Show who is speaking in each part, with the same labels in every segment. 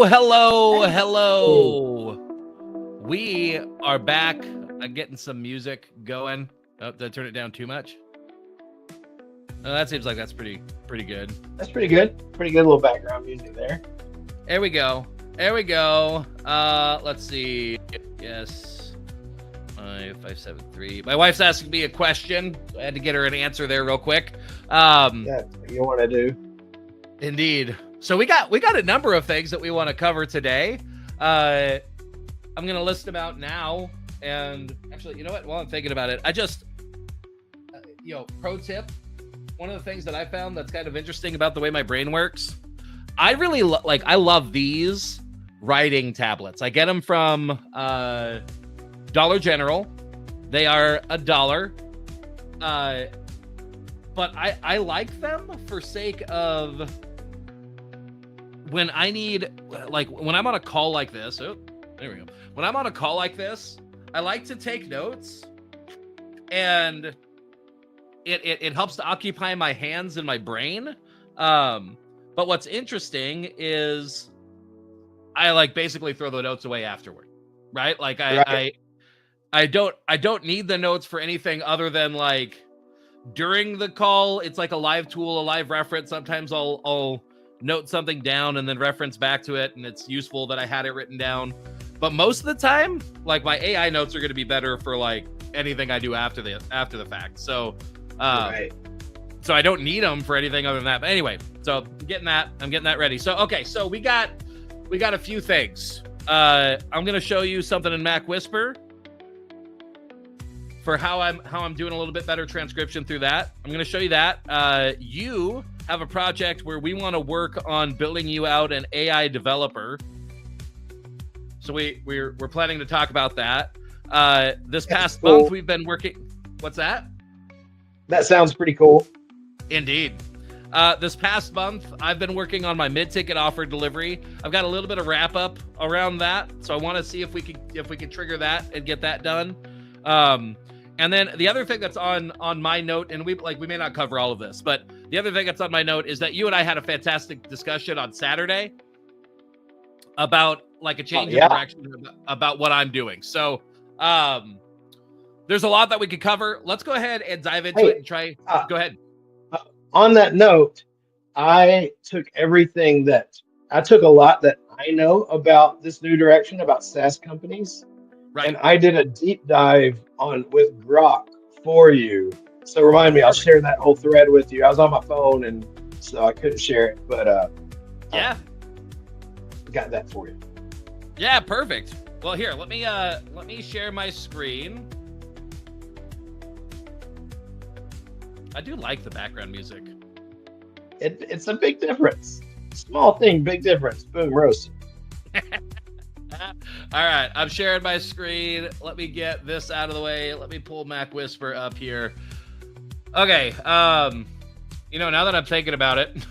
Speaker 1: Hello. We are back. I'm getting some music going. Oh, did I turn it down too much? Oh, that seems like that's pretty good.
Speaker 2: That's pretty good. Pretty good little background music there.
Speaker 1: There we go. Let's see. Yes. 573. My wife's asking me a question. So I had to get her an answer there real quick.
Speaker 2: That's what you want to do.
Speaker 1: Indeed. So we got a number of things that we want to cover today. I'm going to list them out now. And actually, you know what? While I'm thinking about it, I just, pro tip. One of the things that I found that's kind of interesting about the way my brain works, I really I love these writing tablets. I get them from Dollar General. They are $1. But I like them for sake of when I need, when I'm on a call like this. Oh, there we go. When I'm on a call like this, I like to take notes, and it helps to occupy my hands and my brain. But what's interesting is I basically throw the notes away afterward, right? I don't need the notes for anything other than during the call. It's like a live tool, a live reference. Sometimes I'll note something down and then reference back to it, and it's useful that I had it written down. But most of the time, my AI notes are going to be better for anything I do after the fact. So,
Speaker 2: Right.
Speaker 1: So I don't need them for anything other than that. But anyway, so I'm getting that ready. So okay, so we got a few things. I'm going to show you something in Mac Whisper for how I'm doing a little bit better transcription through that. I'm going to show you that. You have a project where we want to work on building you out an AI developer. So we're planning to talk about that. This past month we've been working. What's that?
Speaker 2: That sounds pretty cool.
Speaker 1: Indeed. This past month I've been working on my mid-ticket offer delivery. I've got a little bit of wrap up around that, so I want to see if we can trigger that and get that done. And then the other thing that's on my note, and we may not cover all of this, but the other thing that's on my note is that you and I had a fantastic discussion on Saturday about a change in direction about what I'm doing. So there's a lot that we could cover. Let's go ahead and dive into it and try. Go ahead.
Speaker 2: On that note, I took a lot that I know about this new direction about SaaS companies. Right. And I did a deep dive with Grok for you. So remind me, I'll share that whole thread with you. I was on my phone, and so I couldn't share it, but
Speaker 1: yeah,
Speaker 2: got that for you.
Speaker 1: Yeah, perfect. Well, here, let me share my screen. I do like the background music.
Speaker 2: It's a big difference. Small thing, big difference. Boom, roast.
Speaker 1: All right, I'm sharing my screen. Let me get this out of the way. Let me pull Mac Whisper up here. Okay, now that I'm thinking about it,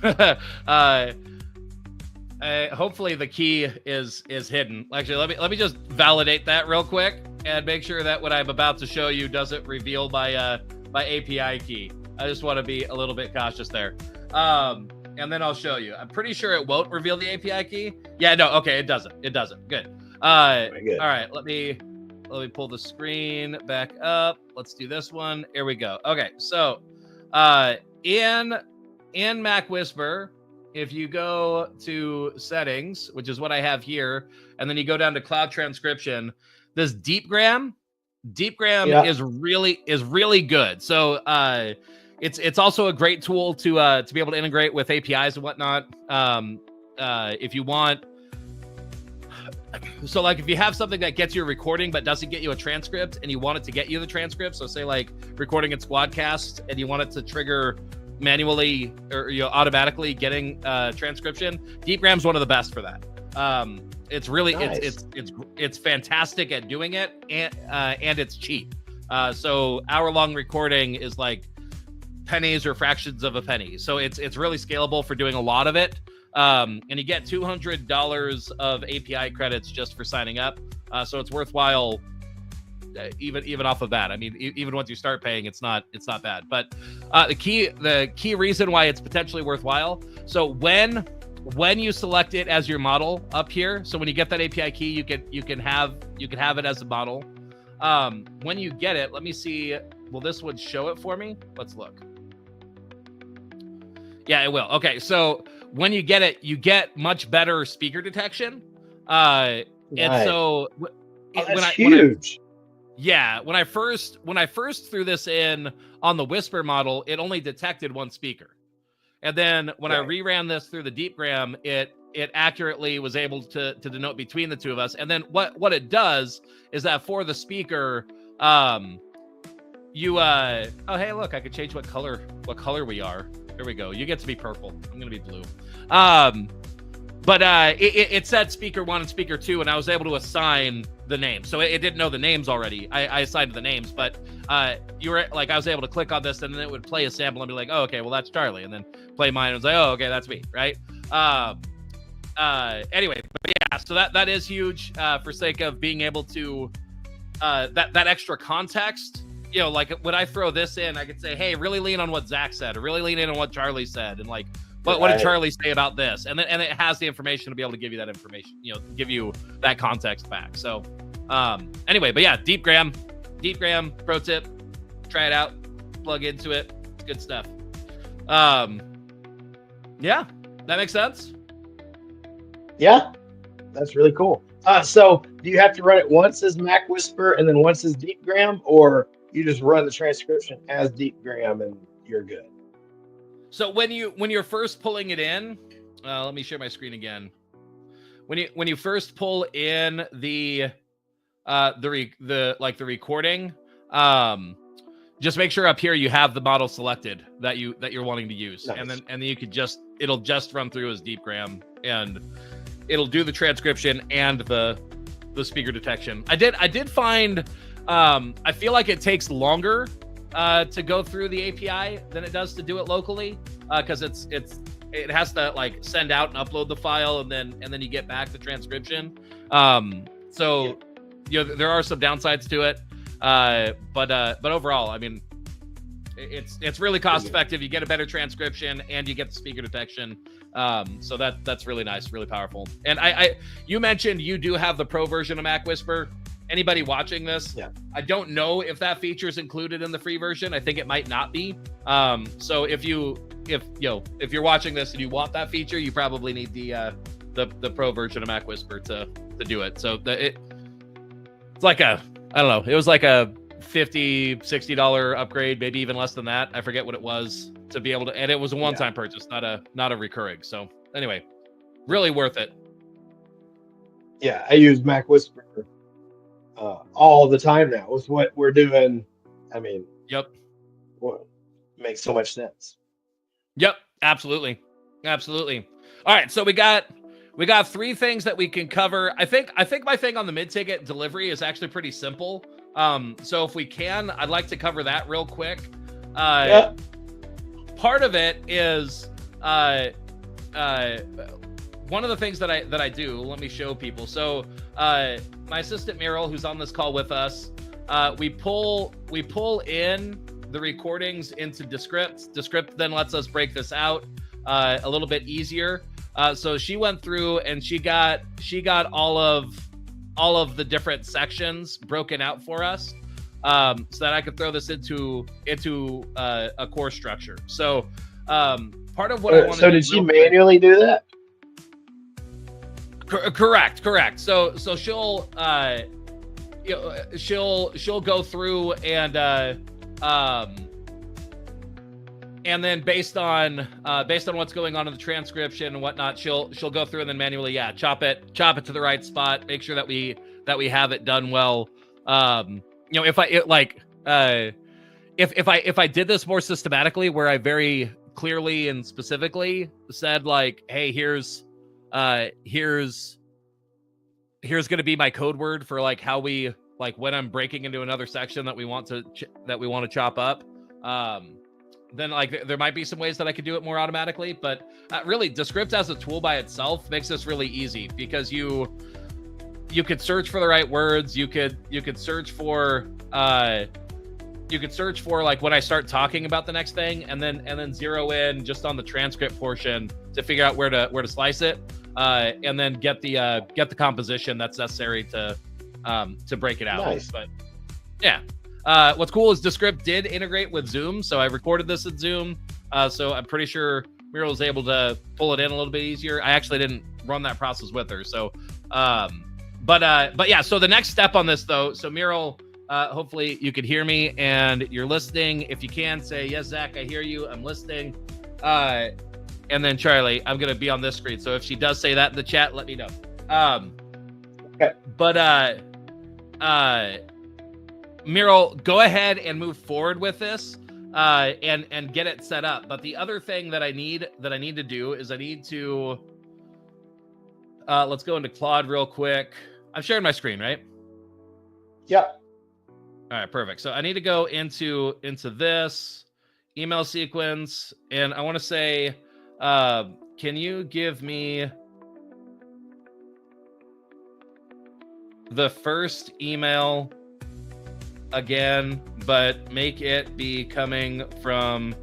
Speaker 1: hopefully the key is hidden. Actually, let me just validate that real quick and make sure that what I'm about to show you doesn't reveal my API key. I just want to be a little bit cautious there. And then I'll show you. I'm pretty sure it won't reveal the API key. Yeah, no, okay, it doesn't. Good.
Speaker 2: Good.
Speaker 1: All right, let me pull the screen back up. Let's do this one. Here we go. Okay, so in Mac Whisper, if you go to settings, which is what I have here, and then you go down to cloud transcription, this Deepgram is really good. So it's also a great tool to be able to integrate with APIs and whatnot. If you want, so if you have something that gets you a recording but doesn't get you a transcript, and you want it to get you the transcript, so say recording in Squadcast, and you want it to trigger manually or automatically getting transcription, Deepgram's one of the best for that. It's really nice. It's fantastic at doing it, and it's cheap. So hour-long recording is pennies or fractions of a penny. So it's really scalable for doing a lot of it. And you get $200 of API credits just for signing up. So it's worthwhile even off of that. I mean, even once you start paying, it's not bad. But the key reason why it's potentially worthwhile. So when when you select it as your model up here, so when you get that API key, you can have it as a model. When you get it, let me see. Will this one show it for me? Let's look. Yeah, it will. Okay, so when you get it, you get much better speaker detection. And so
Speaker 2: that's huge.
Speaker 1: When I first threw this in on the Whisper model, it only detected one speaker. And then when I reran this through the Deepgram, it accurately was able to denote between the two of us. And then what it does is that for the speaker, oh hey, look, I could change what color we are. There we go. You get to be purple. I'm gonna be blue. But it said speaker 1 and speaker 2, and I was able to assign the name. So it didn't know the names already. I assigned the names, but you were like, I was able to click on this, and then it would play a sample and be like, oh, okay, well, that's Charlie, and then play mine. And it was like, oh, okay, that's me, right? Anyway, but yeah, so that is huge for sake of being able to that extra context. You know, like when I throw this in, I could say, hey, really lean on what Zach said, or really lean in on what Charlie said, and like, what did Charlie say about this? And it has the information to be able to give you that information, you know, give you that context back. So anyway, but yeah, Deepgram pro tip, try it out, plug into it. It's good stuff. Yeah, that makes sense.
Speaker 2: Yeah, that's really cool. So do you have to run it once as Mac Whisper and then once as Deepgram, or you just run the transcription as Deepgram and you're good?
Speaker 1: So when you're first pulling it in, let me share my screen again. When you first pull in the recording, just make sure up here you have the model selected that you're wanting to use. Nice. and then you could it'll just run through as Deepgram, and it'll do the transcription and the speaker detection. I did find I feel like it takes longer to go through the API than it does to do it locally, because it has to like send out and upload the file, and then you get back the transcription. So you know, there are some downsides to it, but overall, I mean, it's really cost effective. You get a better transcription and you get the speaker detection. So that's really nice, really powerful. And you mentioned you do have the pro version of Mac Whisper. Anybody watching this, I don't know if that feature is included in the free version. I think it might not be. So if you're watching this and you want that feature, you probably need the pro version of Mac Whisper to do it. So it's like it was like a $50-$60 upgrade, maybe even less than that. I forget what it was, to be able to, and it was a one-time purchase, not a recurring. So anyway, really worth it.
Speaker 2: Yeah, I use Mac Whisper all the time now with what we're doing. I mean, what makes so much sense.
Speaker 1: Yep, absolutely. All right, so we got 3 things that we can cover. I think my thing on the mid-ticket delivery is actually pretty simple. So if we can, I'd like to cover that real quick. Part of it is one of the things that I do. Let me show people. So my assistant Meryl, who's on this call with us, we pull in the recordings into Descript. Descript then lets us break this out a little bit easier. So she went through and she got all of the different sections broken out for us, so that I could throw this into a core structure. So part of what I want to do. So
Speaker 2: did she manually do that?
Speaker 1: Correct. So she'll go through and then based on what's going on in the transcription and whatnot, she'll go through and then manually chop it to the right spot, make sure that we have it done well. If I did this more systematically, where I very clearly and specifically said like, hey, here's going to be my code word for like how we, like when I'm breaking into another section that we want to chop up, then like there might be some ways that I could do it more automatically. But really, Descript as a tool by itself makes this really easy, because you could search for the right words. You could search for search for like when I start talking about the next thing, and then zero in just on the transcript portion to figure out where to slice it, and then get the composition that's necessary to break it out.
Speaker 2: Nice.
Speaker 1: But yeah, what's cool is Descript did integrate with Zoom, so I recorded this at Zoom, so I'm pretty sure Muriel was able to pull it in a little bit easier. I actually didn't run that process with her, so but yeah. So the next step on this though, so Muriel, hopefully you could hear me and you're listening. If you can, say yes, Zach, I hear you, I'm listening. And then Charlie, I'm gonna be on this screen, so if she does say that in the chat, let me know.
Speaker 2: Okay.
Speaker 1: But Muriel, go ahead and move forward with this, and get it set up. But the other thing that I need to do is I need to let's go into Claude real quick. I'm sharing my screen, right?
Speaker 2: Yep.
Speaker 1: All right, perfect. So I need to go into this email sequence, and I want to say, can you give me the first email again, but make it be coming from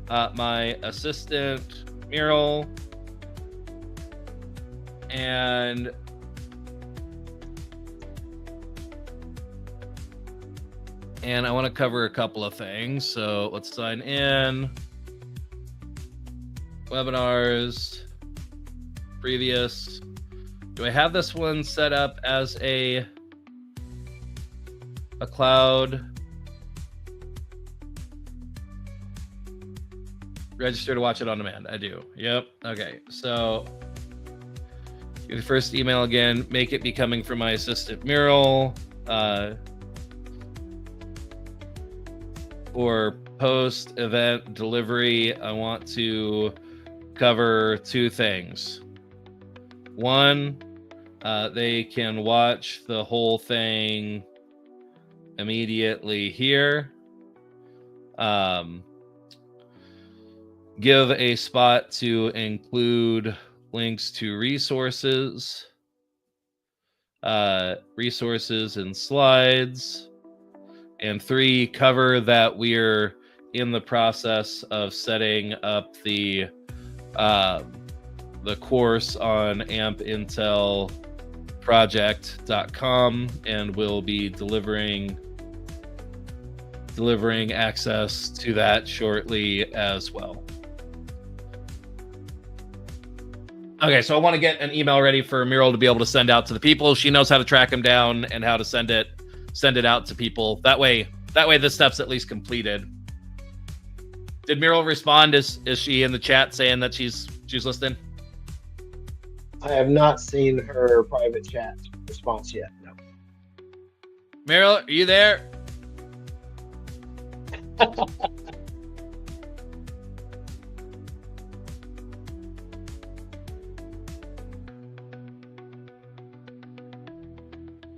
Speaker 1: my assistant Muriel, and I want to cover a couple of things. So let's sign in. Webinars, previous. Do I have this one set up as a cloud? Register to watch it on demand. I do. Yep. Okay. So your first email again, make it be coming from my assistant Muriel. For post event delivery, I want to cover two things. One, they can watch the whole thing immediately here. Give a spot to include links to resources and slides. And 3, cover that we're in the process of setting up the course on ampintelproject.com, and we'll be delivering access to that shortly as well. Okay, so I want to get an email ready for Muriel to be able to send out to the people. She knows how to track them down and how to send it out to people. That way this step's at least completed. Did Muriel respond? Is she in the chat saying that she's listening?
Speaker 2: I have not seen her private chat response yet. No.
Speaker 1: Muriel, are you there?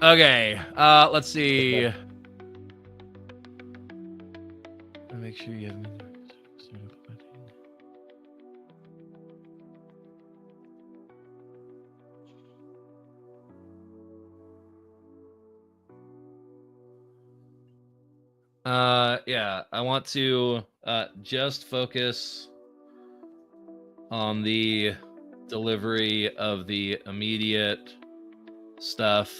Speaker 1: Okay, let's see. Make sure you have. Yeah, I want to just focus on the delivery of the immediate stuff.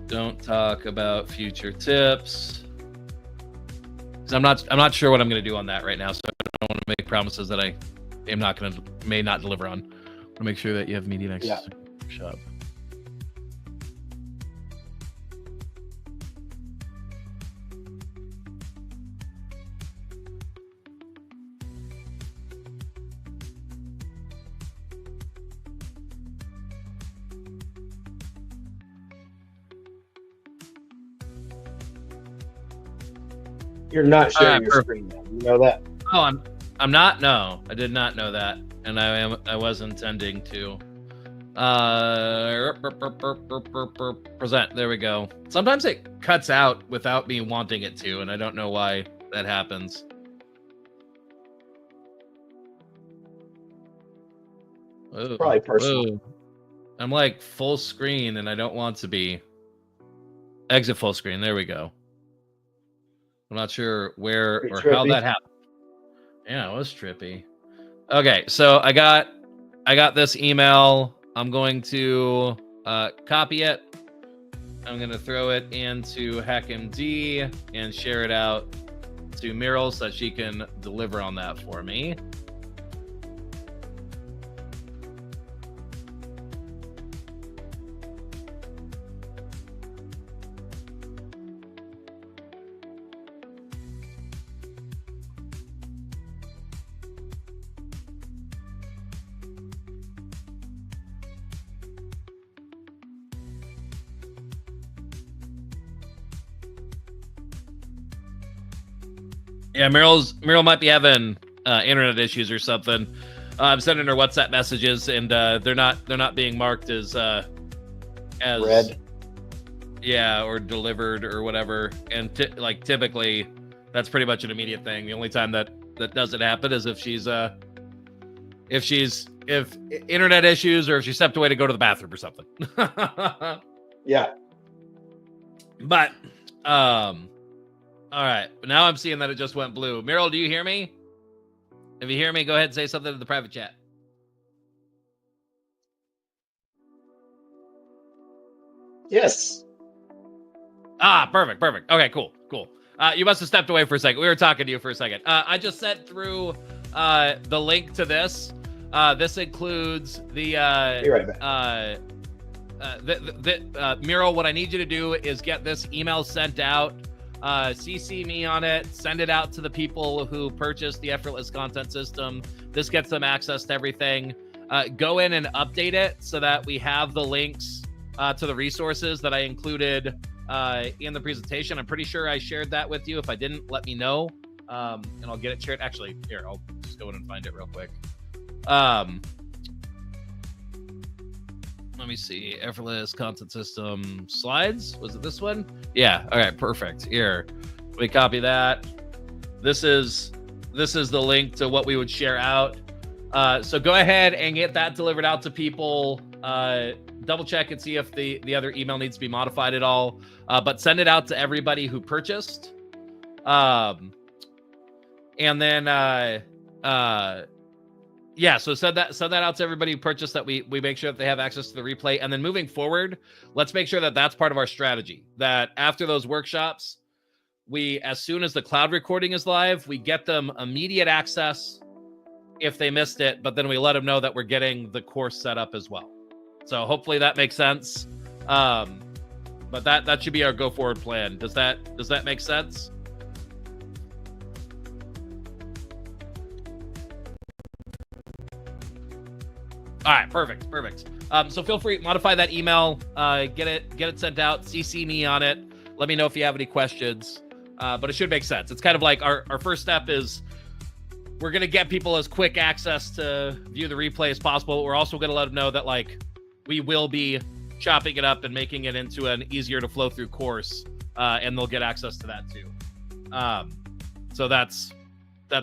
Speaker 1: Don't talk about future tips, because I'm not sure what I'm going to do on that right now, so I don't want to make promises that I may not deliver on. I want to make sure that you have media next shop.
Speaker 2: You're not sharing your screen now. You know that?
Speaker 1: Oh, I'm not. No, I did not know that, and I was intending to. Present. There we go. Sometimes it cuts out without me wanting it to, and I don't know why that happens. Whoa,
Speaker 2: probably personal.
Speaker 1: whoa. I'm like full screen and I don't want to be. Exit full screen. There we go. I'm not sure where
Speaker 2: Pretty
Speaker 1: or
Speaker 2: trippy.
Speaker 1: how that happened. Yeah, it was trippy. Okay, so I got this email. I'm going to copy it. I'm going to throw it into HackMD and share it out to Meryl so that she can deliver on that for me. Yeah, Meryl might be having internet issues or something. I'm sending her WhatsApp messages, and they're not being marked as
Speaker 2: Red.
Speaker 1: Yeah, or delivered or whatever. And like typically, that's pretty much an immediate thing. The only time that doesn't happen is if internet issues or if she stepped away to go to the bathroom or something.
Speaker 2: Yeah.
Speaker 1: But all right, now I'm seeing that it just went blue. Meryl, do you hear me? If you hear me, go ahead and say something in the private chat.
Speaker 2: Yes.
Speaker 1: Perfect. Okay, cool. You must have stepped away for a second. We were talking to you for a second. I just sent through the link to this. This includes the
Speaker 2: Be right back.
Speaker 1: Meryl, what I need you to do is get this email sent out. CC me on it, send it out to the people who purchased the effortless content system. This gets them access to everything. Go in and update it so that we have the links to the resources that I included in the presentation. I'm pretty sure I shared that with you. If I didn't, let me know, and I'll get it shared. Actually, here, I'll just go in and find it real quick. Let me see. Effortless content system slides. Was it this one? Yeah. All right. Perfect. Here, we copy that. This is the link to what we would share out. So go ahead and get that delivered out to people. Double check and see if the other email needs to be modified at all. But send it out to everybody who purchased. And then yeah, so send that out to everybody who purchased, that we make sure that they have access to the replay. And then moving forward, let's make sure that that's part of our strategy, that after those workshops, as soon as the cloud recording is live, we get them immediate access if they missed it, but then we let them know that we're getting the course set up as well. So hopefully that makes sense. But that should be our go forward plan. Does that make sense? All right, perfect. So feel free to modify that email, get it sent out, CC me on it. Let me know if you have any questions. But it should make sense. It's kind of like our first step is we're going to get people as quick access to view the replay as possible. We're also going to let them know that like we will be chopping it up and making it into an easier to flow through course, and they'll get access to that too. So that's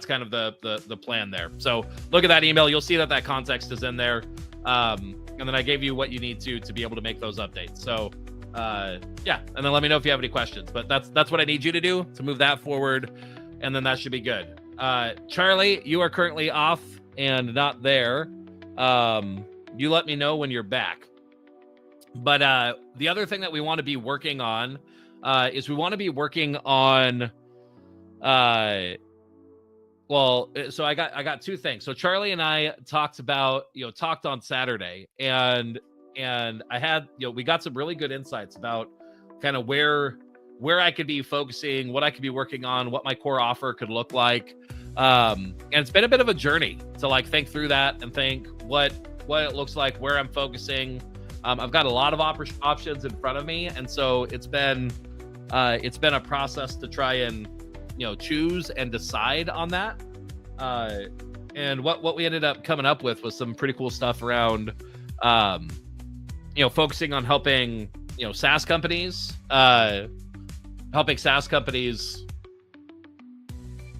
Speaker 1: kind of the plan there. So look at that email. You'll see that context is in there. And then I gave you what you need to be able to make those updates. So yeah, and then let me know if you have any questions. But that's what I need you to do to move that forward, and then that should be good. Charlie, you are currently off and not there. You let me know when you're back. But the other thing that we want to be working on is we want to be working on well, so I got two things. So Charlie and I talked on Saturday, and I had, we got some really good insights about kind of where I could be focusing, what I could be working on, what my core offer could look like. And it's been a bit of a journey to like think through that and think what it looks like, where I'm focusing. I've got a lot of options in front of me, and so it's been a process to try and choose and decide on that. And what we ended up coming up with was some pretty cool stuff around focusing on helping SaaS companies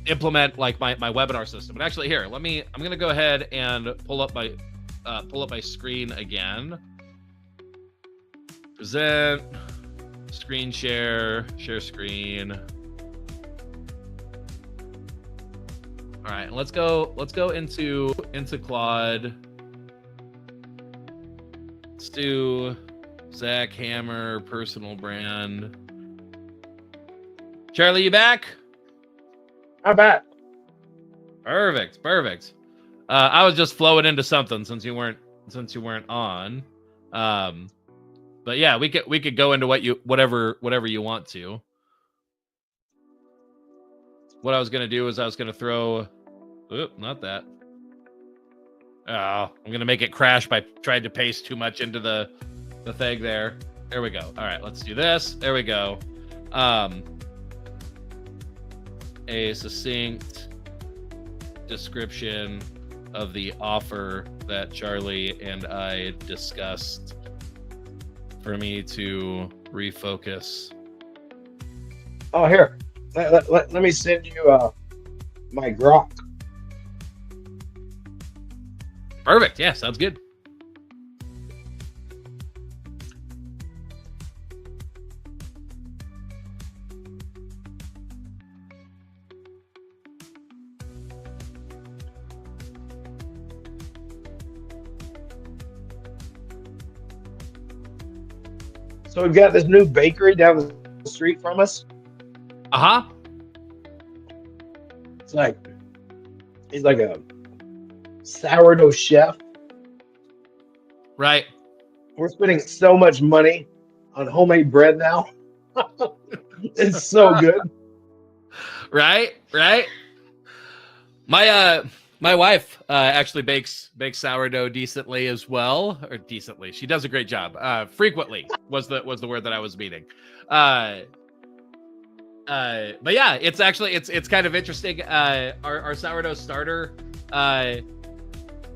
Speaker 1: implement like my webinar system. And actually here, I'm gonna go ahead and pull up my pull up my screen again. Present, screen share screen. All right, let's go into Claude. Let's do Zach Hammer, personal brand. Charlie, you back?
Speaker 2: I'm back.
Speaker 1: Perfect. I was just flowing into something since you weren't on. But yeah, we could go into whatever you want to. What I was gonna do is I was gonna throw, not that. Oh, I'm gonna make it crash by trying to paste too much into the thing there. There we go. All right, let's do this. There we go. A succinct description of the offer that Charlie and I discussed for me to refocus.
Speaker 2: Oh, here. Let me send you my grok.
Speaker 1: Perfect. Yeah, sounds good.
Speaker 2: So we've got this new bakery down the street from us.
Speaker 1: Uh-huh.
Speaker 2: It's like, he's like a sourdough chef.
Speaker 1: Right.
Speaker 2: We're spending so much money on homemade bread now. It's so good.
Speaker 1: Right. My wife actually bakes sourdough decently as well, or decently. She does a great job. Frequently was the word that I was meaning. But yeah, it's actually it's kind of interesting. Our sourdough starter,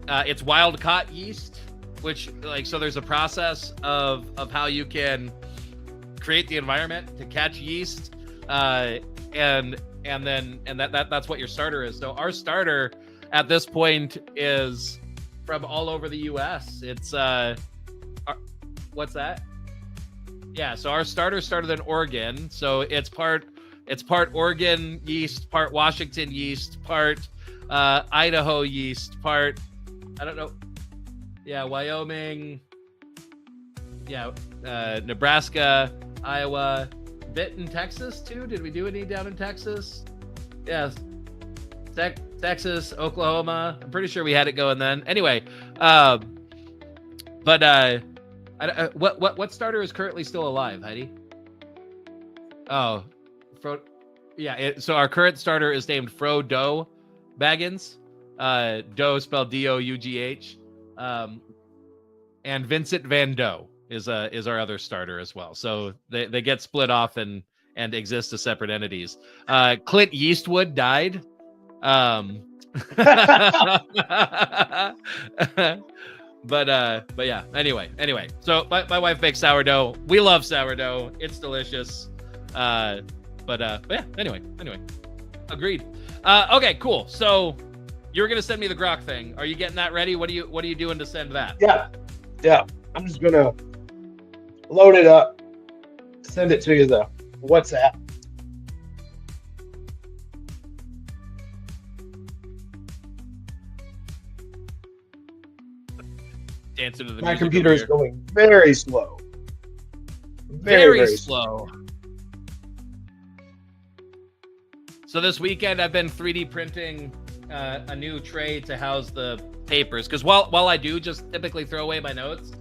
Speaker 1: it's wild caught yeast, which so there's a process of how you can create the environment to catch yeast, and that's what your starter is. So our starter at this point is from all over the US. It's what's that? Yeah, so our starter started in Oregon. So it's part Oregon yeast, part Washington yeast, part Idaho yeast, part I don't know. Yeah, Wyoming. Yeah, Nebraska, Iowa, bit in Texas too. Did we do any down in Texas? Yes. Texas, Oklahoma. I'm pretty sure we had it going then. Anyway, what starter is currently still alive, Heidi? Oh, so our current starter is named Fro Dough Baggins. Dough spelled D-O-U-G-H. And Vincent Van Dough is our other starter as well. So they get split off and exist as separate entities. Clint Eastwood died. But yeah, anyway, so my wife makes sourdough. We love sourdough. It's delicious. But yeah, anyway, agreed. Okay, cool. So you were gonna send me the grok thing. Are you getting that ready? What are you doing to send that?
Speaker 2: Yeah, I'm just gonna load it up, send it to you the WhatsApp.
Speaker 1: Dancing to the
Speaker 2: My
Speaker 1: music
Speaker 2: computer is going very slow. Very
Speaker 1: slow. So this weekend I've been 3D printing a new tray to house the papers, because while I do just typically throw away my notes,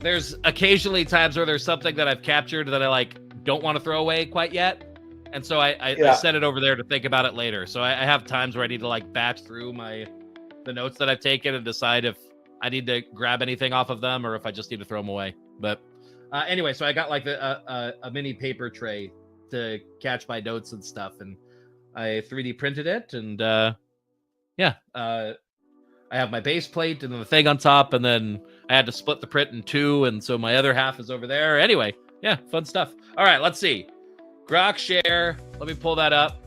Speaker 1: there's occasionally times where there's something that I've captured that I don't want to throw away quite yet, and so I set it over there to think about it later. So I have times where I need to batch through the notes that I've taken and decide if I need to grab anything off of them or if I just need to throw them away. But anyway, so I got a mini paper tray to catch my notes and stuff, and I 3D printed it, and I have my base plate and then the thing on top, and then I had to split the print in two, and so my other half is over there. Anyway, yeah, fun stuff. All right, let's see. Grok share. Let me pull that up.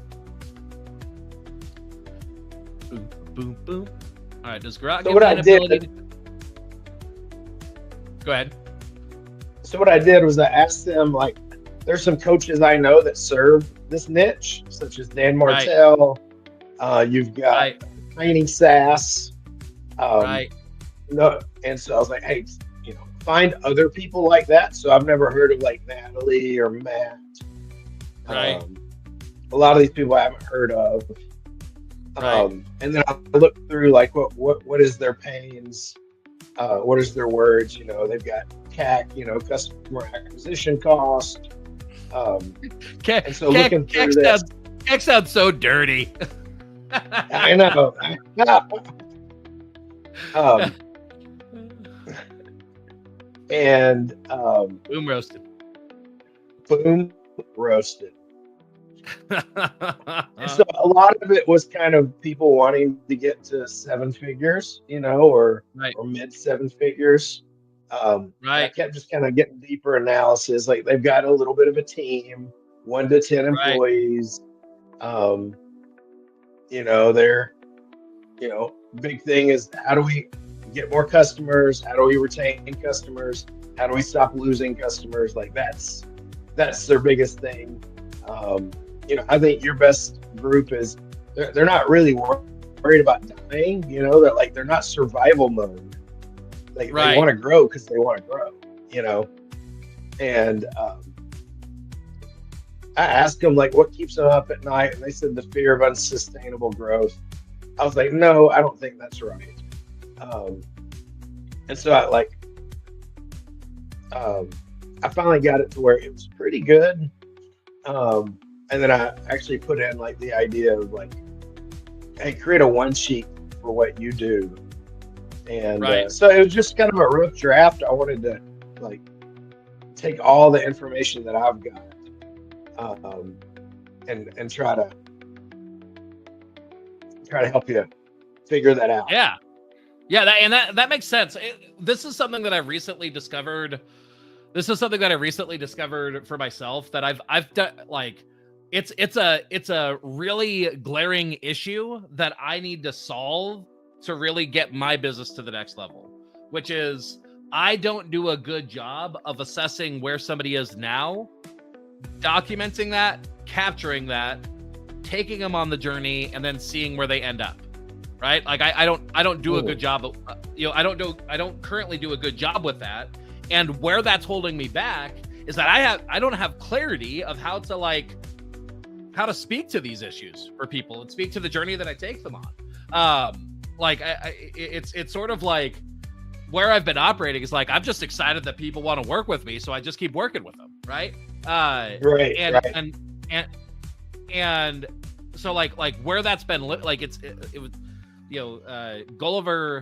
Speaker 1: Boom, boom, boom. All right. Does garage
Speaker 2: So
Speaker 1: give
Speaker 2: what
Speaker 1: me
Speaker 2: I
Speaker 1: an ability
Speaker 2: did,
Speaker 1: to... Go ahead.
Speaker 2: so what I did was I asked them, like, there's some coaches I know that serve this niche, such as Dan
Speaker 1: Right.
Speaker 2: Martell. You've got
Speaker 1: Right.
Speaker 2: Tiny Sass. Um,
Speaker 1: Right.
Speaker 2: no, and so I was like, hey, find other people like that. So I've never heard of like Natalie or Matt.
Speaker 1: Right.
Speaker 2: Um, a lot of these people I haven't heard of.
Speaker 1: Right.
Speaker 2: And then I look through like what is their pains, what is their words. They've got CAC, customer acquisition cost. And so looking through this,
Speaker 1: CAC sounds so dirty.
Speaker 2: I know. um, and
Speaker 1: Boom roasted.
Speaker 2: boom, roasted. And so a lot of it was kind of people wanting to get to seven figures, or
Speaker 1: Right.
Speaker 2: or mid seven figures. I
Speaker 1: Right.
Speaker 2: kept just kind of getting deeper analysis. Like they've got a little bit of a team, 1 to 10
Speaker 1: Right.
Speaker 2: employees. Their big thing is how do we get more customers? How do we retain customers? How do we stop losing customers? Like that's their biggest thing. I think your best group is they're not really worried about dying. That like they're not survival mode. Like
Speaker 1: Right.
Speaker 2: they want to grow because they want to grow. And I asked them like what keeps them up at night, and they said the fear of unsustainable growth. I was like, no, I don't think that's right. And so I finally got it to where it was pretty good. And then I actually put in like the idea of like, hey, create a one sheet for what you do. And
Speaker 1: Right.
Speaker 2: So it was just kind of a rough draft. I wanted to like take all the information that I've got and try to help you figure that out.
Speaker 1: Yeah. That makes sense. This is something that I recently discovered. This is something that I recently discovered for myself that I've done. Like, it's a really glaring issue that I need to solve to really get my business to the next level, which is I don't do a good job of assessing where somebody is now, documenting that, capturing that, taking them on the journey, and then seeing where they end up. Right? Like I don't do a good job of, I don't currently do a good job with that. And where that's holding me back is that I don't have clarity of how to speak to these issues for people and speak to the journey that I take them on. It's sort of like where I've been operating is like, I'm just excited that people want to work with me. So I just keep working with them. Right.
Speaker 2: Right.
Speaker 1: And so like where that's been like, it was, Gulliver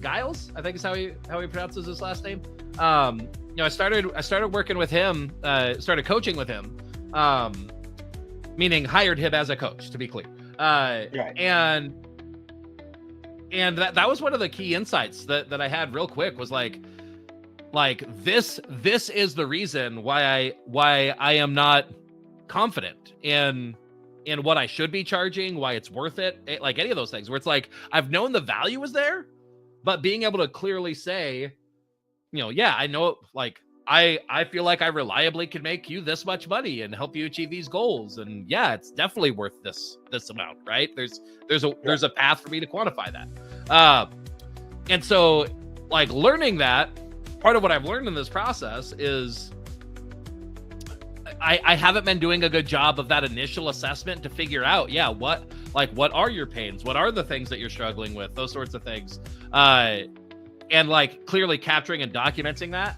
Speaker 1: Giles, I think is how he pronounces his last name. I started working with him, started coaching with him, meaning hired him as a coach, to be clear.
Speaker 2: Right.
Speaker 1: And that was one of the key insights that I had real quick was like this is the reason why I am not confident in what I should be charging, why it's worth it, like any of those things where it's like, I've known the value is there, but being able to clearly say, yeah, I know, like, I feel like I reliably can make you this much money and help you achieve these goals. And yeah, it's definitely worth this amount, right? There's a path for me to quantify that. And so like learning that, part of what I've learned in this process is I haven't been doing a good job of that initial assessment to figure out, what are your pains? What are the things that you're struggling with? Those sorts of things. And like clearly capturing and documenting that.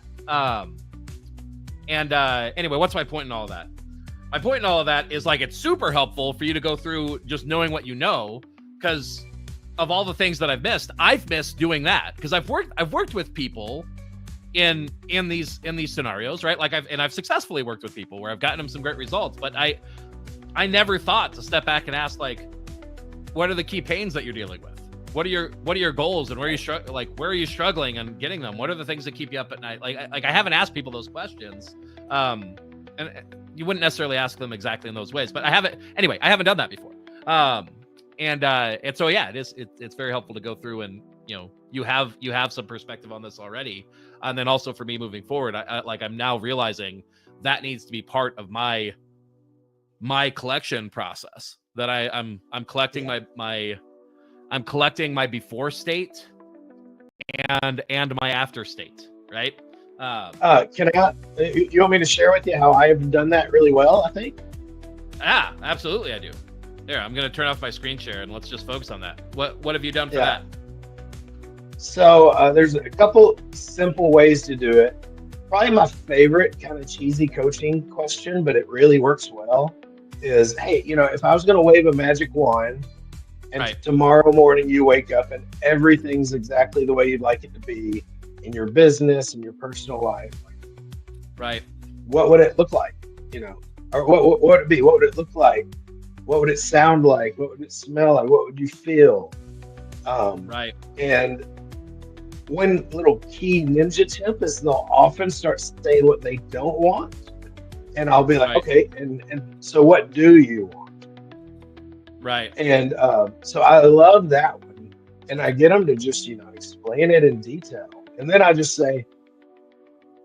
Speaker 1: Anyway, what's my point in all of that? My point in all of that is like, it's super helpful for you to go through just knowing what you know, because of all the things that I've missed doing that. Because I've worked with people in these scenarios, right? Like I've successfully worked with people where I've gotten them some great results, but I never thought to step back and ask, like, what are the key pains that you're dealing with? What are your goals, and where are you struggling and getting them? What are the things that keep you up at night? Like I haven't asked people those questions. And you wouldn't necessarily ask them exactly in those ways, but I haven't done that before. And so yeah, it's very helpful to go through, and you have some perspective on this already. And then also for me moving forward, I'm now realizing that needs to be part of my collection process, that I'm collecting I'm collecting my before state and my after state, right?
Speaker 2: Can you want me to share with you how I've done that really well, I think?
Speaker 1: Absolutely I do. There, I'm going to turn off my screen share and let's just focus on that. What have you done for that?
Speaker 2: So there's a couple simple ways to do it. Probably my favorite kind of cheesy coaching question, but it really works well, is, hey, if I was going to wave a magic wand and tomorrow morning you wake up and everything's exactly the way you'd like it to be in your business and your personal life,
Speaker 1: right?
Speaker 2: What would it look like? Or what would it be? What would it look like? What would it sound like? What would it smell like? What would you feel?
Speaker 1: Right.
Speaker 2: And one little key ninja tip is they'll often start saying what they don't want. And I'll be like, okay, and so what do you want?
Speaker 1: Right.
Speaker 2: And so I love that one. And I get them to just, explain it in detail. And then I just say,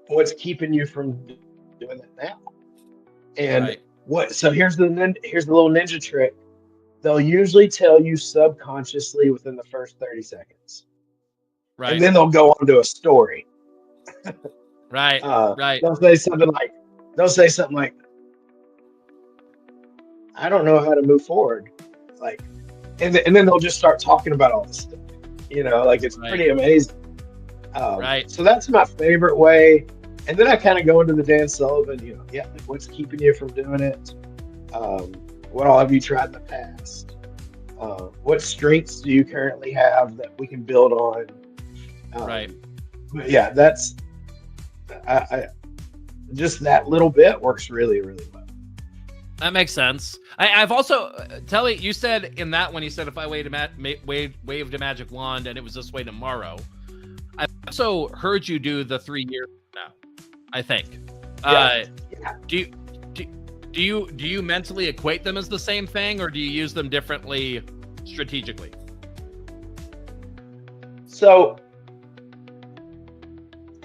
Speaker 2: what's keeping you from doing it now? And so here's the little ninja trick. They'll usually tell you subconsciously within the first 30 seconds.
Speaker 1: Right.
Speaker 2: And then they'll go on to a story.
Speaker 1: Right.
Speaker 2: They'll say something like, I don't know how to move forward. And then they'll just start talking about all this stuff. It's pretty amazing. So that's my favorite way. And then I kind of go into the Dan Sullivan, what's keeping you from doing it? What all have you tried in the past? What strengths do you currently have that we can build on? Yeah, that's I just that little bit works really, really well.
Speaker 1: That makes sense. I've also, Telly, you said in that one, you said if I waved a magic wand and it was this way tomorrow. I've also heard you do the 3 years now, I think. Do you mentally equate them as the same thing, or do you use them differently strategically?
Speaker 2: So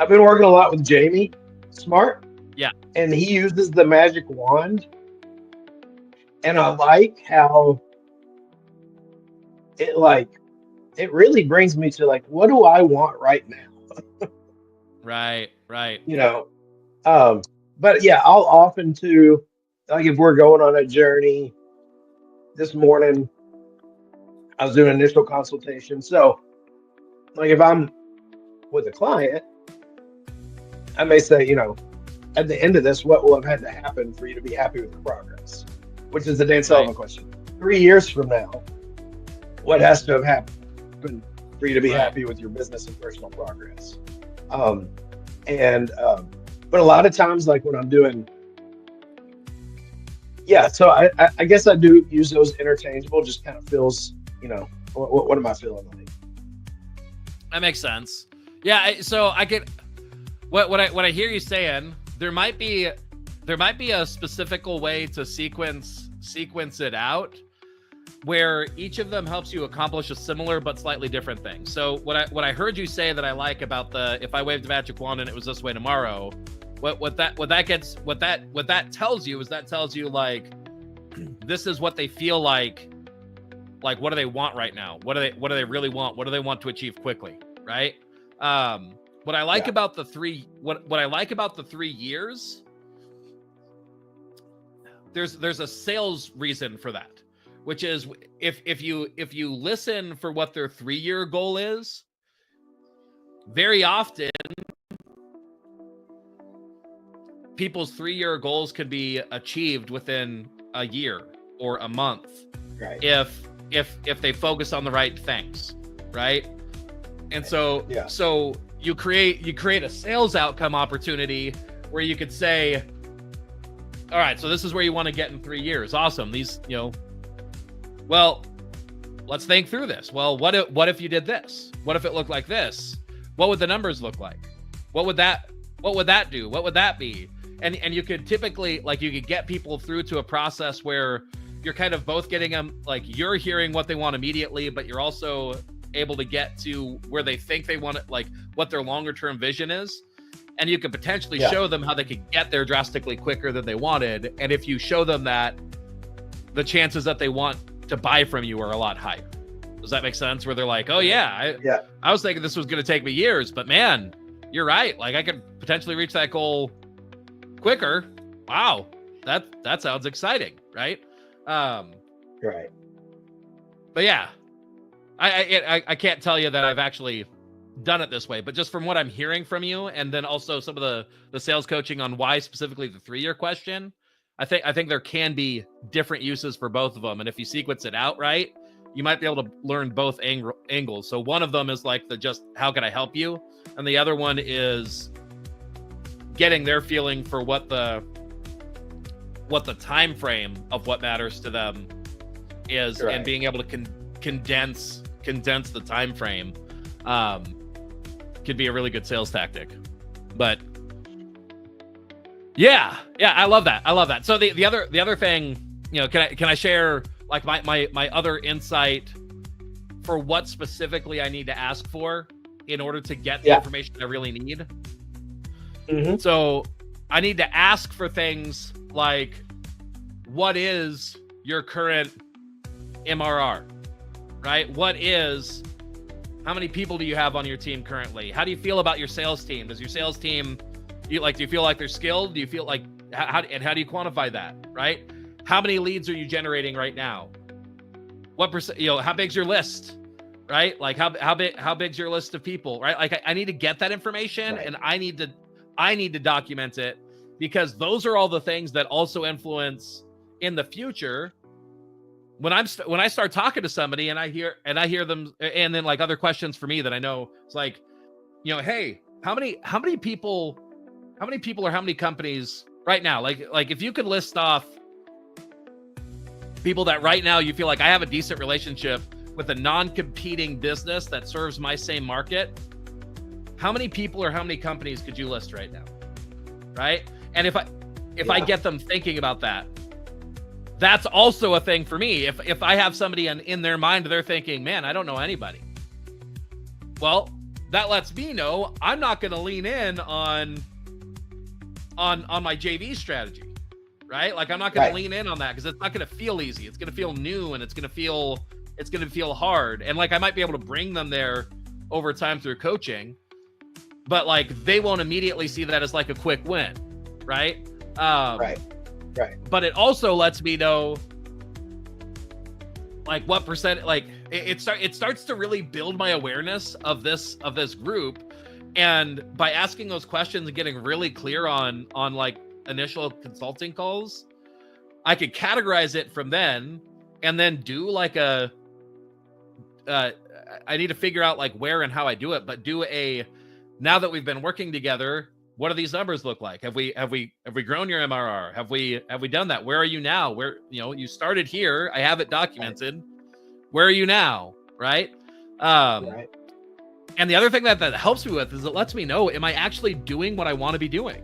Speaker 2: I've been working a lot with Jamie Smart.
Speaker 1: Yeah.
Speaker 2: And he uses the magic wand. And I like how it really brings me to what do I want right now?
Speaker 1: Right.
Speaker 2: But yeah, I'll often too, if we're going on a journey. This morning I was doing an initial consultation. So if I'm with a client, I may say, at the end of this, what will have had to happen for you to be happy with the progress? Which is the Dan Sullivan question. 3 years from now, what has to have happened for you to be happy with your business and personal progress? But a lot of times, when I'm doing, so I guess I do use those interchangeable, just kind of feels, what am I feeling like?
Speaker 1: That makes sense. Yeah. So I get what I hear you saying. There might be a specific way to sequence it out, where each of them helps you accomplish a similar but slightly different thing. So what I heard you say that I like about the if I waved a magic wand and it was this way tomorrow, what that tells you is that tells you this is what they feel like what do they want right now? What do they really want? What do they want to achieve quickly? Right? What I like about the 3 years, there's a sales reason for that, which is if you listen for what their 3-year goal is, very often people's 3-year goals could be achieved within a year or a month, if they focus on the right things, right? And so you create a sales outcome opportunity where you could say, all right, so this is where you want to get in 3 years. Awesome. These, well, let's think through this. Well, what if you did this? What if it looked like this? What would the numbers look like? What would that do? What would that be? And you could typically, you could get people through to a process where you're kind of both getting them, like you're hearing what they want immediately, but you're also able to get to where they think they want it, like what their longer term vision is. And you can potentially show them how they could get there drastically quicker than they wanted. And if you show them that, the chances that they want to buy from you are a lot higher. Does that make sense? Where they're like, oh yeah, I was thinking this was going to take me years, but man, you're right. Like I could potentially reach that goal quicker. Wow. That sounds exciting. Right.
Speaker 2: Right.
Speaker 1: But yeah, I can't tell you that I've actually done it this way, but just from what I'm hearing from you, and then also some of the sales coaching on why specifically the 3-year question, I think there can be different uses for both of them. And if you sequence it out right, you might be able to learn both angles. So one of them is like the just how can I help you, and the other one is getting their feeling for what the time frame of what matters to them is, and being able to condense the time frame could be a really good sales tactic. But yeah, I love that. So the other thing, can I share like my other insight for what specifically I need to ask for in order to get the information I really need?
Speaker 2: Mm-hmm.
Speaker 1: So I need to ask for things like, what is your current MRR, right? How many people do you have on your team currently? How do you feel about your sales team? Does your sales team, do you feel like they're skilled? Do you feel like, how do you quantify that, right? How many leads are you generating right now? What percent, how big's your list, right? Like how big's your list of people, right? Like I need to get that information, and I need to document it, because those are all the things that also influence in the future when I start talking to somebody and I hear them, and then like other questions for me that I know, it's like, hey, how many people or how many companies right now, like if you could list off people that right now you feel like I have a decent relationship with a non-competing business that serves my same market, how many people or how many companies could you list right now, right? And if I get them thinking about that, that's also a thing for me. If I have somebody in their mind, they're thinking, man, I don't know anybody. Well, that lets me know I'm not going to lean in on my JV strategy, right? Like I'm not going to lean in on that, because it's not going to feel easy. It's going to feel new, and it's going to feel hard. And like I might be able to bring them there over time through coaching, but like they won't immediately see that as like a quick win, right?
Speaker 2: Right.
Speaker 1: But it also lets me know like what percent, like it starts to really build my awareness of this group. And by asking those questions and getting really clear on like initial consulting calls, I could categorize it from then, and then do like I need to figure out like where and how I do it, but now that we've been working together, what do these numbers look like? Have we grown your MRR? Have we done that? Where are you now? Where, you started here. I have it documented. Where are you now? Right.
Speaker 2: Right.
Speaker 1: And the other thing that helps me with is it lets me know, am I actually doing what I want to be doing?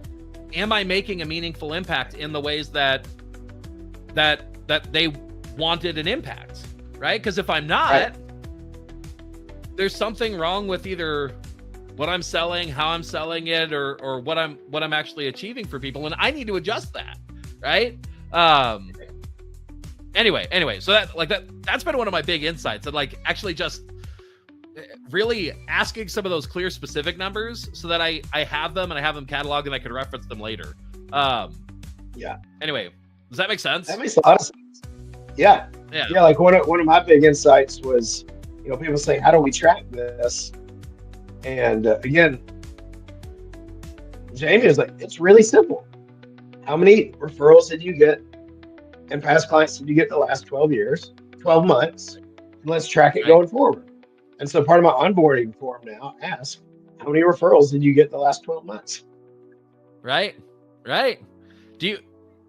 Speaker 1: Am I making a meaningful impact in the ways that they wanted an impact? Right. Because if I'm not, there's something wrong with either what I'm selling, how I'm selling it, or what I'm actually achieving for people, and I need to adjust that, right? Anyway, so that's been one of my big insights, and like actually just really asking some of those clear, specific numbers so that I have them, and I have them cataloged, and I can reference them later. Anyway, does that make sense?
Speaker 2: That makes a lot of sense. Yeah. Like one of my big insights was, people say, how do we track this? And again, Jamie is like, it's really simple. How many referrals did you get and past clients did you get the last 12 months? And let's track it going forward. And so part of my onboarding form now asks, how many referrals did you get the last 12 months?
Speaker 1: Right. Do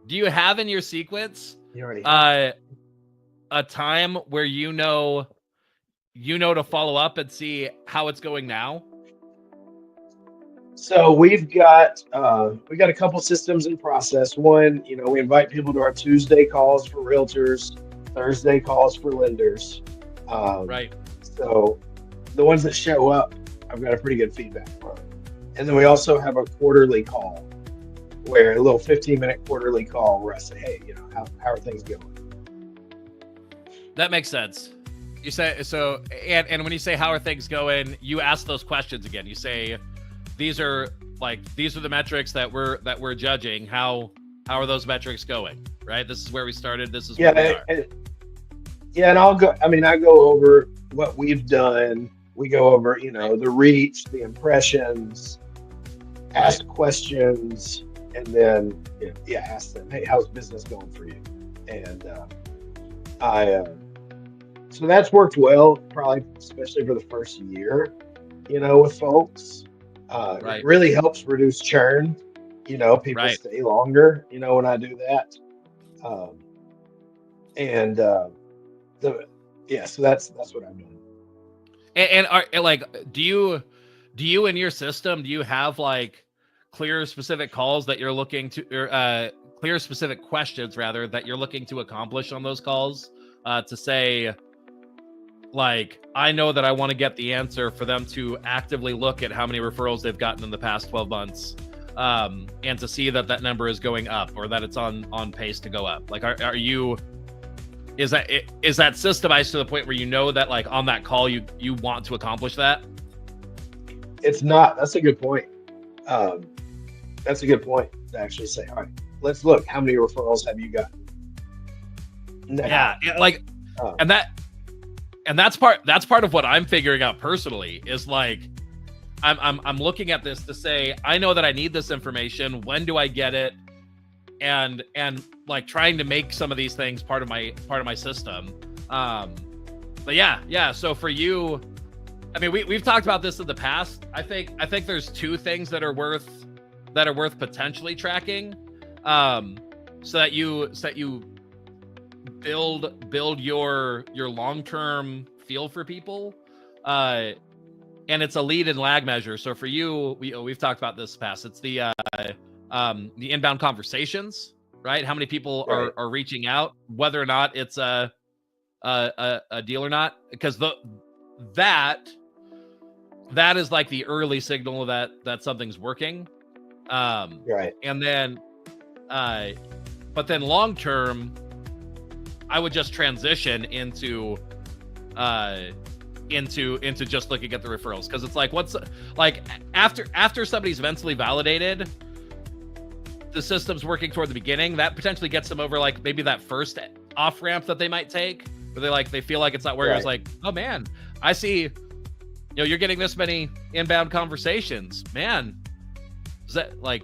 Speaker 1: you have in your sequence a time where you know to follow up and see how it's going now?
Speaker 2: So we've got a couple systems in process. One, we invite people to our Tuesday calls for realtors, Thursday calls for lenders.
Speaker 1: Right.
Speaker 2: So the ones that show up, I've got a pretty good feedback from. And then we also have a quarterly call, where a little 15-minute quarterly call where I say, hey, how are things going?
Speaker 1: That makes sense. You say so, and when you say how are things going, you ask those questions again. You say, these are the metrics that we're judging. How are those metrics going? Right. This is where we started. This is where we are.
Speaker 2: And I go over what we've done. We go over, the reach, the impressions, ask questions, and then ask them, hey, how's business going for you? And so that's worked well, probably especially for the first year, with folks. It really helps reduce churn. People stay longer, when I do that. So that's what I'm doing.
Speaker 1: And are do you in your system, do you have clear specific calls that you're looking to, or clear specific questions rather that you're looking to accomplish on those calls, to say, I know that I want to get the answer for them to actively look at how many referrals they've gotten in the past 12 months, and to see that number is going up, or that it's on pace to go up. Is that systemized to the point where that on that call you want to accomplish that?
Speaker 2: It's not. That's a good point. That's a good point to actually say, all right, let's look. How many referrals have you gotten?
Speaker 1: And that's part of what I'm figuring out personally is I'm looking at this to say, I know that I need this information. When do I get it? And trying to make some of these things part of my system. But yeah. So for you, I mean, we've talked about this in the past. I think there's two things that are worth potentially tracking, so that you build your long-term feel for people, and it's a lead and lag measure. So for you, we've talked about this past. It's the inbound conversations, right? How many people are reaching out, whether or not it's a deal or not, because that is the early signal that something's working. And then but then long term, I would just transition into just looking at the referrals, because it's after somebody's mentally validated, the system's working toward the beginning, that potentially gets them over maybe that first off ramp that they might take, where they feel like it's not working. It's oh man, I see, you're getting this many inbound conversations, man. Is that I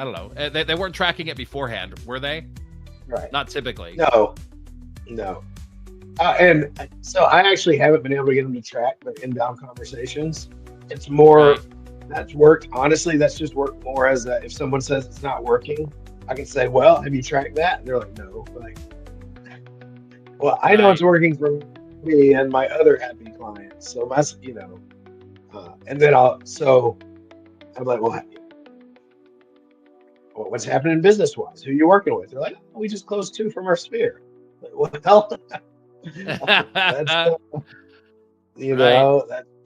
Speaker 1: don't know. They weren't tracking it beforehand, were they?
Speaker 2: Right.
Speaker 1: Not typically.
Speaker 2: No. And so I actually haven't been able to get them to track their inbound conversations. It's more that's worked. Honestly, that's just worked more as if someone says it's not working, I can say, well, have you tracked that? And they're like, no. Well, I know it's working for me and my other happy clients. So and then I'm like, well, what's happening business-wise? Who are you working with? They're like, oh, we just closed 2 from our sphere. Well, that's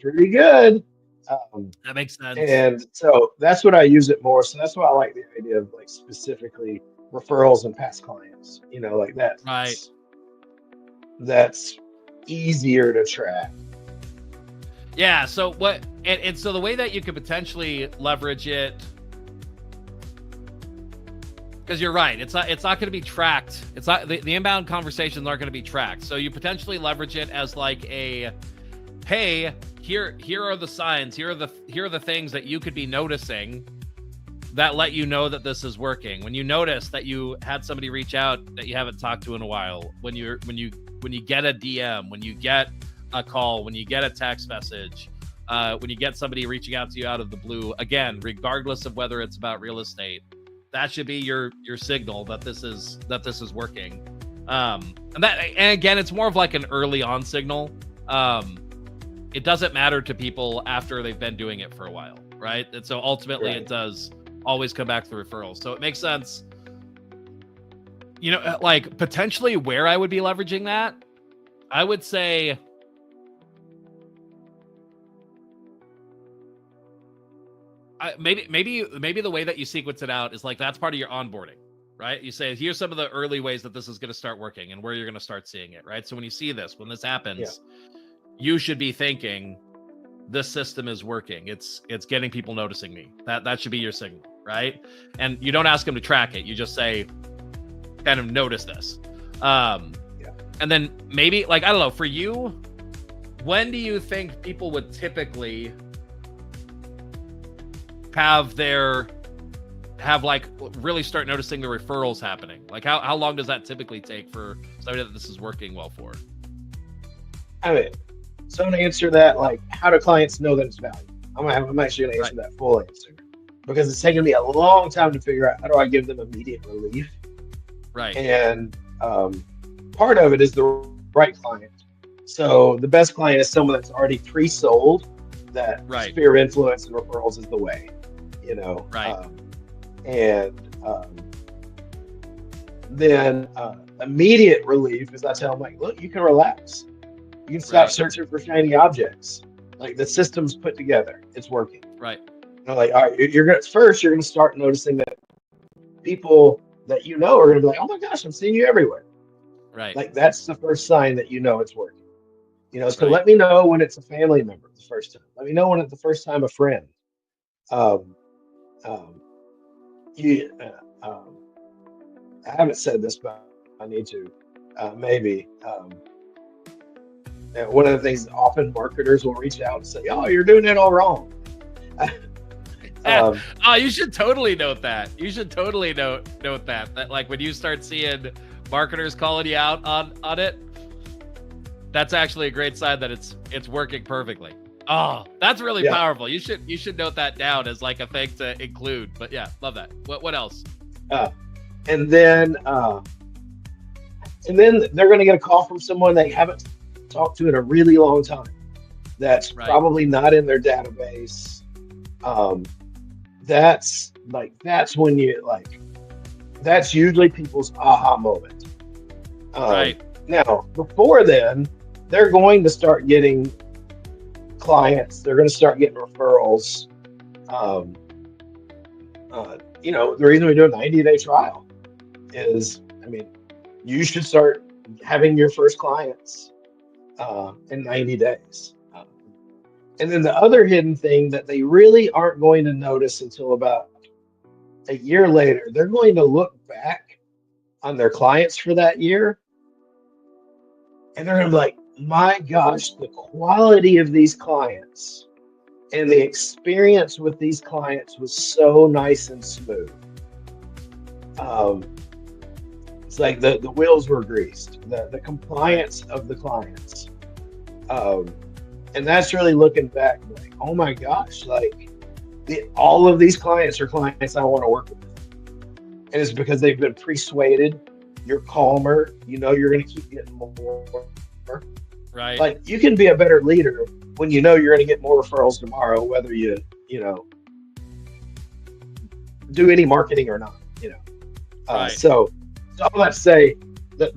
Speaker 2: pretty good.
Speaker 1: That makes sense.
Speaker 2: And so that's what I use it more. So that's why I like the idea of specifically referrals and past clients. That.
Speaker 1: Right.
Speaker 2: That's easier to track.
Speaker 1: Yeah. So and so the way that you could potentially leverage it, because you're right, it's not going to be tracked. It's not the inbound conversations aren't going to be tracked. So you potentially leverage it as hey, here are the signs. Here are the things that you could be noticing that let you know that this is working. When you notice that you had somebody reach out that you haven't talked to in a while, when you get a DM, when you get a call, when you get a text message, when you get somebody reaching out to you out of the blue, again, regardless of whether it's about real estate, that should be your signal that this is working. And again, it's more of an early on signal. it doesn't matter to people after they've been doing it for a while, right? And so ultimately it does always come back to the referrals. So it makes sense. You know, like potentially where I would be leveraging that, I would say maybe the way that you sequence it out is like that's part of your onboarding, right? You say, here's some of the early ways that this is going to start working and where you're going to start seeing it, right? So when you see this, when this happens, you should be thinking, this system is working. It's getting people noticing me. That should be your signal, right? And you don't ask them to track it. You just say, kind of notice this. And then maybe, like, I don't know, for you, when do you think people would typically have like really start noticing the referrals happening? Like how long does that typically take for somebody that this is working well for?
Speaker 2: I mean, so I'm gonna answer that, like, how do clients know that it's valuable? I'm actually gonna answer that full answer, because it's taken me a long time to figure out how do I give them immediate relief.
Speaker 1: Right.
Speaker 2: And part of it is the right client. So the best client is someone that's already pre-sold that sphere of influence and referrals is the way, you know. Then immediate relief is I tell them, like, look, you can relax. You can stop searching for shiny objects. Like, the system's put together. It's working.
Speaker 1: Right.
Speaker 2: You know, like, all right, you're gonna start noticing that people that you know are gonna be like, oh my gosh, I'm seeing you everywhere.
Speaker 1: Right.
Speaker 2: Like, that's the first sign that you know it's working. You know, so let me know when it's a family member the first time. Let me know when it's the first time a friend. I haven't said this, but I need to. Maybe. One of the things, often marketers will reach out and say, "Oh, you're doing it all wrong."
Speaker 1: You should totally note that. You should totally note that. That, like, when you start seeing marketers calling you out on it, that's actually a great sign that it's working perfectly. Oh, that's really powerful. You should note that down as like a thing to include. But yeah, love that. What else?
Speaker 2: And then they're going to get a call from someone they haven't talked to in a really long time. That's probably not in their database. That's when that's usually people's aha moment. Now, before then, they're going to start getting clients. They're going to start getting referrals. You know, the reason we do a 90-day trial is, I mean, you should start having your first clients in 90 days. And then the other hidden thing that they really aren't going to notice until about a year later, they're going to look back on their clients for that year, and they're going to be like, my gosh, the quality of these clients and the experience with these clients was so nice and smooth. It's like the wheels were greased, the compliance of the clients. And that's really looking back like, oh my gosh, like all of these clients are clients I want to work with. And it's because they've been persuaded. You're calmer. You know you're going to keep getting more.
Speaker 1: Right.
Speaker 2: Like, you can be a better leader when you know you're going to get more referrals tomorrow, whether you know, do any marketing or not, you know. So all that to say that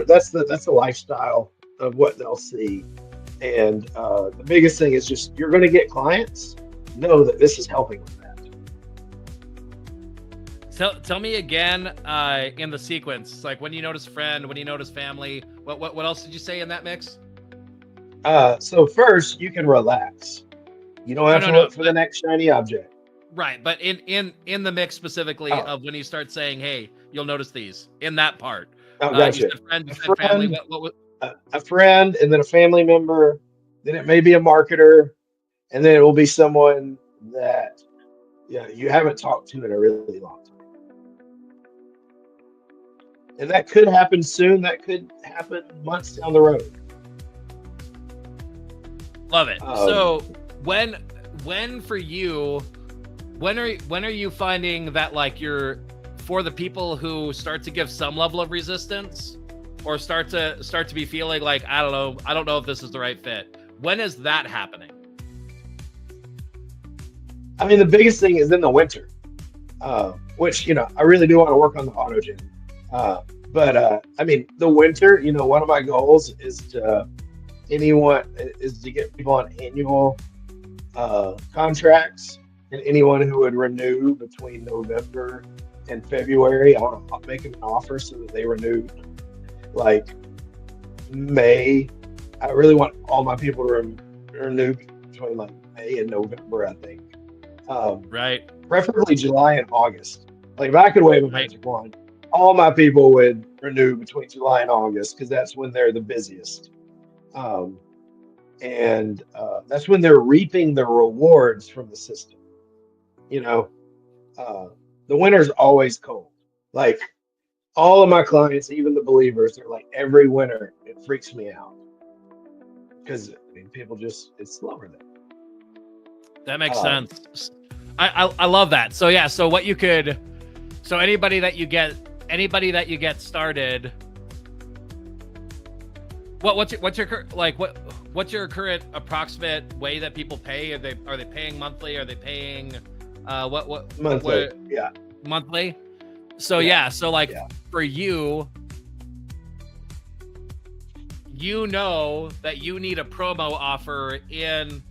Speaker 2: that's the lifestyle of what they'll see. And the biggest thing is just, you're going to get clients. Know that this is helping with that.
Speaker 1: Tell me again in the sequence, like when you notice friend, when you notice family, what else did you say in that mix?
Speaker 2: So first, you can relax. You don't have to look for the next shiny object.
Speaker 1: Right, but in the mix specifically of when you start saying, "Hey, you'll notice these," in that part.
Speaker 2: Gotcha.
Speaker 1: You said friend, you said family. What
Speaker 2: a friend, and then a family member. Then it may be a marketer, and then it will be someone that you haven't talked to in a really long time. And that could happen soon. That could happen months down the road.
Speaker 1: Love it. So when for you, when are you finding that, like, you're for the people who start to give some level of resistance or start to be feeling like, I don't know if this is the right fit? When is that happening?
Speaker 2: I mean, the biggest thing is in the winter, which, I really do want to work on the auto gym. But I mean, the winter, one of my goals is to get people on annual contracts, and anyone who would renew between November and February, I want to make them an offer so that they renew like May. I really want all my people to renew between like May and November, I think.
Speaker 1: Right.
Speaker 2: Preferably July and August. Like if I could wave a magic wand, all my people would renew between July and August because that's when they're the busiest. And that's when they're reaping the rewards from the system. The winter's always cold. Like all of my clients, even the believers, they're like, every winter it freaks me out because people it's slower there.
Speaker 1: That makes sense. I love that. So yeah, so anybody that you get started, what's your current approximate way that people pay? Are they paying monthly? Are they paying
Speaker 2: monthly? Yeah,
Speaker 1: monthly. So yeah, for you, that you need a promo offer in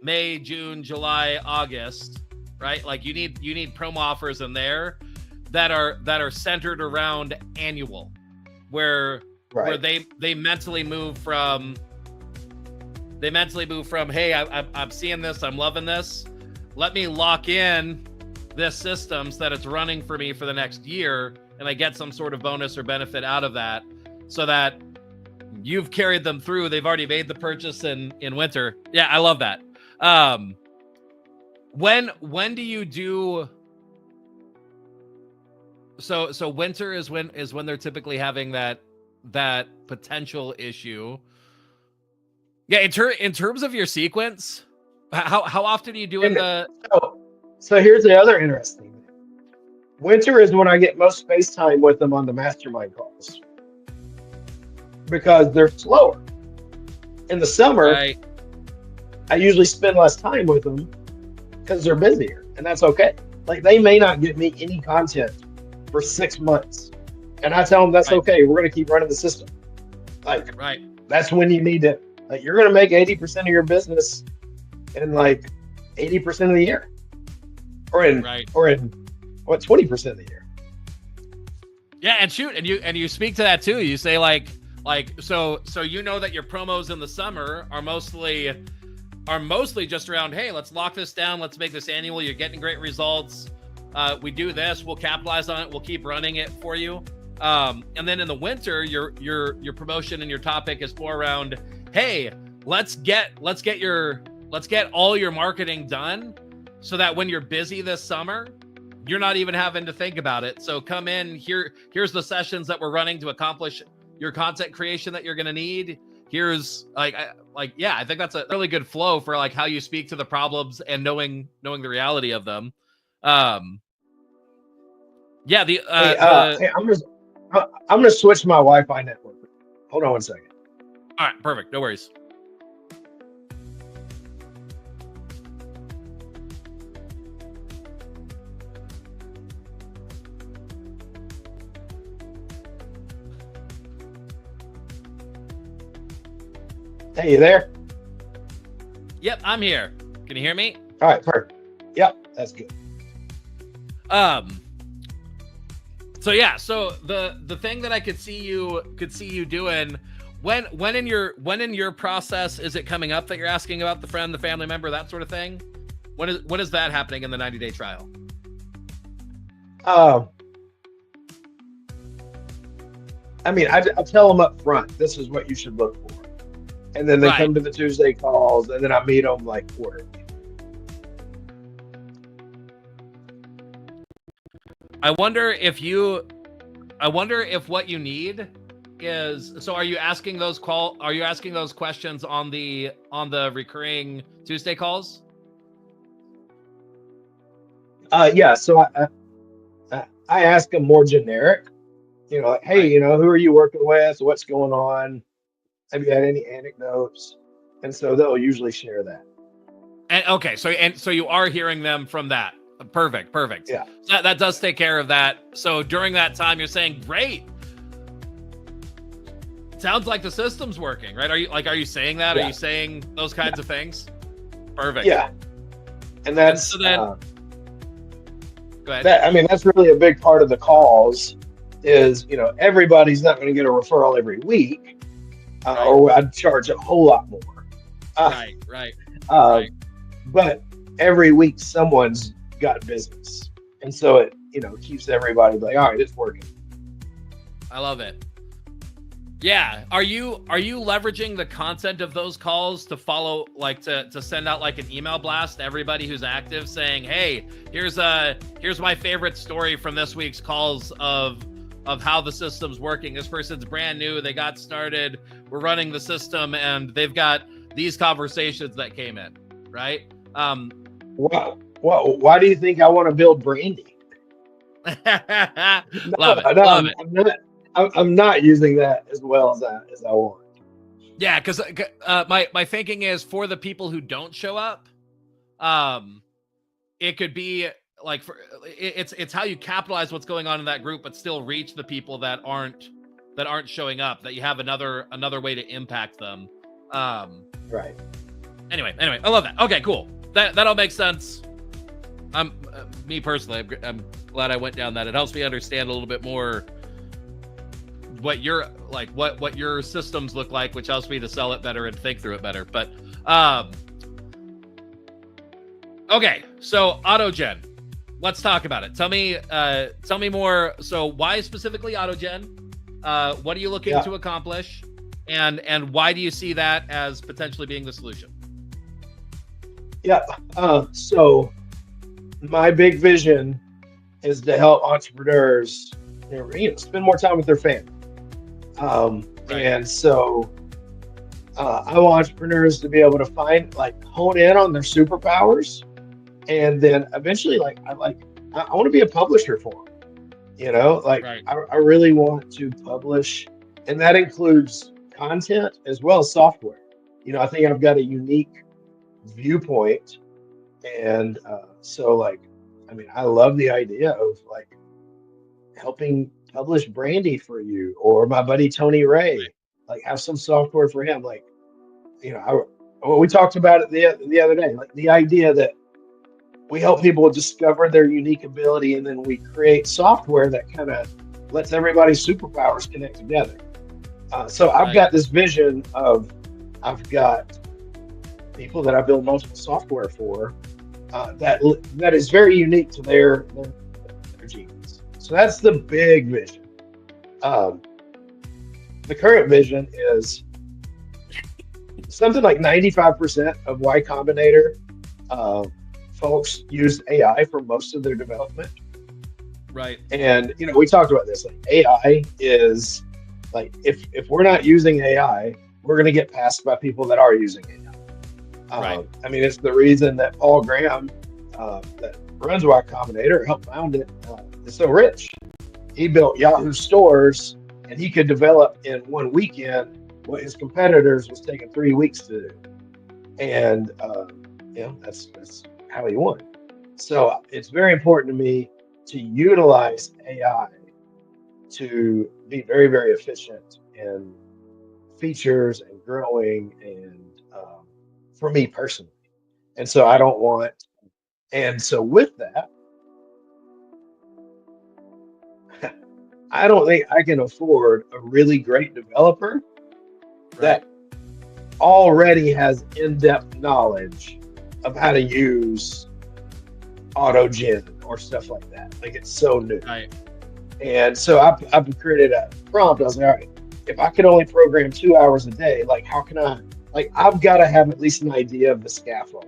Speaker 1: May, June, July, August, right? Like you need promo offers in there that are centered around annual, where they mentally move from hey, I'm seeing this, I'm loving this, let me lock in this system so that it's running for me for the next year, and I get some sort of bonus or benefit out of that, so that you've carried them through. They've already made the purchase in winter. Yeah, I love that. When do you do? So winter is when they're typically having that potential issue. Yeah, in terms of your sequence, how often are you doing the?
Speaker 2: So here's the other interesting thing. Winter is when I get most face time with them on the mastermind calls because they're slower. In the summer,
Speaker 1: right.
Speaker 2: I usually spend less time with them because they're busier, and that's okay. Like they may not get me any content for 6 months, and I tell them that's okay. We're going to keep running the system. Like, that's when you need to. Like, you're going to make 80% of your business in like 80% of the year, or in 20% of the year.
Speaker 1: Yeah, and you speak to that too. You say like so that your promos in the summer are mostly just around, hey, let's lock this down, let's make this annual, you're getting great results, we do this, we'll capitalize on it, we'll keep running it for you, and then in the winter your promotion and your topic is more around, hey, let's get all your marketing done so that when you're busy this summer, you're not even having to think about it. So come in here's the sessions that we're running to accomplish your content creation that you're going to need. Here's I think that's a really good flow for like how you speak to the problems and knowing the reality of them. I'm
Speaker 2: gonna switch my Wi-Fi network. Hold on 1 second.
Speaker 1: All right, perfect. No worries.
Speaker 2: Hey, you there?
Speaker 1: Yep, I'm here. Can you hear me?
Speaker 2: All right, perfect. Yep, that's good.
Speaker 1: So yeah, so the thing that I could see you doing, when in your process is it coming up that you're asking about the friend, the family member, that sort of thing? When is that happening in the 90-day trial?
Speaker 2: I mean, I tell them up front, this is what you should look for. And then they come to the Tuesday calls, and then I meet them like quarterly.
Speaker 1: I wonder if what you need is, so are you asking those questions on the recurring Tuesday calls?
Speaker 2: Yeah, so I ask them more generic, like, hey, who are you working with? What's going on? Have you had any anecdotes? And so they'll usually share that.
Speaker 1: And okay, so you are hearing them from that. Perfect.
Speaker 2: Yeah.
Speaker 1: So that does take care of that. So during that time, you're saying, great. Sounds like the system's working, right? Are you saying that?
Speaker 2: Yeah.
Speaker 1: Are you saying those kinds of things? Perfect.
Speaker 2: Yeah. And that's,
Speaker 1: so then, go ahead.
Speaker 2: That's really a big part of the calls is, everybody's not going to get a referral every week, or I'd charge a whole lot more.
Speaker 1: Right.
Speaker 2: But every week someone's got business. And so it, keeps everybody like, all right, it's working.
Speaker 1: I love it. Yeah. Are you leveraging the content of those calls to follow, like to send out like an email blast to everybody who's active saying, hey, here's my favorite story from this week's calls of how the system's working. This person's brand new. They got started. We're running the system and they've got these conversations that came in, right?
Speaker 2: Well, why do you think I want to build brandy?
Speaker 1: Love it.
Speaker 2: I'm not using that as well as I want.
Speaker 1: Yeah, because my thinking is for the people who don't show up, it could be like it's how you capitalize what's going on in that group, but still reach the people that aren't showing up. That you have another way to impact them.
Speaker 2: Right.
Speaker 1: Anyway, I love that. Okay, cool. That all makes sense. Me personally, I'm glad I went down that. It helps me understand a little bit more what your systems look like, which helps me to sell it better and think through it better. But okay, so AutoGen, let's talk about it. Tell me more. So why specifically AutoGen? What are you looking to accomplish, and why do you see that as potentially being the solution?
Speaker 2: Yeah. So my big vision is to help entrepreneurs, spend more time with their family. And so I want entrepreneurs to be able to hone in on their superpowers, and then eventually, I want to be a publisher for them. I really want to publish, and that includes content as well as software. I think I've got a unique viewpoint, and I love the idea of helping publish brandy for you, or my buddy Tony Ray, have some software for him. We talked about it the other day, the idea that we help people discover their unique ability, and then we create software that kind of lets everybody's superpowers connect together. So I've got this vision of, I've got people that I build multiple software for, that is very unique to their genius. So that's the big vision. The current vision is something like 95% of Y Combinator folks use AI for most of their development.
Speaker 1: Right.
Speaker 2: And we talked about this. AI is if we're not using AI, we're going to get passed by people that are using AI.
Speaker 1: Right.
Speaker 2: It's the reason that Paul Graham, that runs Y Combinator, helped found it, is so rich. He built Yahoo stores, and he could develop in one weekend what his competitors was taking 3 weeks to do. And that's how he won. So it's very important to me to utilize AI to be very, very efficient in features and growing, and for me personally. And so I don't want, and so with that, I don't think I can afford a really great developer that already has in-depth knowledge of how to use AutoGen or stuff like that. It's so new.
Speaker 1: Right.
Speaker 2: And so I've created a prompt. I was like, all right, if I could only program 2 hours a day, how can I, I've got to have at least an idea of the scaffold.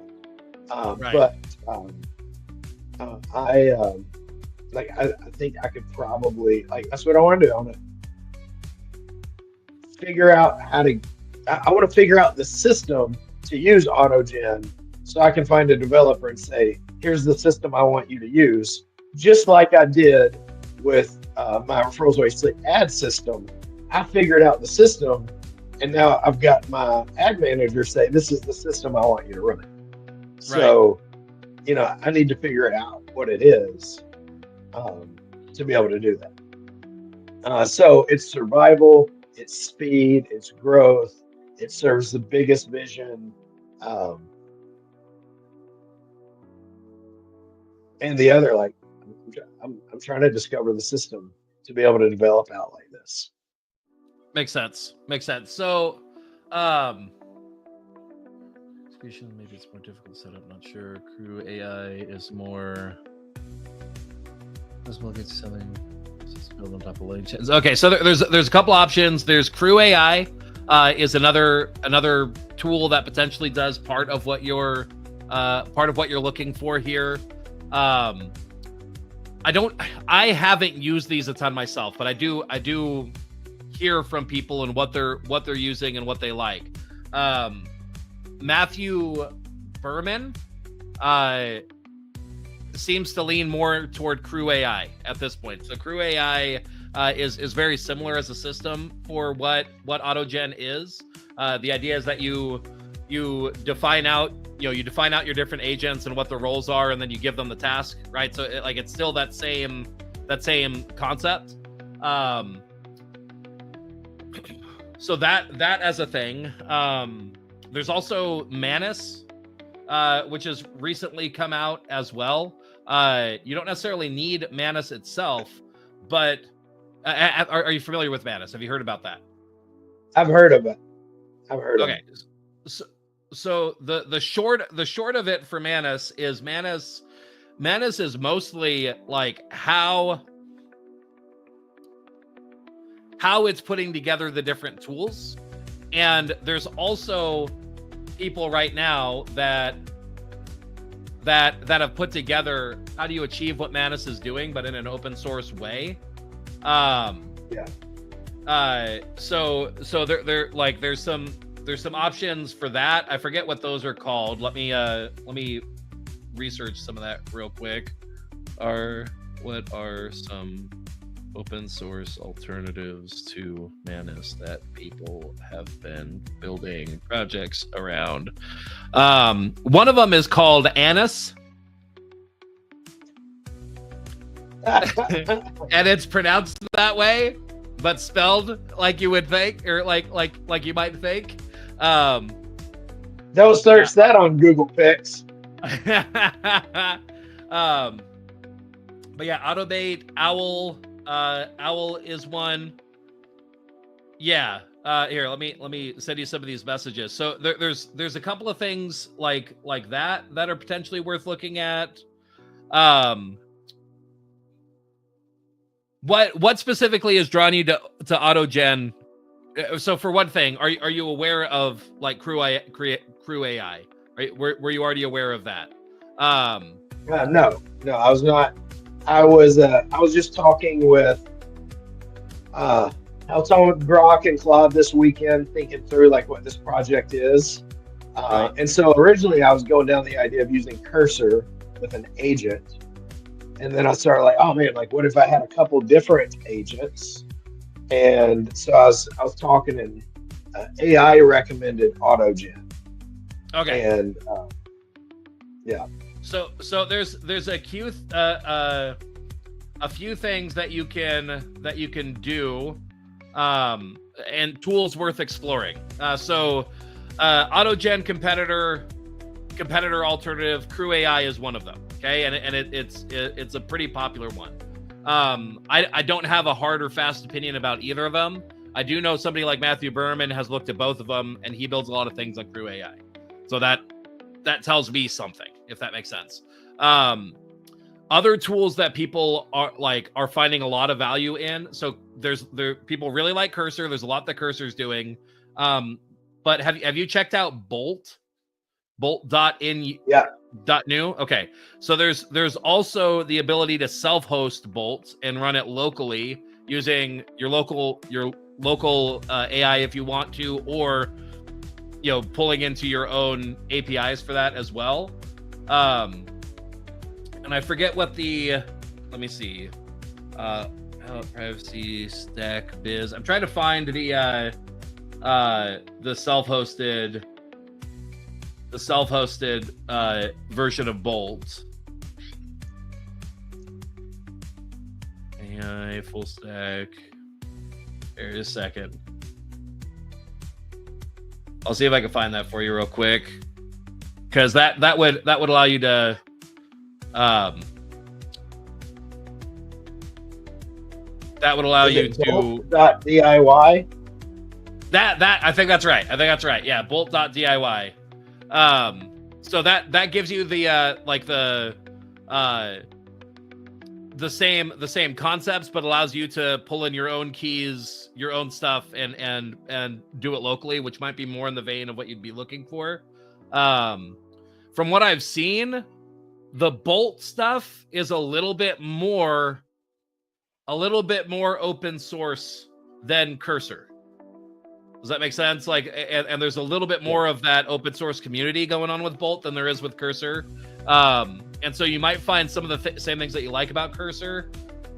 Speaker 2: But I think I could probably, that's what I want to do. I want to figure out I want to figure out the system to use AutoGen, so I can find a developer and say, here's the system I want you to use. Just like I did with my referrals waste ad system. I figured out the system, And now I've got my ad manager say, this is the system I want you to run it.
Speaker 1: Right.
Speaker 2: So, I need to figure out what it is to be able to do that. So it's survival, it's speed, it's growth, it serves the biggest vision. Um, and the other, like, I'm trying to discover the system to be able to develop out like this.
Speaker 1: Makes sense. So, maybe it's more difficult to set up. Not sure. Crew AI is more. This will get something. Build on top of lane chains. Okay, so there's a couple options. There's Crew AI, is another tool that potentially does part of what you're looking for here. I haven't used these a ton myself, but I do hear from people and what they're using and what they like. Matthew Berman seems to lean more toward Crew AI at this point. So Crew AI is very similar as a system for what AutoGen is. The idea is that you define out your different agents and what the roles are, and then you give them the task, right? So it's still that same concept. So that as a thing. There's also Manus, which has recently come out as well. You don't necessarily need Manus itself, but are you familiar with Manus? Have you heard about that?
Speaker 2: I've heard of it. Okay.
Speaker 1: So the short of it for Manus is mostly like how it's putting together the different tools. And there's also people right now that have put together how do you achieve what Manus is doing, but in an open source way. So there like there's some options for that. I forget what those are called. Let me research some of that real quick. What are some open source alternatives to Manus that people have been building projects around? One of them is called Anus. And it's pronounced that way, but spelled like you would think, or like you might think.
Speaker 2: Don't search that on Google Pics.
Speaker 1: But yeah, Autobait, Owl is one. Yeah. Here, let me send you some of these messages. So there's a couple of things like that are potentially worth looking at. What specifically has drawn you to AutoGen? So for one thing, are you aware of like Crew AI? Right? Were you already aware of that?
Speaker 2: No, I was not. I was just talking with I was talking with Brock and Claude this weekend, thinking through like what this project is.
Speaker 1: Right.
Speaker 2: And so originally I was going down the idea of using Cursor with an agent. And then I started like, oh man, like what if I had a couple different agents? And so I was talking, and AI recommended AutoGen.
Speaker 1: Okay.
Speaker 2: And yeah.
Speaker 1: So there's a few things that you can do, and tools worth exploring. So AutoGen competitor alternative, Crew AI is one of them. Okay, and it's a pretty popular one. I don't have a hard or fast opinion about either of them. I do know somebody like Matthew Berman has looked at both of them, and he builds a lot of things on Crew AI. So that tells me something, if that makes sense. Other tools that people are finding a lot of value in. So people really like Cursor. There's a lot that Cursor's doing. But have you checked out Bolt? Bolt.in.
Speaker 2: Yeah.
Speaker 1: .new. Okay. So there's also the ability to self-host Bolt and run it locally using your local AI if you want to, or pulling into your own APIs for that as well. And I forget what let me see. Privacy Stack Biz. I'm trying to find the the self-hosted version of Bolt. AI full stack. Here, a second. I'll see if I can find that for you real quick, because that would allow you to that would allow you to
Speaker 2: Bolt.diy.
Speaker 1: That I think that's right. Yeah, bolt.diy. So that gives you the like the same concepts, but allows you to pull in your own keys, your own stuff, and do it locally, which might be more in the vein of what you'd be looking for. From what I've seen, the Bolt stuff is a little bit more open source than Cursor. Does that make sense? Like, and there's a little bit more of that open source community going on with Bolt than there is with Cursor. And so you might find some of the same things that you like about Cursor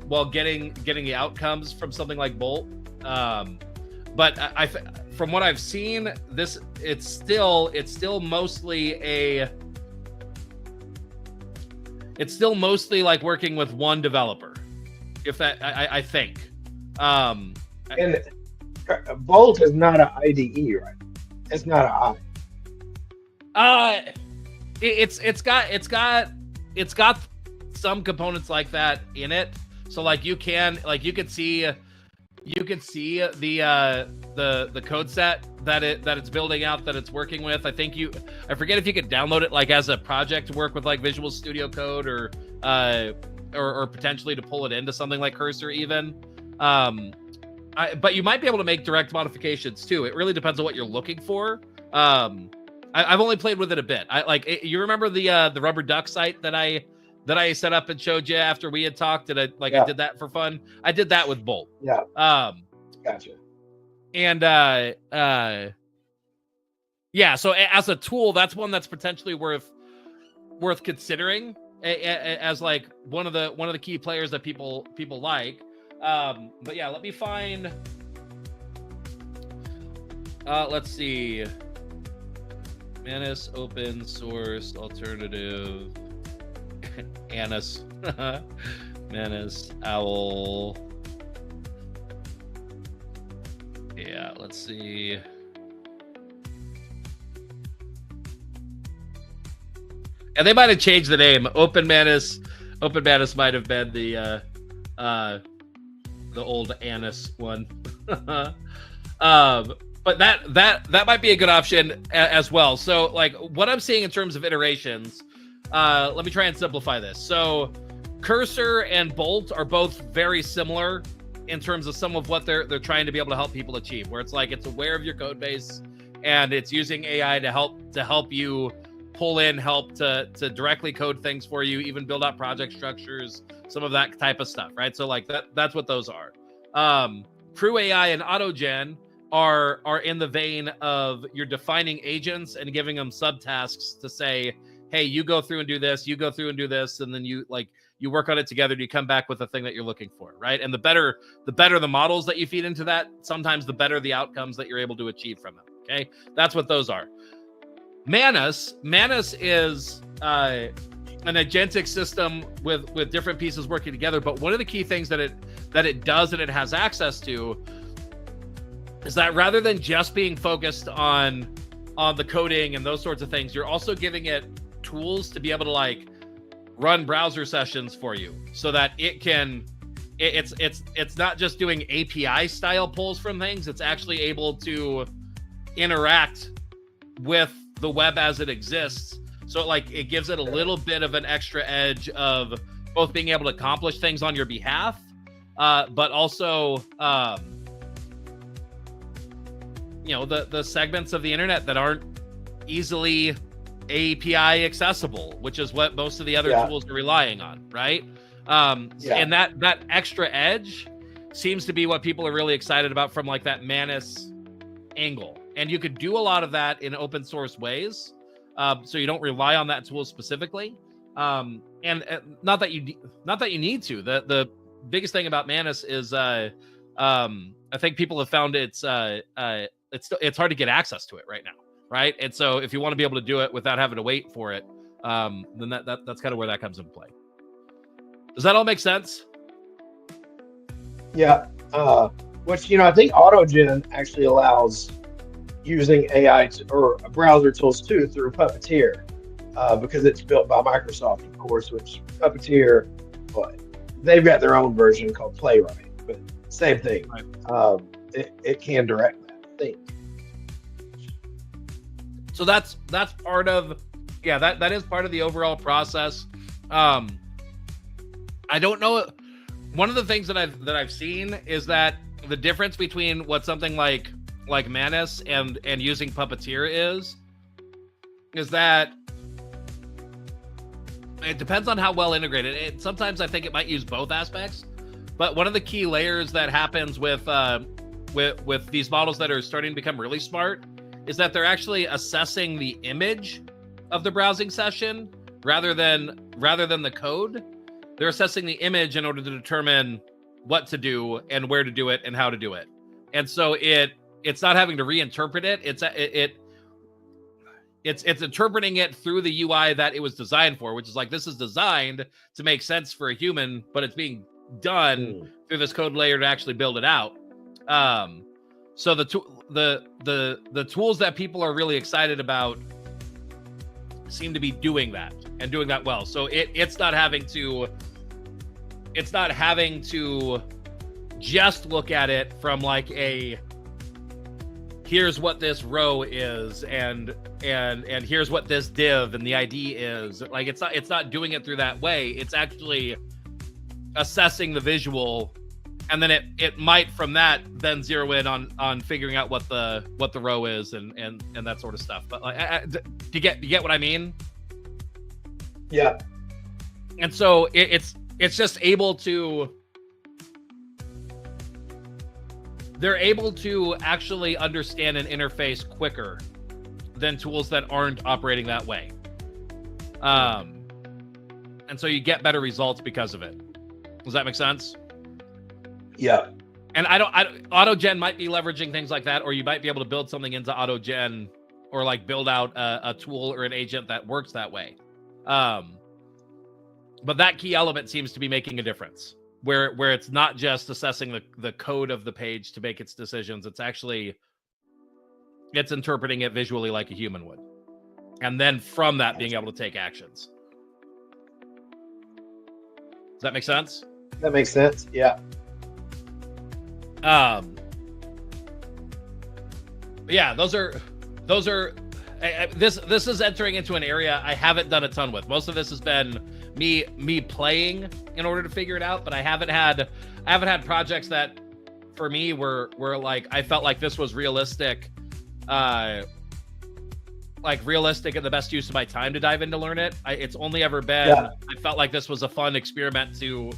Speaker 1: while getting the outcomes from something like Bolt. But I from what I've seen, it's still mostly like working with one developer. If that, I think.
Speaker 2: And Bolt is not an IDE, right? It's not an I.
Speaker 1: It's got some components like that in it. So like you could see the code set that it's building out, that it's working with. I forget if you could download it like as a project to work with like Visual Studio Code or potentially to pull it into something like Cursor even. But you might be able to make direct modifications too. It really depends on what you're looking for. I've only played with it a bit. You remember the rubber duck site that I set up and showed you after we had talked? I did that for fun. I did that with Bolt.
Speaker 2: Yeah. Gotcha.
Speaker 1: And yeah. So as a tool, that's one that's potentially worth considering as like one of the key players that people like. But yeah, let me find. Let's see. Manus open source alternative. Anus. Manus Owl. Yeah, let's see. And they might have changed the name. Open Manus might have been the old Anus one. But that might be a good option as well. So like what I'm seeing in terms of iterations, let me try and simplify this. So Cursor and Bolt are both very similar in terms of some of what they're trying to be able to help people achieve, where it's like it's aware of your code base and it's using AI to help you pull in help to directly code things for you, even build out project structures, some of that type of stuff, right? So like that's what those are. Crew AI and AutoGen are in the vein of you're defining agents and giving them subtasks to say, hey, you go through and do this, you go through and do this, and then you work on it together and you come back with the thing that you're looking for, right? And the better the models that you feed into that, sometimes the better the outcomes that you're able to achieve from them. Okay, that's what those are. Manus is an agentic system with different pieces working together. But one of the key things that it does and it has access to is that rather than just being focused on the coding and those sorts of things, you're also giving it tools to be able to like run browser sessions for you, so that it's not just doing API style pulls from things. It's actually able to interact with the web as it exists. So like it gives it a little bit of an extra edge of both being able to accomplish things on your behalf, but also the segments of the internet that aren't easily API accessible, which is what most of the other tools are relying on, right? And that extra edge seems to be what people are really excited about from like that Manus angle. And you could do a lot of that in open source ways, so you don't rely on that tool specifically. And not that you need to. The biggest thing about Manus is I think people have found its it's hard to get access to it right now, right? And so if you want to be able to do it without having to wait for it, then that's kind of where that comes into play. Does that all make sense?
Speaker 2: Yeah. Which, I think AutoGen actually allows using AI or browser tools too through Puppeteer, because it's built by Microsoft, of course, which Puppeteer, but they've got their own version called Playwright, but same thing. Right. It can direct that, I think.
Speaker 1: So that's part of, that is part of the overall process. I don't know. One of the things that I've seen is that the difference between what something like Manus and using Puppeteer is that it depends on how well integrated. Sometimes I think it might use both aspects, but one of the key layers that happens with these models that are starting to become really smart is that they're actually assessing the image of the browsing session rather than the code. They're assessing the image in order to determine what to do and where to do it and how to do it. And so it's not having to reinterpret it. It's interpreting it through the UI that it was designed for, which is like, this is designed to make sense for a human, but it's being done through this code layer to actually build it out. So the tools that people are really excited about seem to be doing that and doing that well. So it's not having to just look at it from like here's what this row is and here's what this div and the ID is. Like it's not doing it through that way. It's actually assessing the visual, and then it might from that then zero in on figuring out what the row is and that sort of stuff. But like, do you get what I mean?
Speaker 2: Yeah.
Speaker 1: And so it's just able to, they're able to actually understand an interface quicker than tools that aren't operating that way. And so you get better results because of it. Does that make sense?
Speaker 2: Yeah.
Speaker 1: And AutoGen might be leveraging things like that, or you might be able to build something into AutoGen or like build out a tool or an agent that works that way. But that key element seems to be making a difference where it's not just assessing the code of the page to make its decisions. It's interpreting it visually like a human would. And then from that being able to take actions. Does that make sense?
Speaker 2: That makes sense. Yeah.
Speaker 1: Yeah, those are this is entering into an area I haven't done a ton with. Most of this has been me playing in order to figure it out, but I haven't had projects that for me were like I felt like this was realistic, realistic and the best use of my time to dive in to learn it. It's only ever been I felt like this was a fun experiment to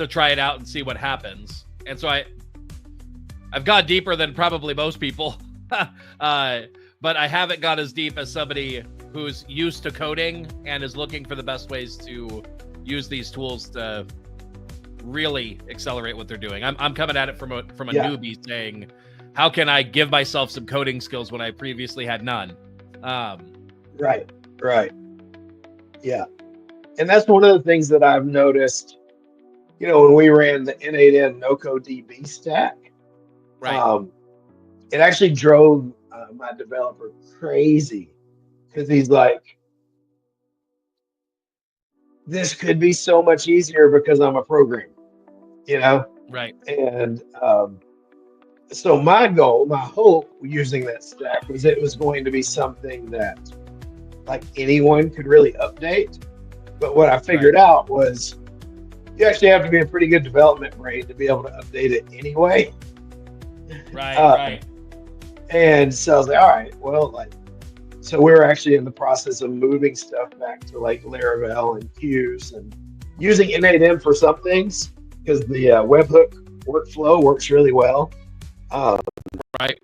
Speaker 1: try it out and see what happens. And so I've gone deeper than probably most people, but I haven't gone as deep as somebody who's used to coding and is looking for the best ways to use these tools to really accelerate what they're doing. I'm coming at it from a newbie saying, how can I give myself some coding skills when I previously had none?
Speaker 2: Right. Yeah. And that's one of the things that I've noticed, when we ran the N8N NoCoDB stack,
Speaker 1: right.
Speaker 2: It actually drove my developer crazy because he's like, this could be so much easier because I'm a programmer,
Speaker 1: Right.
Speaker 2: And so my hope using that stack was it was going to be something that like anyone could really update. But what I figured out was you actually have to be a pretty good development brain to be able to update it anyway.
Speaker 1: Right.
Speaker 2: And so I was like, all right, well, so we're actually in the process of moving stuff back to like Laravel and queues and using N8N for some things because the webhook workflow works really well.
Speaker 1: Right.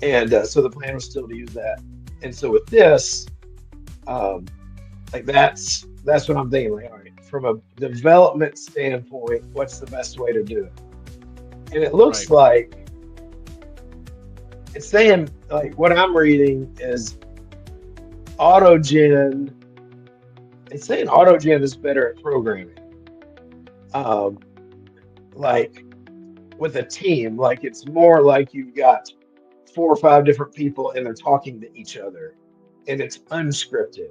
Speaker 2: And so the plan was still to use that. And so with this, that's what I'm thinking. Like, all right, from a development standpoint, what's the best way to do it? And it looks like it's saying, like, what I'm reading is autogen. It's saying autogen is better at programming. Um, like with a team, like it's more like you've got 4 or 5 different people and they're talking to each other, and it's unscripted.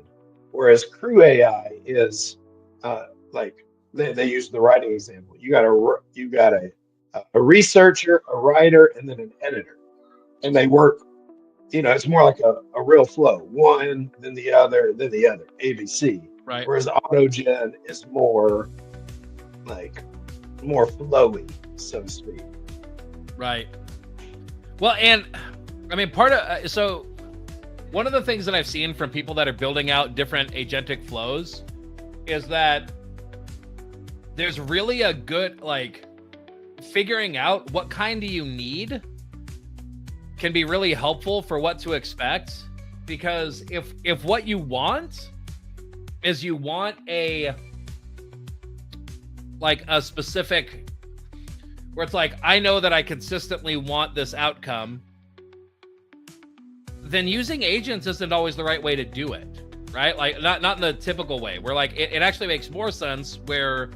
Speaker 2: Whereas crew AI is like they use the writing example. You got a researcher, a writer, and then an editor, and they work. It's more like a real flow, one, then the other, then the other, ABC.
Speaker 1: Right.
Speaker 2: Whereas autogen is more like more flowy, so to speak.
Speaker 1: Right. Well, and I mean, so one of the things that I've seen from people that are building out different agentic flows is that there's really a good, like, figuring out what kind do you need can be really helpful for what to expect. Because if what you want is you want a specific, where it's like, I know that I consistently want this outcome, then using agents isn't always the right way to do it, right? Like not in the typical way, where like it actually makes more sense where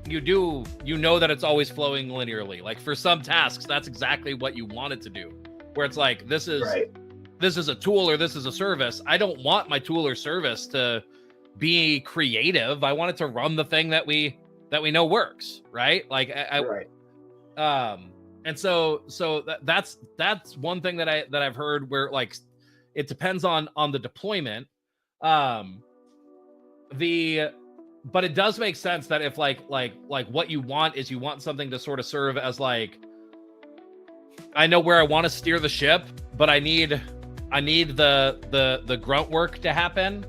Speaker 1: you know that it's always flowing linearly. Like for some tasks, that's exactly what you want it to do. Where it's like, this is a tool or this is a service. I don't want my tool or service to be creative. I want it to run the thing that we know works, right? Like
Speaker 2: right.
Speaker 1: And so that's one thing that I've heard, where like it depends on the deployment. But it does make sense that if like what you want is you want something to sort of serve as like, I know where I want to steer the ship, but I need the grunt work to happen.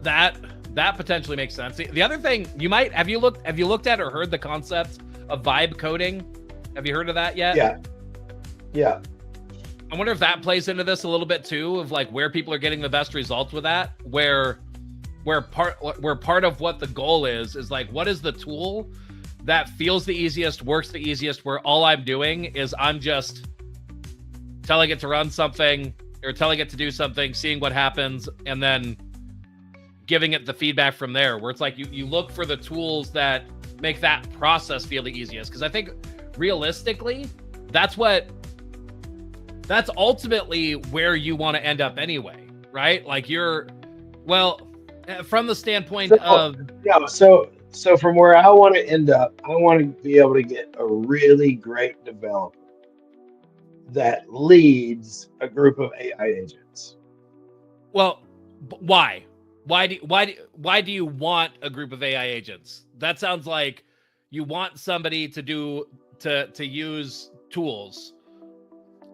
Speaker 1: That potentially makes sense. The other thing have you looked at or heard the concept of vibe coding? Have you heard of that yet?
Speaker 2: Yeah.
Speaker 1: I wonder if that plays into this a little bit too, of like where people are getting the best results with that, where part of what the goal is like, what is the tool that feels the easiest, works the easiest, where all I'm doing is I'm just telling it to run something or telling it to do something, seeing what happens, and then giving it the feedback from there, where it's like you look for the tools that make that process feel the easiest. Because I think realistically, that's ultimately where you want to end up anyway, right? Like from the standpoint of...
Speaker 2: Yeah, so from where I want to end up, I want to be able to get a really great developer that leads a group of AI agents.
Speaker 1: Well, why? Why do you want a group of AI agents? That sounds like you want somebody to use tools.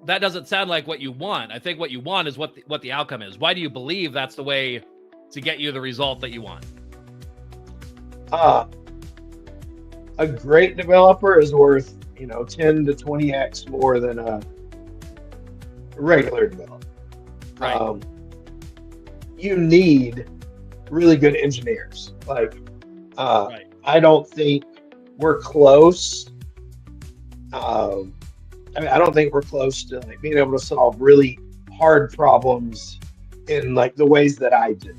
Speaker 1: That doesn't sound like what you want. I think what you want is what the outcome is. Why do you believe that's the way to get you the result that you want?
Speaker 2: A great developer is worth 10 to 20x more than a regular developer.
Speaker 1: Right.
Speaker 2: You need really good engineers. Like,
Speaker 1: right.
Speaker 2: I don't think we're close. I don't think we're close to like being able to solve really hard problems in like the ways that I do.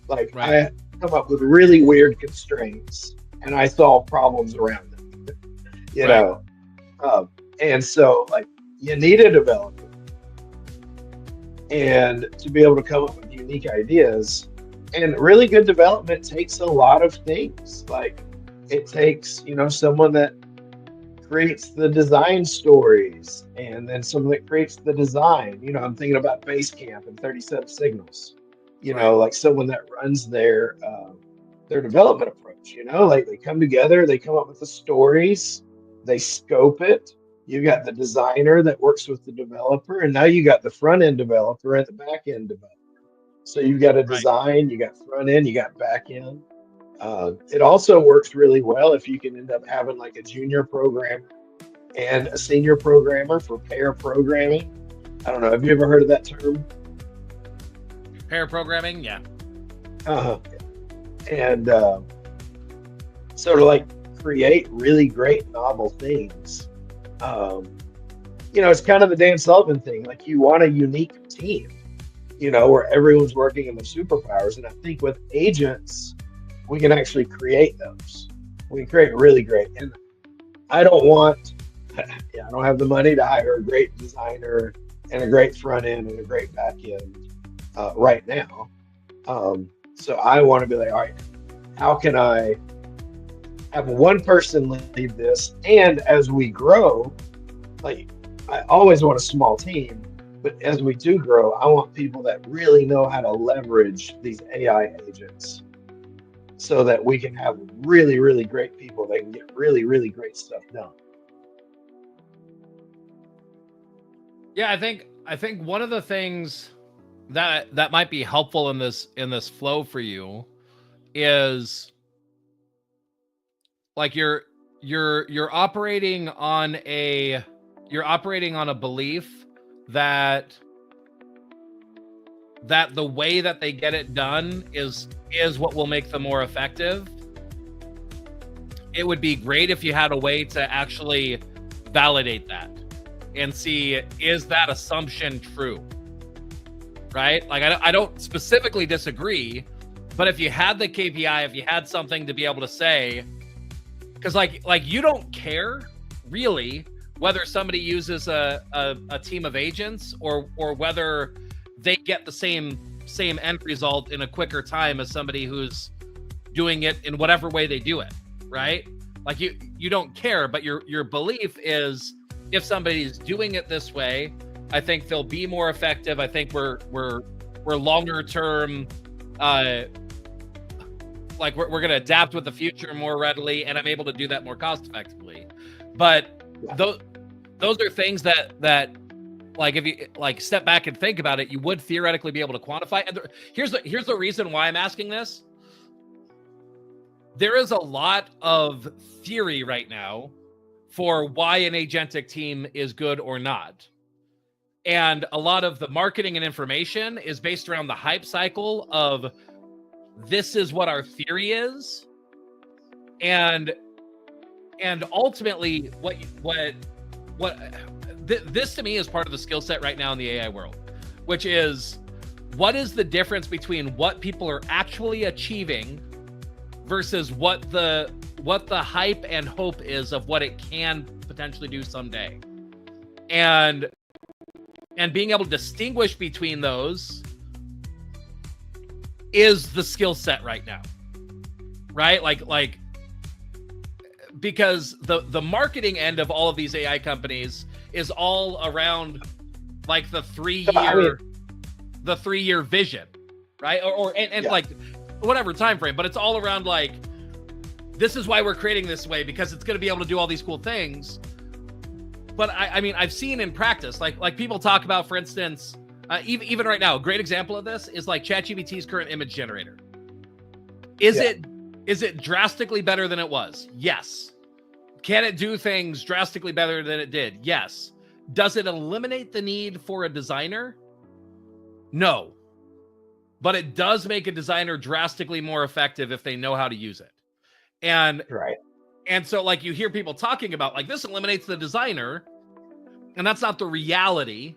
Speaker 2: Like,
Speaker 1: right.
Speaker 2: I come up with really weird constraints and I solve problems around them. you know, and so like you need a developer, and to be able to come up with unique ideas. And really good development takes a lot of things. Like it takes, someone that creates the design stories, and then someone that creates the design. I'm thinking about Basecamp and 37 Signals. Like someone that runs their development approach. Like they come together, they come up with the stories, they scope it. You got the designer that works with the developer, and now you got the front end developer and the back end developer. So you've got a design, you got front end, you got back end. It also works really well if you can end up having like a junior programmer and a senior programmer for pair programming. I don't know. Have you ever heard of that term?
Speaker 1: Pair programming, yeah.
Speaker 2: And so to like create really great novel things, it's kind of the Dan Sullivan thing. Like you want a unique team, where everyone's working in their superpowers. And I think with agents, we can actually create those. We can create really great. And I don't want, I don't have the money to hire a great designer and a great front end and a great back end right now. So I want to be like, all right, how can I have one person lead this? And as we grow, like I always want a small team, but as we do grow, I want people that really know how to leverage these AI agents so that we can have really, really great people that can get really, really great stuff done.
Speaker 1: Yeah, I think one of the things that might be helpful in this flow for you is like you're operating on a belief that the way that they get it done is what will make them more effective. It would be great if you had a way to actually validate that and see, is that assumption true? Right? Like I don't specifically disagree, but if you had the KPI, if you had something to be able to say, because like you don't care really whether somebody uses a team of agents or whether they get the same end result in a quicker time as somebody who's doing it in whatever way they do it, right? Like you don't care, but your belief is, if somebody's doing it this way, I think they'll be more effective. I think we're longer term, like we're going to adapt with the future more readily, and I'm able to do that more cost effectively. But those are things that like if you like step back and think about it, you would theoretically be able to quantify. And here's the reason why I'm asking this. There is a lot of theory right now for why an agentic team is good or not. And a lot of the marketing and information is based around the hype cycle of this is what our theory is. And ultimately this to me is part of the skill set right now in the AI world, which is what is the difference between what people are actually achieving versus what the hype and hope is of what it can potentially do someday. And being able to distinguish between those is the skill set right now. Right? Like because the marketing end of all of these AI companies is all around like the 3-year vision, right? And like whatever time frame, but it's all around like, this is why we're creating this way, because it's going to be able to do all these cool things. But I mean, I've seen in practice, like people talk about, for instance, even right now, a great example of this is like ChatGPT's current image generator. Is it drastically better than it was? Yes. Can it do things drastically better than it did? Yes. Does it eliminate the need for a designer? No. But it does make a designer drastically more effective if they know how to use it. And so like you hear people talking about like this eliminates the designer, and that's not the reality.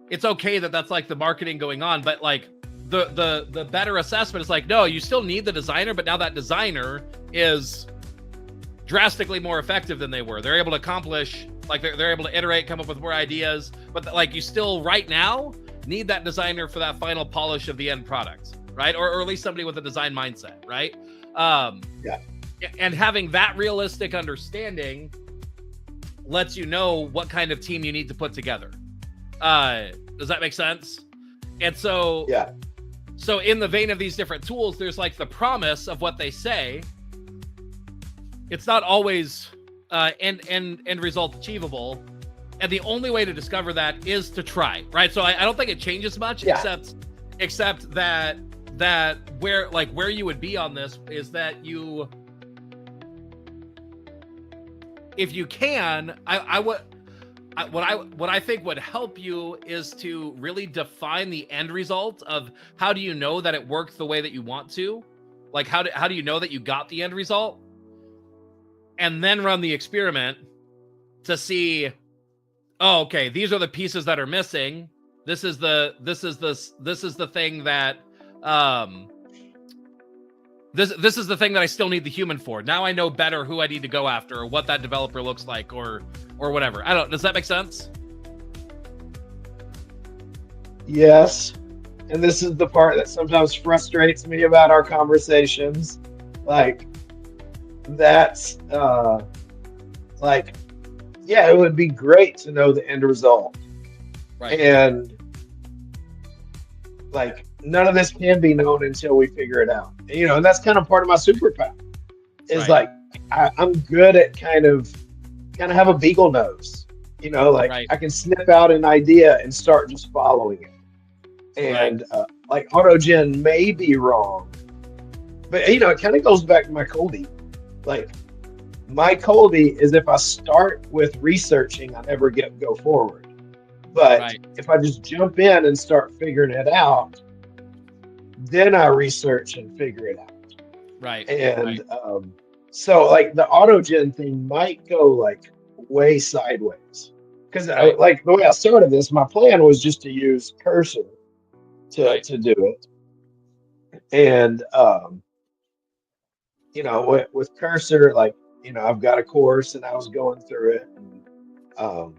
Speaker 1: It's okay that that's like the marketing going on, but like the better assessment is like, no, you still need the designer, but now that designer is drastically more effective than they were. They're able to accomplish, like they're able to iterate, come up with more ideas, but like you still right now need that designer for that final polish of the end product, right? Or at least somebody with a design mindset, right? And having that realistic understanding lets you know what kind of team you need to put together. Does that make sense? And so, so in the vein of these different tools, there's like the promise of what they say. It's not always end result achievable. And the only way to discover that is to try, right? So I don't think it changes much, except that where you would be on this is that you, if you can, what I think would help you is to really define the end result of how do you know that it worked the way that you want to, like how do you know that you got the end result, and then run the experiment to see, oh, okay, these are the pieces that are missing. This is the thing that this is the thing that I still need the human for. Now I know better who I need to go after, or what that developer looks like, or whatever. I don't. Does that make sense?
Speaker 2: Yes. And this is the part that sometimes frustrates me about our conversations. Like, that's like, yeah, it would be great to know the end result.
Speaker 1: Right.
Speaker 2: And like, none of this can be known until we figure it out. And that's kind of part of my superpower. Is
Speaker 1: Right.
Speaker 2: like, I'm good at kind of have a beagle nose. Like
Speaker 1: Right.
Speaker 2: I can snip out an idea and start just following it. And like autogen may be wrong, but it kind of goes back to my coldie. Like, my coldie is if I start with researching, I never go forward. But if I just jump in and start figuring it out, then I research and figure it out.
Speaker 1: Right.
Speaker 2: And so like the autogen thing might go like way sideways, because like the way I started this, my plan was just to use Cursor to do it. And with Cursor, like, I've got a course and I was going through it, and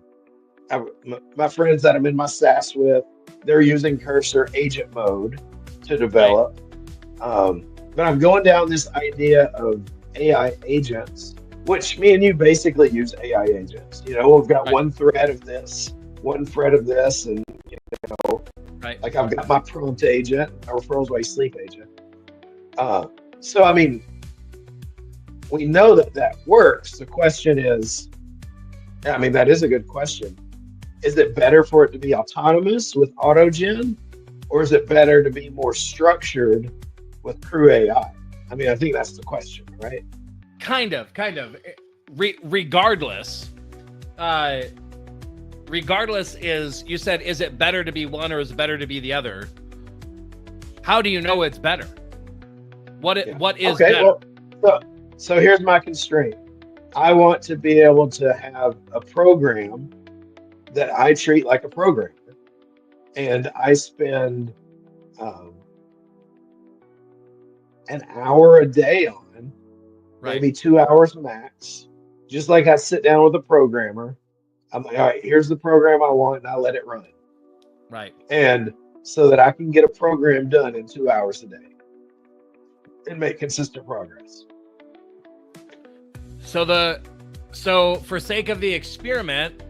Speaker 2: my friends that I'm in my SaaS with, they're using Cursor agent mode to develop. But I'm going down this idea of AI agents, which me and you basically use AI agents. We've got one thread of this, one thread of this, and like I've got my prompt agent, or referrals by sleep agent. So I mean, we know that works. The question is, I mean, that is a good question. Is it better for it to be autonomous with autogen, or is it better to be more structured with Crew AI? I mean, I think that's the question, right?
Speaker 1: Kind of. Regardless, you said, is it better to be one or is it better to be the other? How do you know it's better? What is better?
Speaker 2: Well, so here's my constraint. I want to be able to have a program that I treat like a programmer, and I spend an hour a day on, maybe 2 hours max, just like I sit down with a programmer. I'm like, all right, here's the program I want, and I let it run.
Speaker 1: Right.
Speaker 2: And so that I can get a program done in 2 hours a day and make consistent progress.
Speaker 1: So for sake of the experiment,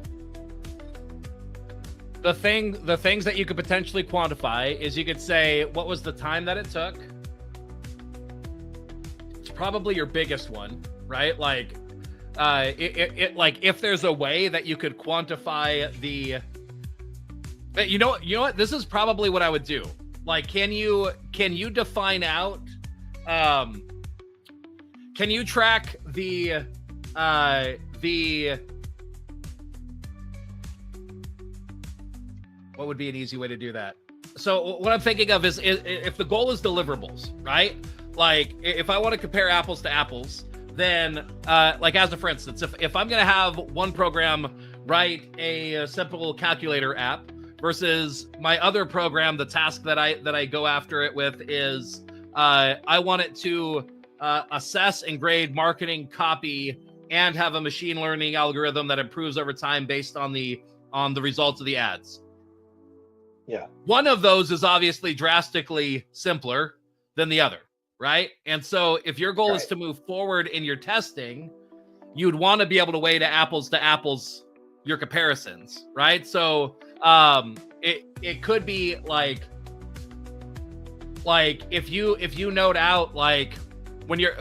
Speaker 1: the things that you could potentially quantify is, you could say, what was the time that it took? It's probably your biggest one, right? Like, like, if there's a way that you could quantify you know what, this is probably what I would do. Like, can you define out, can you track the what would be an easy way to do that? So what I'm thinking of is if the goal is deliverables, right? Like, if I want to compare apples to apples, then like, as a for instance, if I'm going to have one program write a simple calculator app versus my other program, the task that I go after it with is I want it to assess and grade marketing copy and have a machine learning algorithm that improves over time based on the results of the ads.
Speaker 2: Yeah.
Speaker 1: One of those is obviously drastically simpler than the other, right? And so if your goal is to move forward in your testing, you'd want to be able to weigh to apples your comparisons, right? So it could be like if you note out, like, when you're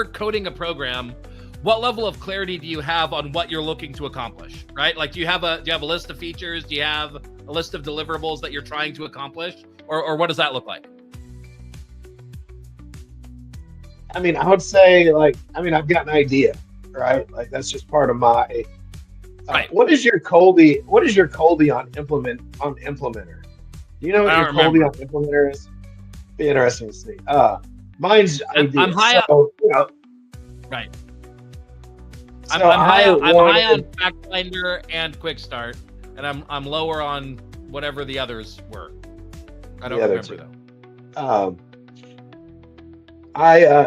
Speaker 1: coding a program, what level of clarity do you have on what you're looking to accomplish, right? Like, do you have a list of features? Do you have a list of deliverables that you're trying to accomplish, or what does that look like?
Speaker 2: I mean, I would say, like, I've got an idea, right? Like, that's just part of my. What is your Colby on implementer? Do you know what your Colby on implementer is? Be interesting to see. Mine's idea.
Speaker 1: I'm high
Speaker 2: so,
Speaker 1: right.
Speaker 2: So
Speaker 1: I'm high on
Speaker 2: wanted,
Speaker 1: FactFinder and Quickstart, and I'm lower on whatever the others were. I don't remember though.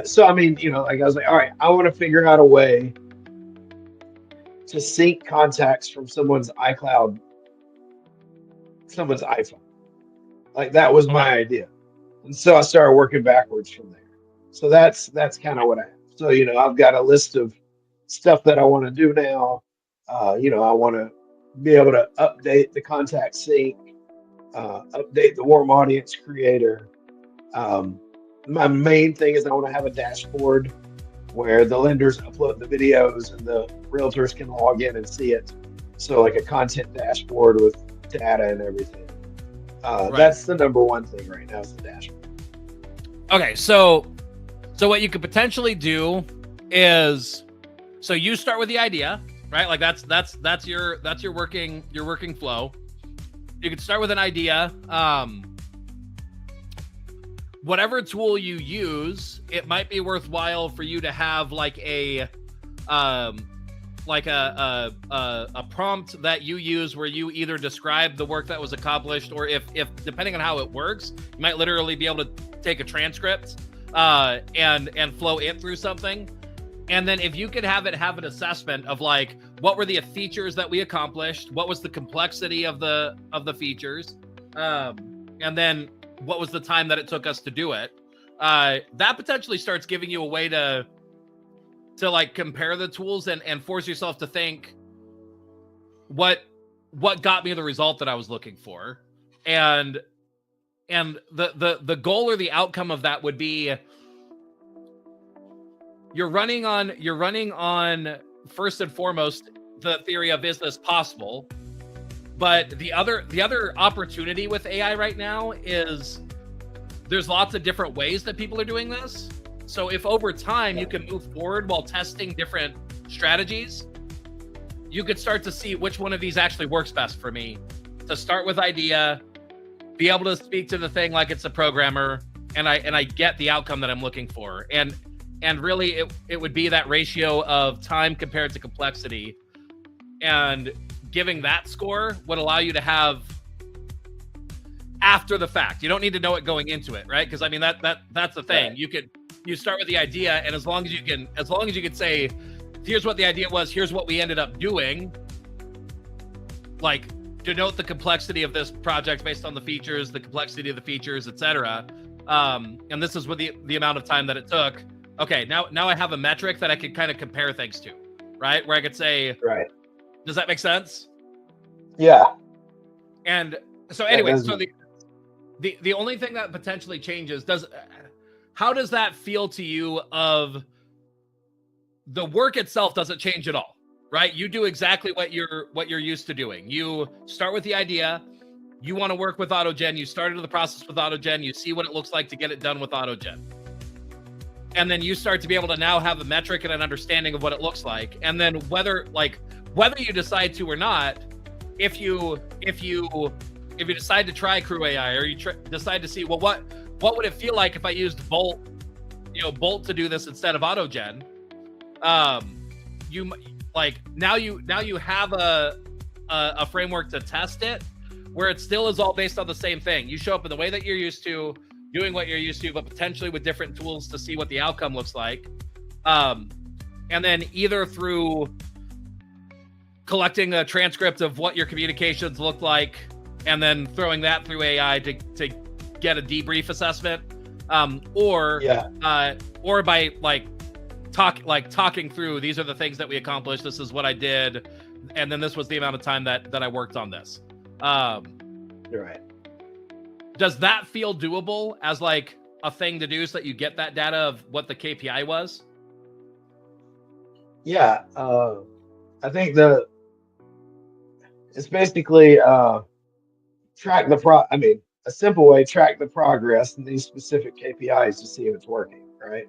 Speaker 2: So I mean, like I was like, all right, I want to figure out a way to sync contacts from someone's iCloud, someone's iPhone. Like that was my
Speaker 1: Okay.
Speaker 2: idea. And so I started working backwards from there. So that's kind of what I have. So, I've got a list of stuff that I want to do now. I want to be able to update the contact sync, update the warm audience creator. My main thing is I want to have a dashboard where the lenders upload the videos and the realtors can log in and see it. So like a content dashboard with data and everything.
Speaker 1: Right.
Speaker 2: That's the number one thing right now is the dashboard.
Speaker 1: Okay, so what you could potentially do is, so you start with the idea, right? Like that's your working flow. You could start with an idea. Whatever tool you use, it might be worthwhile for you to have like a prompt that you use where you either describe the work that was accomplished, or if depending on how it works, you might literally be able to take a transcript and flow it through something. And then if you could have it have an assessment of like, what were the features that we accomplished, what was the complexity of the features, and then what was the time that it took us to do it, that potentially starts giving you a way to like compare the tools and force yourself to think what got me the result that I was looking for. And the goal or the outcome of that would be you're running on first and foremost the theory of is this possible. But the other opportunity with AI right now is there's lots of different ways that people are doing this. So if over time you can move forward while testing different strategies, you could start to see which one of these actually works best for me. To start with idea, be able to speak to the thing like it's a programmer, and I get the outcome that I'm looking for. And really it would be that ratio of time compared to complexity. And giving that score would allow you to have after the fact. You don't need to know it going into it, right? Because I mean that's the thing. Right. You start with the idea, and as long as you can say, here's what the idea was, here's what we ended up doing, like denote the complexity of this project based on the features, the complexity of the features, etc. And this is what the amount of time that it took. Okay, now I have a metric that I could kind of compare things to, right? Where I could say,
Speaker 2: right.
Speaker 1: Does that make sense?
Speaker 2: Yeah.
Speaker 1: And so anyway, so the only thing that potentially changes how does that feel to you? Of the work itself doesn't change at all, right? You do exactly what you're used to doing. You start with the idea, you want to work with AutoGen, you started the process with AutoGen, you see what it looks like to get it done with AutoGen. And then you start to be able to now have a metric and an understanding of what it looks like. And then whether you decide to or not, if you decide to try Crew AI, or you decide to see, well, what would it feel like if I used Bolt to do this instead of AutoGen? You like now you have a framework to test it, where it still is all based on the same thing. You show up in the way that you're used to, doing what you're used to, but potentially with different tools to see what the outcome looks like. And then either through collecting a transcript of what your communications look like, and then throwing that through AI to get a debrief assessment, or by talking through, these are the things that we accomplished, this is what I did, and then this was the amount of time that I worked on this.
Speaker 2: You're right.
Speaker 1: Does that feel doable as like a thing to do so that you get that data of what the KPI was?
Speaker 2: Yeah, I think it's basically track a simple way, track the progress in these specific KPIs to see if it's working, right?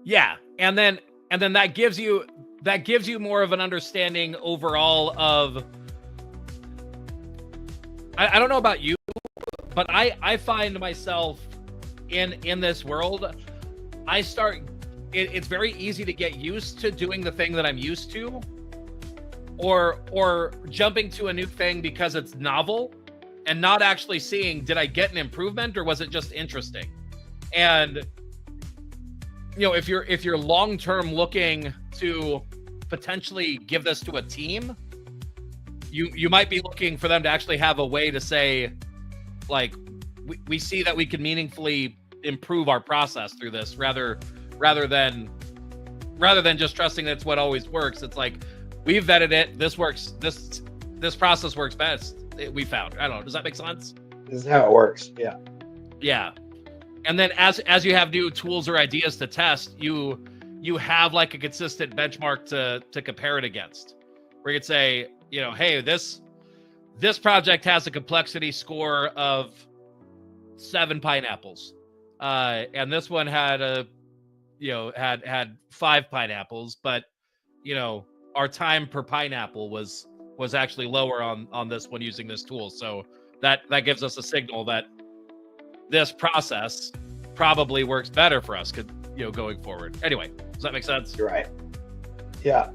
Speaker 1: Yeah, and then that gives you more of an understanding overall of. I don't know about you, but I find myself in this world, I start it's very easy to get used to doing the thing that I'm used to, or jumping to a new thing because it's novel and not actually seeing, did I get an improvement or was it just interesting? And if you're long-term looking to potentially give this to a team, you might be looking for them to actually have a way to say, like, we see that we can meaningfully improve our process through this, rather than just trusting that's what always works. It's like, we've vetted it, this works, this process works best, we found. I don't know, does that make sense?
Speaker 2: This is how it works.
Speaker 1: Yeah. And then as you have new tools or ideas to test, you have like a consistent benchmark to compare it against, where you could say, hey, this project has a complexity score of 7 pineapples, and this one had had 5 pineapples, but our time per pineapple was actually lower on this one using this tool. So that gives us a signal that this process probably works better for us, going forward. Anyway, does that make sense?
Speaker 2: You're right. Yeah.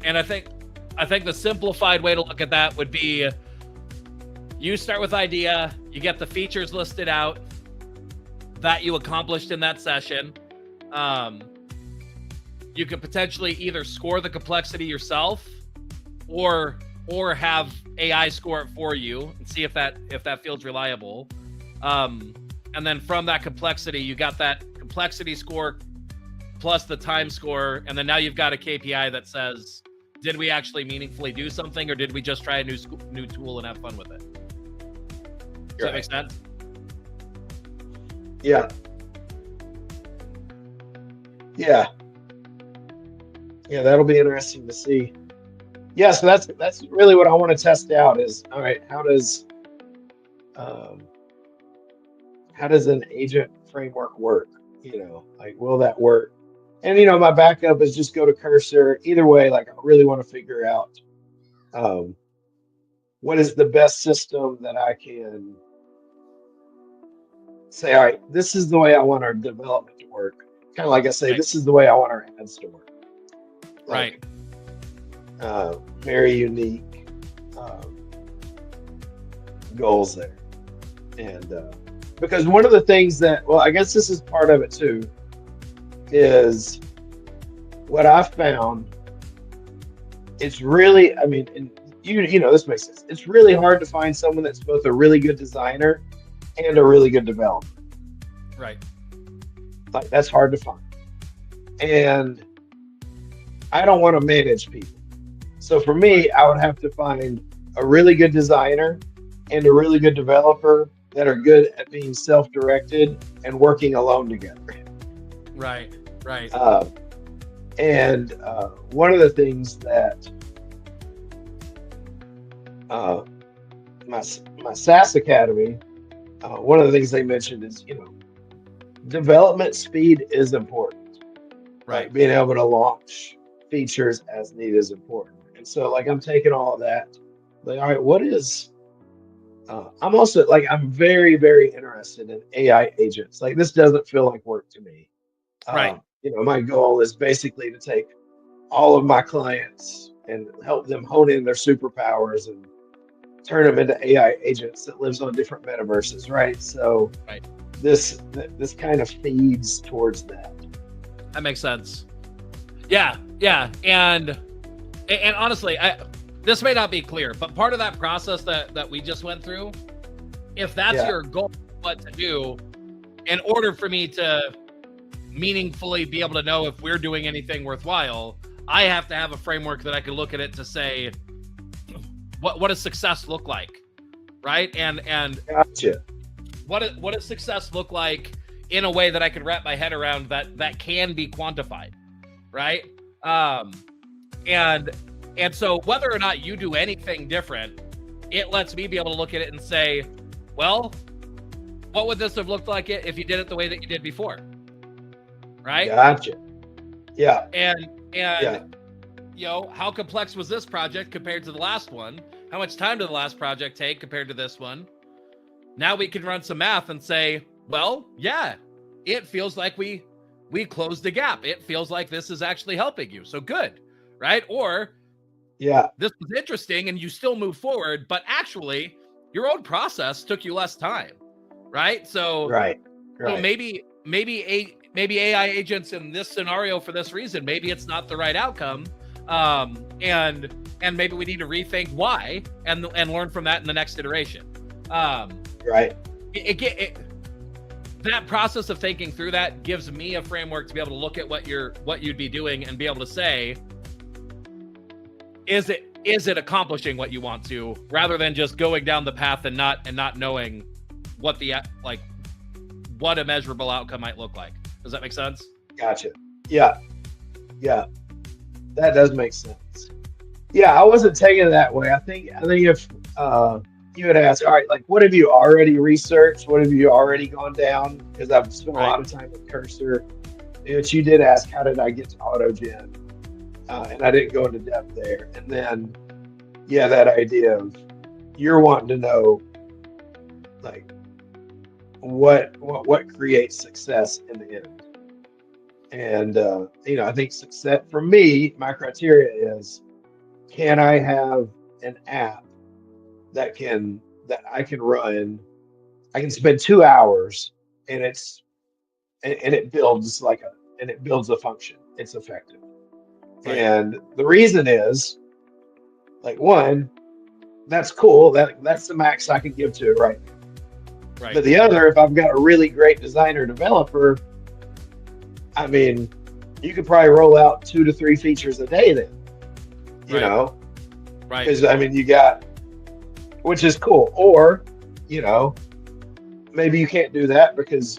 Speaker 1: And I think the simplified way to look at that would be, you start with idea, you get the features listed out that you accomplished in that session. You could potentially either score the complexity yourself, or have AI score it for you and see if that feels reliable. And then from that complexity, you got that complexity score plus the time score, and then now you've got a KPI that says, did we actually meaningfully do something, or did we just try a new tool and have fun with it? Does that make sense?
Speaker 2: Yeah. That'll be interesting to see. Yeah, so that's really what I want to test out is, all right, how does an agent framework work? Like, will that work? And my backup is just go to Cursor. Either way, like, I really want to figure out what is the best system that I can say, all right, this is the way I want our development to work. Kind of like I say,
Speaker 1: right,
Speaker 2: this is the way I want our ads to work.
Speaker 1: Like,
Speaker 2: right. Very unique goals there. And because one of the things that, well, I guess this is part of it too, is what I've found. It's really, I mean, and this makes sense. It's really hard to find someone that's both a really good designer and a really good developer.
Speaker 1: Right.
Speaker 2: Like, that's hard to find. And I don't want to manage people. So for me, I would have to find a really good designer and a really good developer that are good at being self-directed and working alone together.
Speaker 1: Right.
Speaker 2: And one of the things that my SaaS Academy, one of the things they mentioned is, development speed is important.
Speaker 1: Right.
Speaker 2: Like, being able to launch features as needed is important. And so, like, I'm taking all of that. Like, all right, what is? I'm also, like, I'm very, very interested in AI agents. Like, this doesn't feel like work to me.
Speaker 1: Right.
Speaker 2: My goal is basically to take all of my clients and help them hone in their superpowers and turn them into AI agents that lives on different metaverses, right? So
Speaker 1: right.
Speaker 2: This kind of feeds towards that.
Speaker 1: That makes sense. Yeah. And honestly, this may not be clear, but part of that process that we just went through, if that's your goal, what to do, in order for me to meaningfully be able to know if we're doing anything worthwhile, I have to have a framework that I can look at it to say, what does success look like, right? And
Speaker 2: gotcha.
Speaker 1: What does success look like in a way that I could wrap my head around that can be quantified, right? And so whether or not you do anything different, it lets me be able to look at it and say, well, what would this have looked like if you did it the way that you did before? Right?
Speaker 2: Gotcha. Yeah.
Speaker 1: And how complex was this project compared to the last one? How much time did the last project take compared to this one? Now we can run some math and say, well, yeah, it feels like we we closed the gap. It feels like this is actually helping you. So good, right? Or this was interesting and you still move forward, but actually your own process took you less time, right? So, so maybe AI agents in this scenario for this reason, maybe it's not the right outcome. And maybe we need to rethink why and learn from that in the next iteration. That process of thinking through that gives me a framework to be able to look at what you'd be doing and be able to say, is it accomplishing what you want to, rather than just going down the path and not knowing what what a measurable outcome might look like. Does that make sense?
Speaker 2: Gotcha. Yeah. That does make sense. Yeah, I wasn't taking it that way. I think if you would ask, all right, like, what have you already researched? What have you already gone down? Because I've spent a lot of time with Cursor. But you did ask, how did I get to AutoGen? And I didn't go into depth there. And then, that idea of you're wanting to know, like, what creates success in the end. And I think success for me, my criteria is, can I have an app that I can run? I can spend 2 hours and it builds a function. It's effective. And the reason is, like, one, that's cool. That's the max I can give to it right now. But the other, if I've got a really great designer developer, I mean, you could probably roll out 2 to 3 features a day then, you know? Because, I mean, you got, which is cool. Or, maybe you can't do that because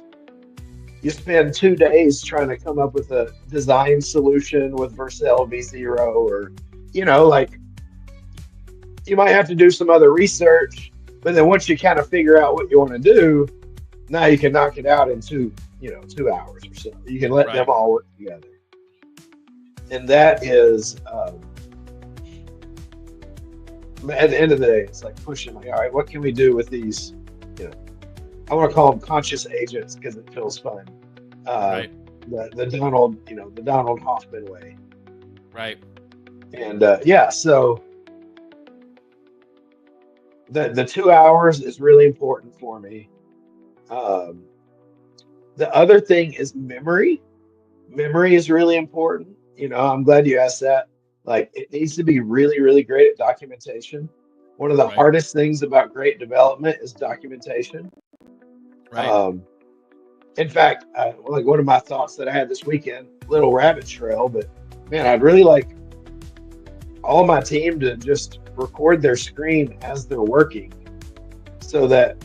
Speaker 2: you spend 2 days trying to come up with a design solution with Vercel v0, or, like, you might have to do some other research. But then once you kind of figure out what you want to do, now you can knock it out in 2 hours or so. You can let them all work together. And that is, at the end of the day, it's like pushing, like, all right, what can we do with these? I want to call them conscious agents because it feels fun. The Donald Hoffman way.
Speaker 1: Right.
Speaker 2: And so the 2 hours is really important for me. The other thing is memory. Memory is really important. I'm glad you asked that. Like, it needs to be really, really great at documentation. One of the hardest things about great development is documentation. In fact, like, one of my thoughts that I had this weekend, little rabbit trail, but man, I'd really like all my team to just record their screen as they're working so that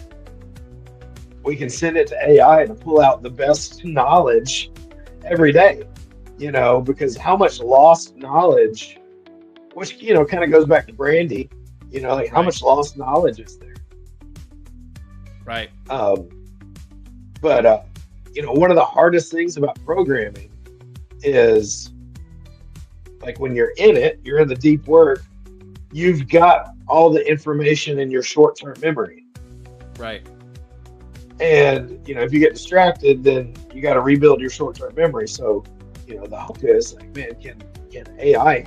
Speaker 2: we can send it to AI to pull out the best knowledge every day, because how much lost knowledge, which, kind of goes back to Brandy, like, how much lost knowledge is there?
Speaker 1: Right.
Speaker 2: But one of the hardest things about programming is, like, when you're in it, you're in the deep work, you've got all the information in your short-term memory.
Speaker 1: Right.
Speaker 2: And, if you get distracted, then you got to rebuild your short-term memory. So, the hope is, like, man, can AI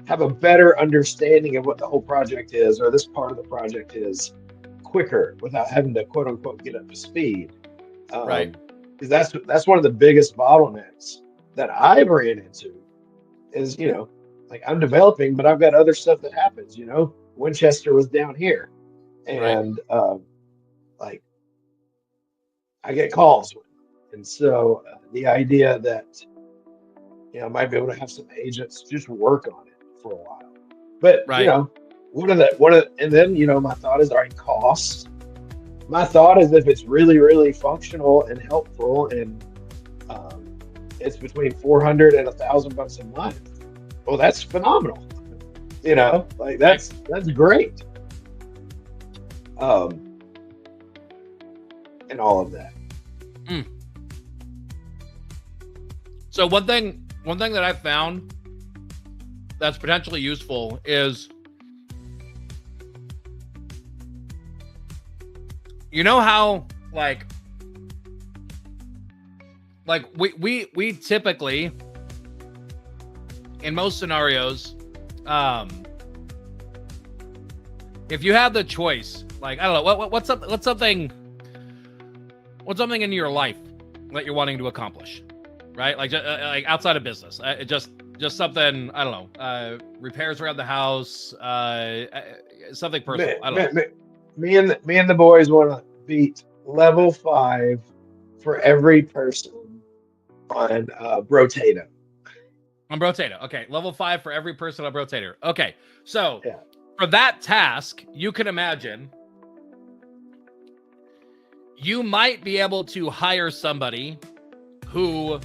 Speaker 2: have a better understanding of what the whole project is, or this part of the project is, quicker without having to, quote unquote, get up to speed. Because that's one of the biggest bottlenecks that I've ran into is, like, I'm developing, but I've got other stuff that happens. Winchester was down here, and like, I get calls, and so the idea that I might be able to have some agents just work on it for a while, but and then my thought is, all right, cost. My thought is, if it's really, really functional and helpful, and it's between $400 and $1,000 a month, well, that's phenomenal. Like, that's great. And all of that.
Speaker 1: So one thing that I've found that's potentially useful is, how, like, like we typically, in most scenarios, if you have the choice, like, I don't know, what's something in your life that you're wanting to accomplish, right? Like, like outside of business, just something, I don't know, repairs around the house, something personal. I don't know.
Speaker 2: Me and the boys want to beat level 5 for every person on Brotato.
Speaker 1: On Brotato. Okay. Level 5 for every person on Brotato. Okay. So
Speaker 2: yeah.
Speaker 1: For that task, you can imagine you might be able to hire somebody who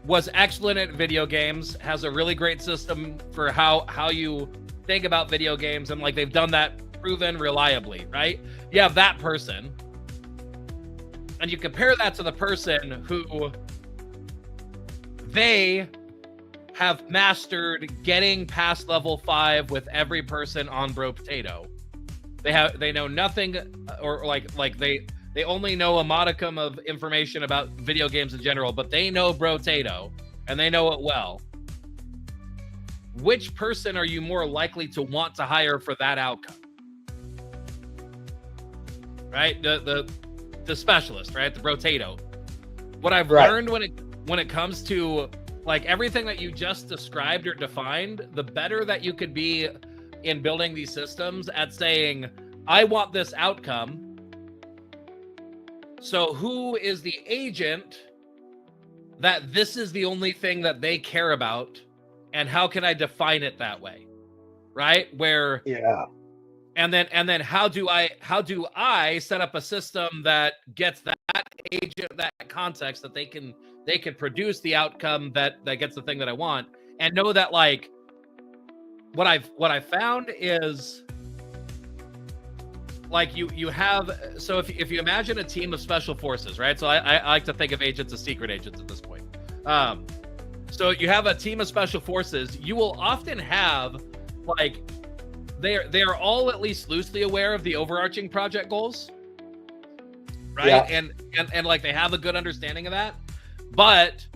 Speaker 1: was excellent at video games, has a really great system for how you think about video games, and like they've done that proven reliably, right? You have that person, and you compare that to the person who they have mastered getting past level 5 with every person on Bro Potato. They know nothing, or like they only know a modicum of information about video games in general, but they know Brotato, and they know it well. Which person are you more likely to want to hire for that outcome? Right? The specialist, right? The Brotato. What I've learned when it comes to like everything that you just described or defined, the better that you could be in building these systems at saying, I want this outcome. So who is the agent that this is the only thing that they care about, and how can I define it that way? Right? Where and then how do I set up a system that gets that agent, that context, that they can produce the outcome that gets the thing that I want, and know that like what I've found is like you have, so if you imagine a team of special forces, right? So I like to think of agents as secret agents at this point. So you have a team of special forces. You will often have like they are all at least loosely aware of the overarching project goals, right? Yeah. And like they have a good understanding of that, but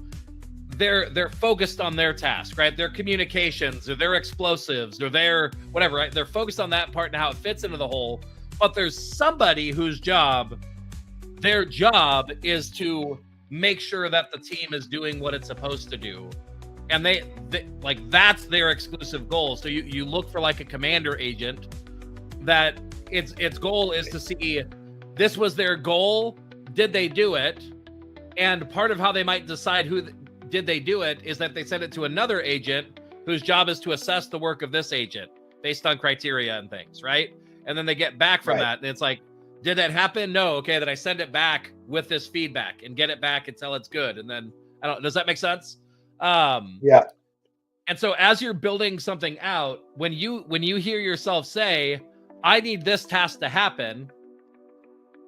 Speaker 1: they're focused on their task, right? Their communications or their explosives or their whatever, right? They're focused on that part and how it fits into the whole. But there's somebody whose their job is to make sure that the team is doing what it's supposed to do. And they like, that's their exclusive goal. So you look for like a commander agent that its goal is to see, this was their goal. Did they do it? And part of how they might decide did they do it is that they send it to another agent whose job is to assess the work of this agent based on criteria and things, right? And then they get back from that. And it's like, did that happen? No. Okay. Then I send it back with this feedback and get it back until it's good. And then does that make sense?
Speaker 2: Yeah.
Speaker 1: And so as you're building something out, when you hear yourself say, I need this task to happen,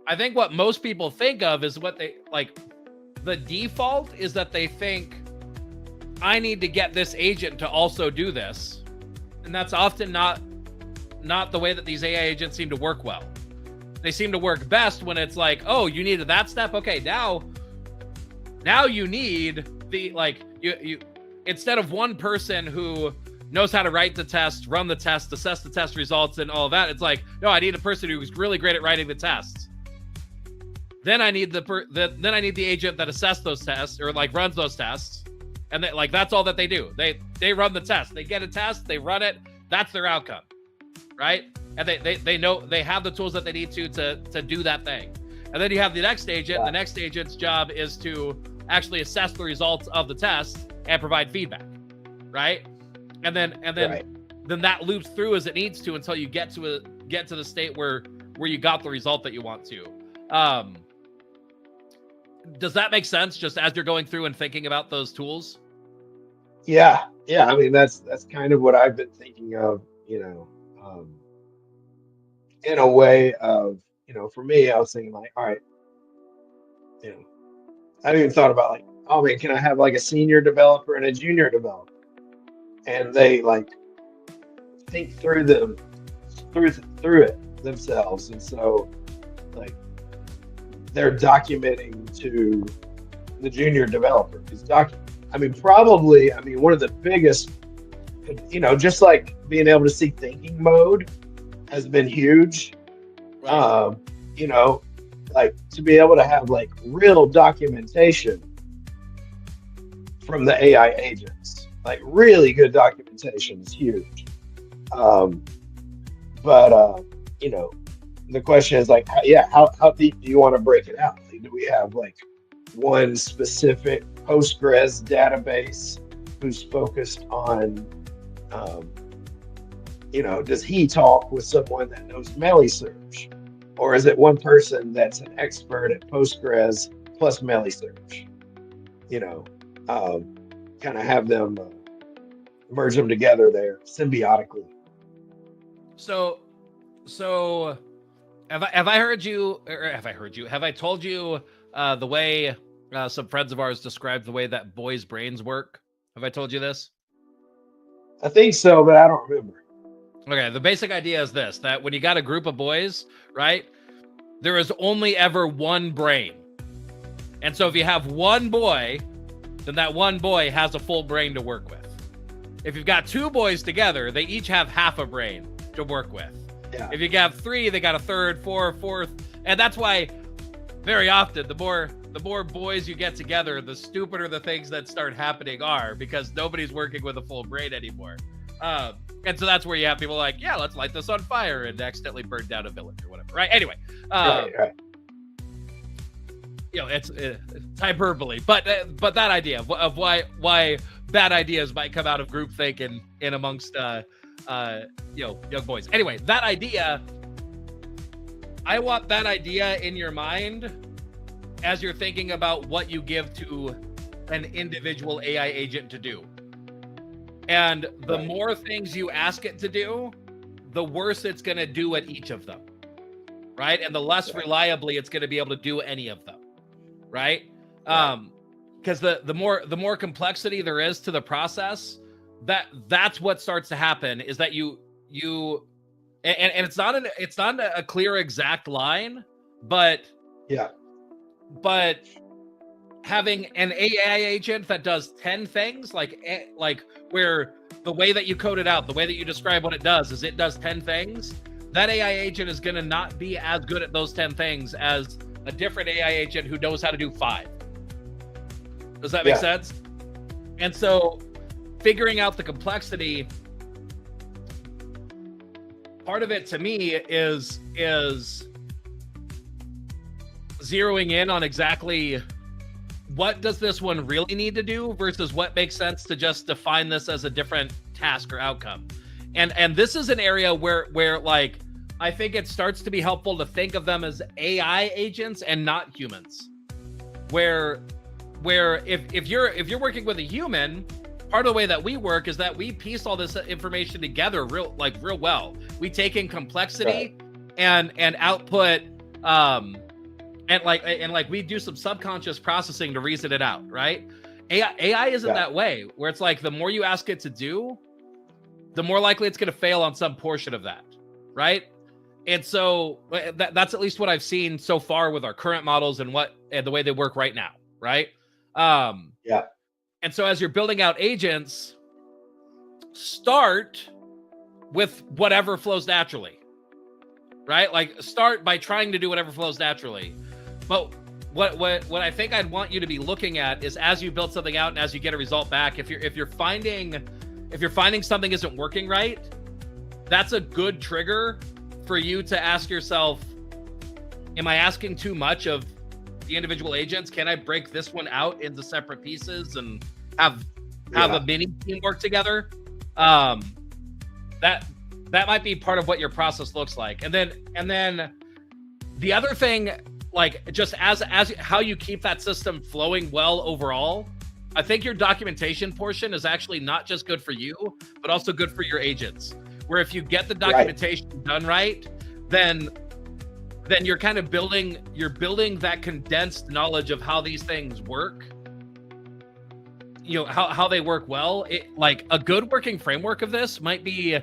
Speaker 1: I think what most people think of is what they like. The default is that they think, I need to get this agent to also do this. And that's often not the way that these AI agents seem to work well. They seem to work best when it's like, oh, you needed that step. Okay, now you need the, like, you instead of one person who knows how to write the test, run the test, assess the test results and all of that. It's like, no, I need a person who's really great at writing the tests. Then I need then I need the agent that assesses those tests or like runs those tests. And like, that's all that they do. They run the test. They get a test, they run it. That's their outcome. Right? And they know they have the tools that they need to do that thing. And then you have the next agent. Yeah. The next agent's job is to actually assess the results of the test and provide feedback. Right? And then then that loops through as it needs to until you get to the state where you got the result that you want to. Does that make sense just as you're going through and thinking about those tools?
Speaker 2: Yeah. I mean, that's kind of what I've been thinking of, in a way of, for me, I was thinking like, all right, I even thought about like, oh man, can I have like a senior developer and a junior developer? And they like think through it themselves. And so like they're documenting to the junior developer. Probably, one of the biggest, just like being able to see thinking mode has been huge.
Speaker 1: Right.
Speaker 2: Like to be able to have like real documentation from the AI agents, like really good documentation is huge. But the question is like, how deep do you want to break it out? Like, do we have like one specific Postgres database who's focused on, does he talk with someone that knows MeliSearch? Or is it one person that's an expert at Postgres plus MeliSearch? Kind of have them merge them together there symbiotically.
Speaker 1: So have I heard you, or have I told you the way some friends of ours described the way that boys' brains work? Have I told you this?
Speaker 2: I think so, but I don't remember.
Speaker 1: Okay, the basic idea is this, that when you got a group of boys, right, there is only ever one brain. And so if you have one boy, then that one boy has a full brain to work with. If you've got two boys together, they each have half a brain to work with.
Speaker 2: Yeah.
Speaker 1: If you have three, they got a third, fourth. And that's why very often the more boys you get together, the stupider the things that start happening are, because nobody's working with a full brain anymore. And so that's where you have people like, yeah, let's light this on fire, and accidentally burn down a village or whatever, right? Anyway,
Speaker 2: right.
Speaker 1: It's hyperbole, but that idea of why bad ideas might come out of groupthink and in amongst young boys. Anyway, that idea, I want that idea in your mind as you're thinking about what you give to an individual AI agent to do. And the more things you ask it to do, the worse it's going to do at each of them, right? And the less reliably it's going to be able to do any of them, right? Because the more complexity there is to the process, that's what starts to happen, is that you and it's not a clear exact line, but having an AI agent that does 10 things, like where the way that you code it out, the way that you describe what it does is it does 10 things, that AI agent is going to not be as good at those 10 things as a different AI agent who knows how to do 5. Does that make sense? And so figuring out the complexity, part of it to me is zeroing in on exactly what does this one really need to do versus what makes sense to just define this as a different task or outcome. And this is an area where like I think it starts to be helpful to think of them as AI agents and not humans. Where if you're working with a human, part of the way that we work is that we piece all this information together real well. We take in complexity and output and we do some subconscious processing to reason it out, right? AI isn't that way, where it's like the more you ask it to do, the more likely it's going to fail on some portion of that, right? And so that's at least what I've seen so far with our current models and the way they work right now, right? And so as you're building out agents, start with whatever flows naturally, right? Like start by trying to do whatever flows naturally. But what I think I'd want you to be looking at is, as you build something out and as you get a result back, if you're finding something isn't working right, that's a good trigger for you to ask yourself, am I asking too much of the individual agents? Can I break this one out into separate pieces and have a mini team work together? That might be part of what your process looks like. And then the other thing, like just as how you keep that system flowing well overall, I think your documentation portion is actually not just good for you, but also good for your agents. Where if you get the documentation done right, then you're kind of building that condensed knowledge of how these things work. How they work well. Like a good working framework of this might be,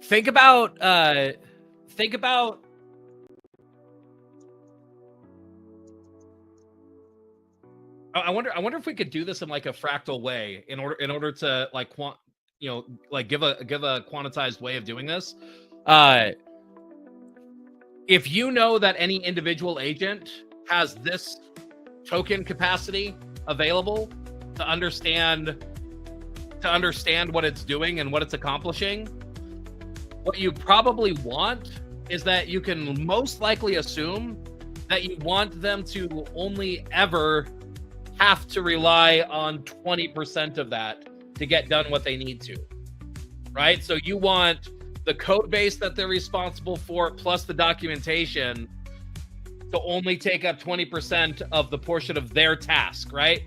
Speaker 1: think about I wonder if we could do this in like a fractal way in order to like give a quantized way of doing this. If you know that any individual agent has this token capacity available to understand what it's doing and what it's accomplishing, what you probably want is that you can most likely assume that you want them to only ever have to rely on 20% of that to get done what they need to, right? So you want the code base that they're responsible for plus the documentation to only take up 20% of the portion of their task, right?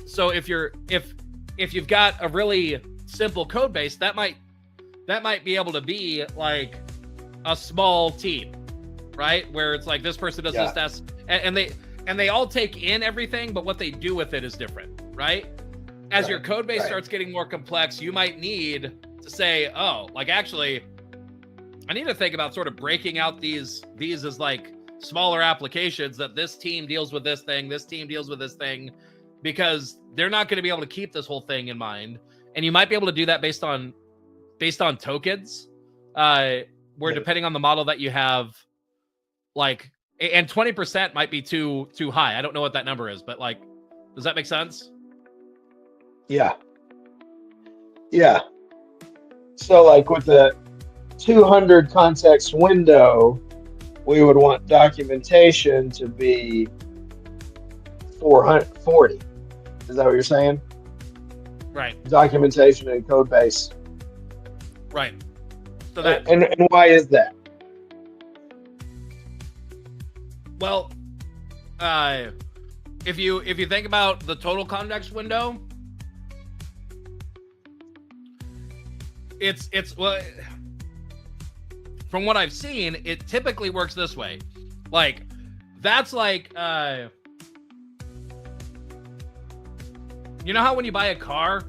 Speaker 1: So if you've got a really simple code base, that might be able to be like a small team, right? Where it's like this person does this task, and they all take in everything, but what they do with it is different, right? As your code base starts getting more complex, you might need to say, oh, like actually, I need to think about sort of breaking out these as like smaller applications that this team deals with this thing, this team deals with this thing, because they're not going to be able to keep this whole thing in mind. And you might be able to do that based on tokens, where depending on the model that you have, like, and 20% might be too high. I don't know what that number is, but like, does that make sense?
Speaker 2: Yeah. So like with the 200 context window, we would want documentation to be 440. Is that what you're saying?
Speaker 1: Right.
Speaker 2: Documentation and code base.
Speaker 1: Right. So that
Speaker 2: and why is that?
Speaker 1: Well, if you think about the total context window, it's well, from what I've seen, it typically works this way. Like, that's like, you know how when you buy a car,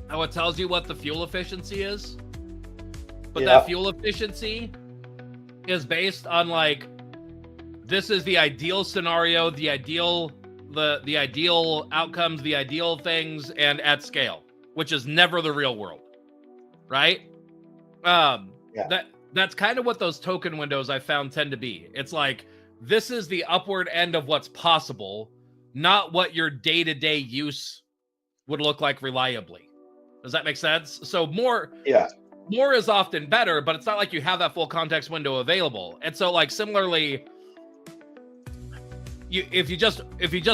Speaker 1: how it tells you what the fuel efficiency is? But that fuel efficiency is based on like, this is the ideal scenario, the ideal outcomes, the ideal things, and at scale, which is never the real world, right? That's kind of what those token windows I found tend to be. It's like, this is the upward end of what's possible, not what your day-to-day use would look like reliably. Does that make sense? So more is often better, but it's not like you have that full context window available. And so like similarly, if you just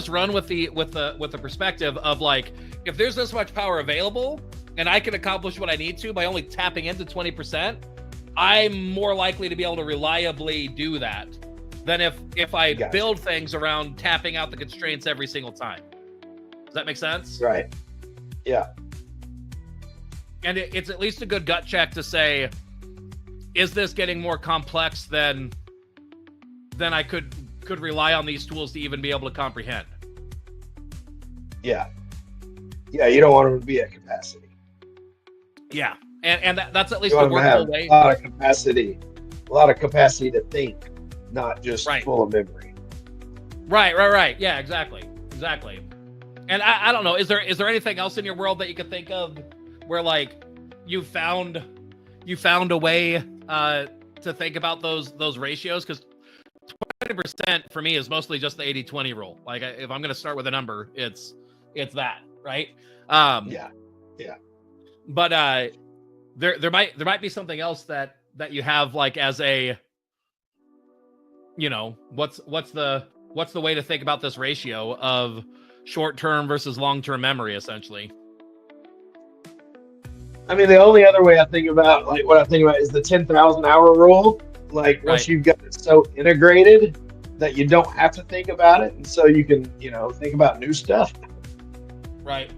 Speaker 1: run with the perspective of like, if there's this much power available and I can accomplish what I need to by only tapping into 20%, I'm more likely to be able to reliably do that than if I build things around tapping out the constraints every single time. Does that make sense?
Speaker 2: Right. Yeah.
Speaker 1: And it's at least a good gut check to say, is this getting more complex than I could rely on these tools to even be able to comprehend?
Speaker 2: Yeah, you don't want them to be at capacity.
Speaker 1: Yeah, and that's at least a workable way.
Speaker 2: A lot of capacity to think, not just full of memory.
Speaker 1: Right. Yeah, exactly. And I don't know, is there anything else in your world that you could think of where like you found a way to think about those ratios? Because 20% for me is mostly just the 80-20 rule. Like, if I'm going to start with a number, it's that, right?
Speaker 2: Yeah.
Speaker 1: But there might be something else that you have, like, as a, you know, what's the way to think about this ratio of short-term versus long-term memory, essentially?
Speaker 2: I mean, the only other way I think about, like, what I think about is the 10,000 hour rule. Like, once you've got it so integrated that you don't have to think about it, and so you can, you know, think about new stuff.
Speaker 1: Right.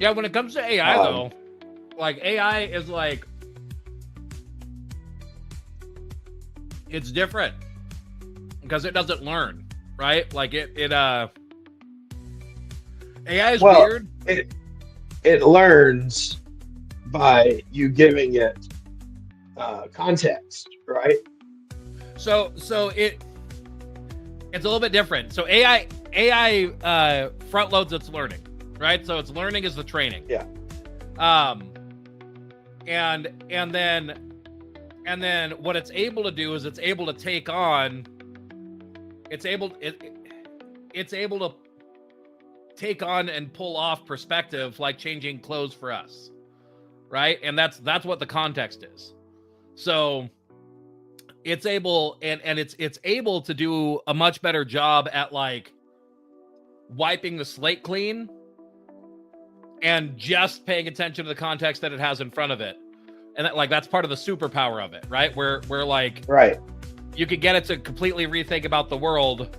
Speaker 1: Yeah, when it comes to AI, though, like, AI is like, it's different because it doesn't learn, right? Like AI is weird.
Speaker 2: It learns by you giving it context, right?
Speaker 1: So It's a little bit different. So AI front loads its learning, right? So its learning is the training.
Speaker 2: Yeah.
Speaker 1: And then what it's able to do is it's able to take on and pull off perspective, like changing clothes for us, right? And that's what the context is. So it's able it's able to do a much better job at like wiping the slate clean and just paying attention to the context that it has in front of it. And that, like, that's part of the superpower of it, right? Where like,
Speaker 2: right,
Speaker 1: you could get it to completely rethink about the world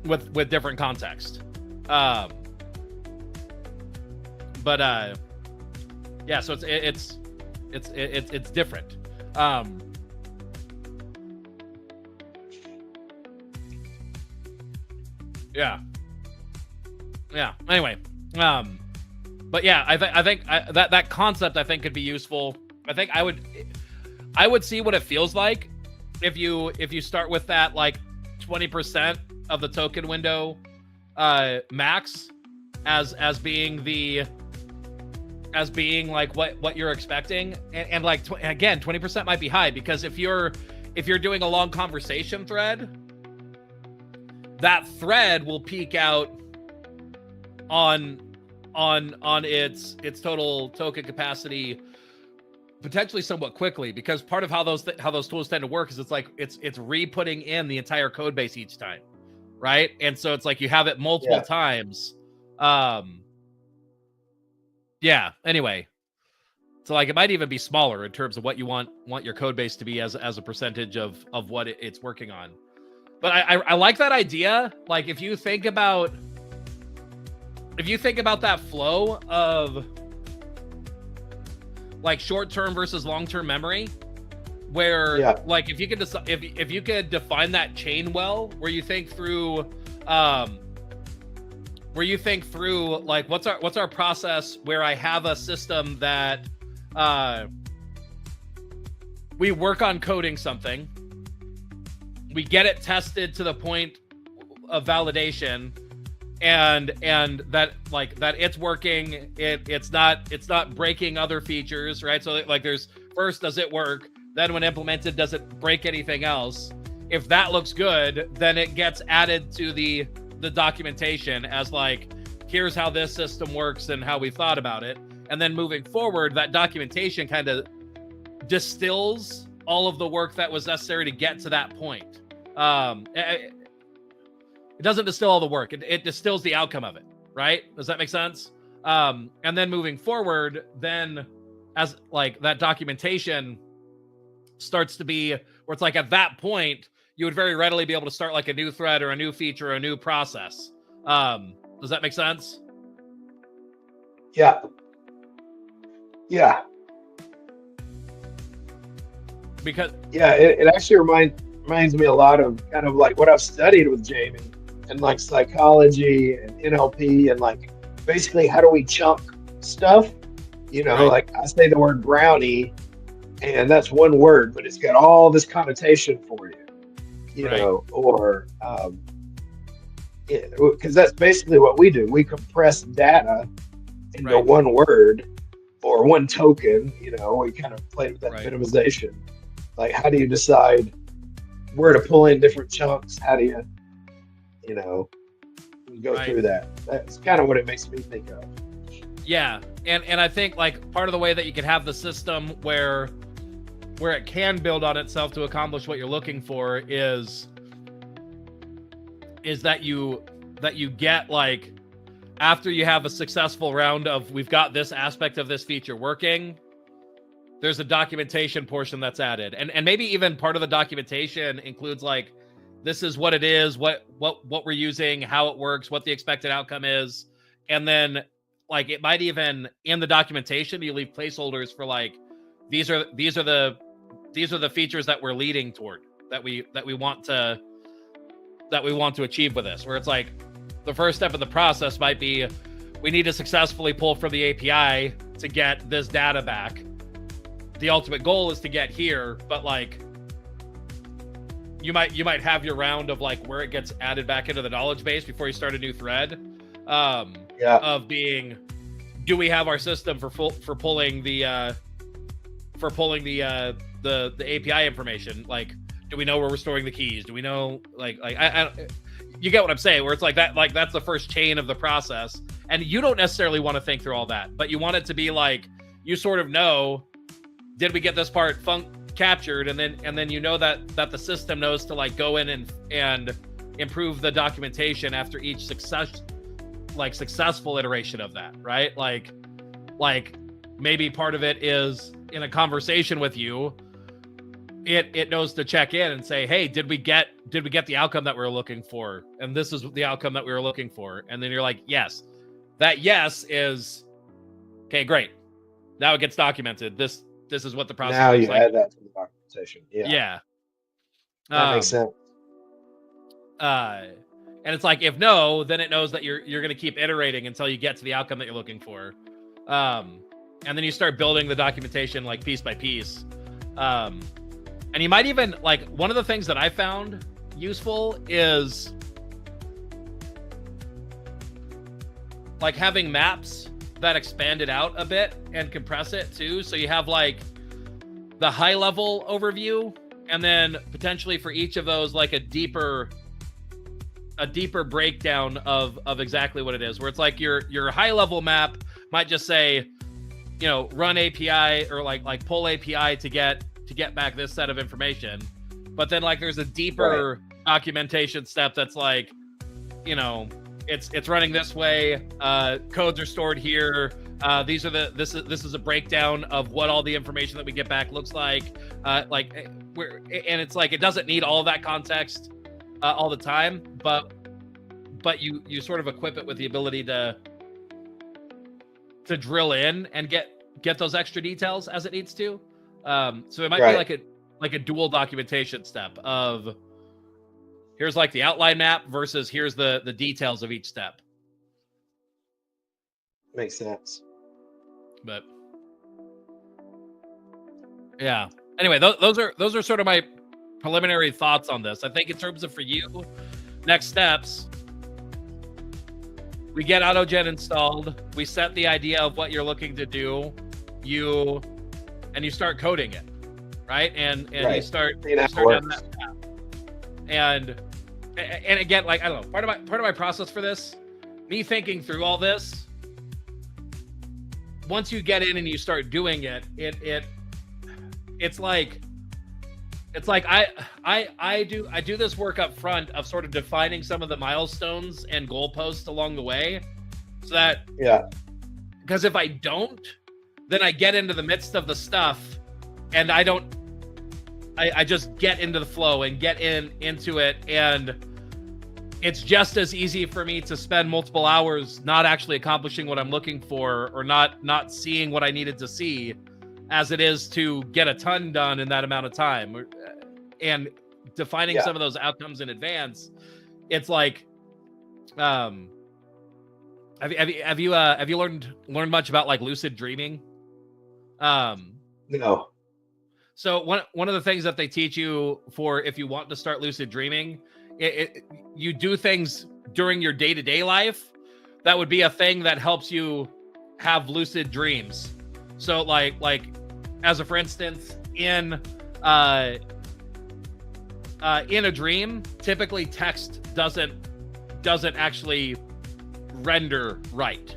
Speaker 1: with different context. Yeah, so it's different. Yeah. Anyway, but yeah, I think that concept I think could be useful. I think I would see what it feels like if you start with that like 20% of the token window max as being like what you're expecting, and like again 20% might be high, because if you're doing a long conversation thread, that thread will peak out on its total token capacity potentially somewhat quickly, because part of how those tools tend to work is it's re-putting in the entire code base each time, right? And so it's like you have it multiple times. Yeah, anyway, so like it might even be smaller in terms of what you want your code base to be as a percentage of what it's working on. But I like that idea. Like if you think about that flow of like short-term versus long-term memory, where like if you could if you could define that chain well, where you think through like what's our process, where I have a system that we work on coding something, we get it tested to the point of validation, and that it's working, it's not breaking other features, right? So like there's first, does it work? Then when implemented, does it break anything else? If that looks good, then it gets added to the documentation as like, here's how this system works and how we thought about it. And then moving forward, that documentation kind of distills all of the work that was necessary to get to that point. It doesn't distill all the work. It distills the outcome of it, right? Does that make sense? And then moving forward, then as like that documentation starts to be where it's like at that point, you would very readily be able to start like a new thread or a new feature or a new process. Does that make sense?
Speaker 2: Yeah.
Speaker 1: Because
Speaker 2: it actually reminds me a lot of kind of like what I've studied with Jamie and like psychology and NLP, and like basically how do we chunk stuff, right. Like I say the word brownie and that's one word, but it's got all this connotation for you,
Speaker 1: right.
Speaker 2: Or because that's basically what we do. We compress data into
Speaker 1: right.
Speaker 2: one word or one token, we kind of play with that
Speaker 1: right.
Speaker 2: minimization. Like, how do you decide where to pull in different chunks? How do you, go
Speaker 1: right.
Speaker 2: through that? That's kind of what it makes me think of.
Speaker 1: Yeah, and I think like part of the way that you could have the system where it can build on itself to accomplish what you're looking for is that you get like, after you have a successful round of we've got this aspect of this feature working, there's a documentation portion that's added, and maybe even part of the documentation includes like, this is what it is, what we're using, how it works, what the expected outcome is, and then like it might even in the documentation you leave placeholders for like, these are the features that we're leading toward, that we want to achieve with this, where it's like the first step of the process might be we need to successfully pull from the API to get this data back. The ultimate goal is to get here, but like, you might have your round of like where it gets added back into the knowledge base before you start a new thread. Of being, do we have our system for pulling the API information? Like, do we know where we're storing the keys? Do we know like I you get what I'm saying? Where it's like that, like that's the first chain of the process, and you don't necessarily want to think through all that, but you want it to be like you sort of know, did we get this part captured, and then you know that the system knows to like go in and improve the documentation after each successful iteration of that, right? Like maybe part of it is in a conversation with you, it knows to check in and say, hey, did we get the outcome that we were looking for? And this is the outcome that we were looking for. And then you're like, yes. That yes is okay, great. Now it gets documented. This is what the process
Speaker 2: now
Speaker 1: looks
Speaker 2: you
Speaker 1: like.
Speaker 2: add that to the documentation. Yeah. That makes sense.
Speaker 1: And it's like, if no, then it knows that you're going to keep iterating until you get to the outcome that you're looking for. And then you start building the documentation like piece by piece. And you might even like, one of the things that I found useful is like having maps that expand it out a bit and compress it too. So you have like the high level overview, and then potentially for each of those, like a deeper breakdown of exactly what it is, where it's like your high level map might just say, you know, run API or like pull API to get back this set of information. But then like there's a deeper documentation step that's like, you know, it's running this way, codes are stored here, this is a breakdown of what all the information that we get back looks like, and it's like it doesn't need all of that context all the time, but you sort of equip it with the ability to drill in and get those extra details as it needs to. So it might be like a dual documentation step of, here's like the outline map versus here's the details of each step.
Speaker 2: Makes sense.
Speaker 1: But yeah. Anyway, those are sort of my preliminary thoughts on this. I think in terms of for you, next steps, we get AutoGen installed. We set the idea of what you're looking to do. You start coding it, right? And you start down that path. And again, like, I don't know, part of my process for this, me thinking through all this, once you get in and you start doing it, it's like I do this work up front of sort of defining some of the milestones and goalposts along the way, so that, because if I don't, then I get into the midst of the stuff and I just get into the flow and get into it, and it's just as easy for me to spend multiple hours not actually accomplishing what I'm looking for, or not seeing what I needed to see, as it is to get a ton done in that amount of time. And defining some of those outcomes in advance, it's like, have you learned much about like lucid dreaming?
Speaker 2: No.
Speaker 1: So one of the things that they teach you for, if you want to start lucid dreaming, you do things during your day-to-day life that would be a thing that helps you have lucid dreams. So like as a for instance, in a dream, typically text doesn't actually render right?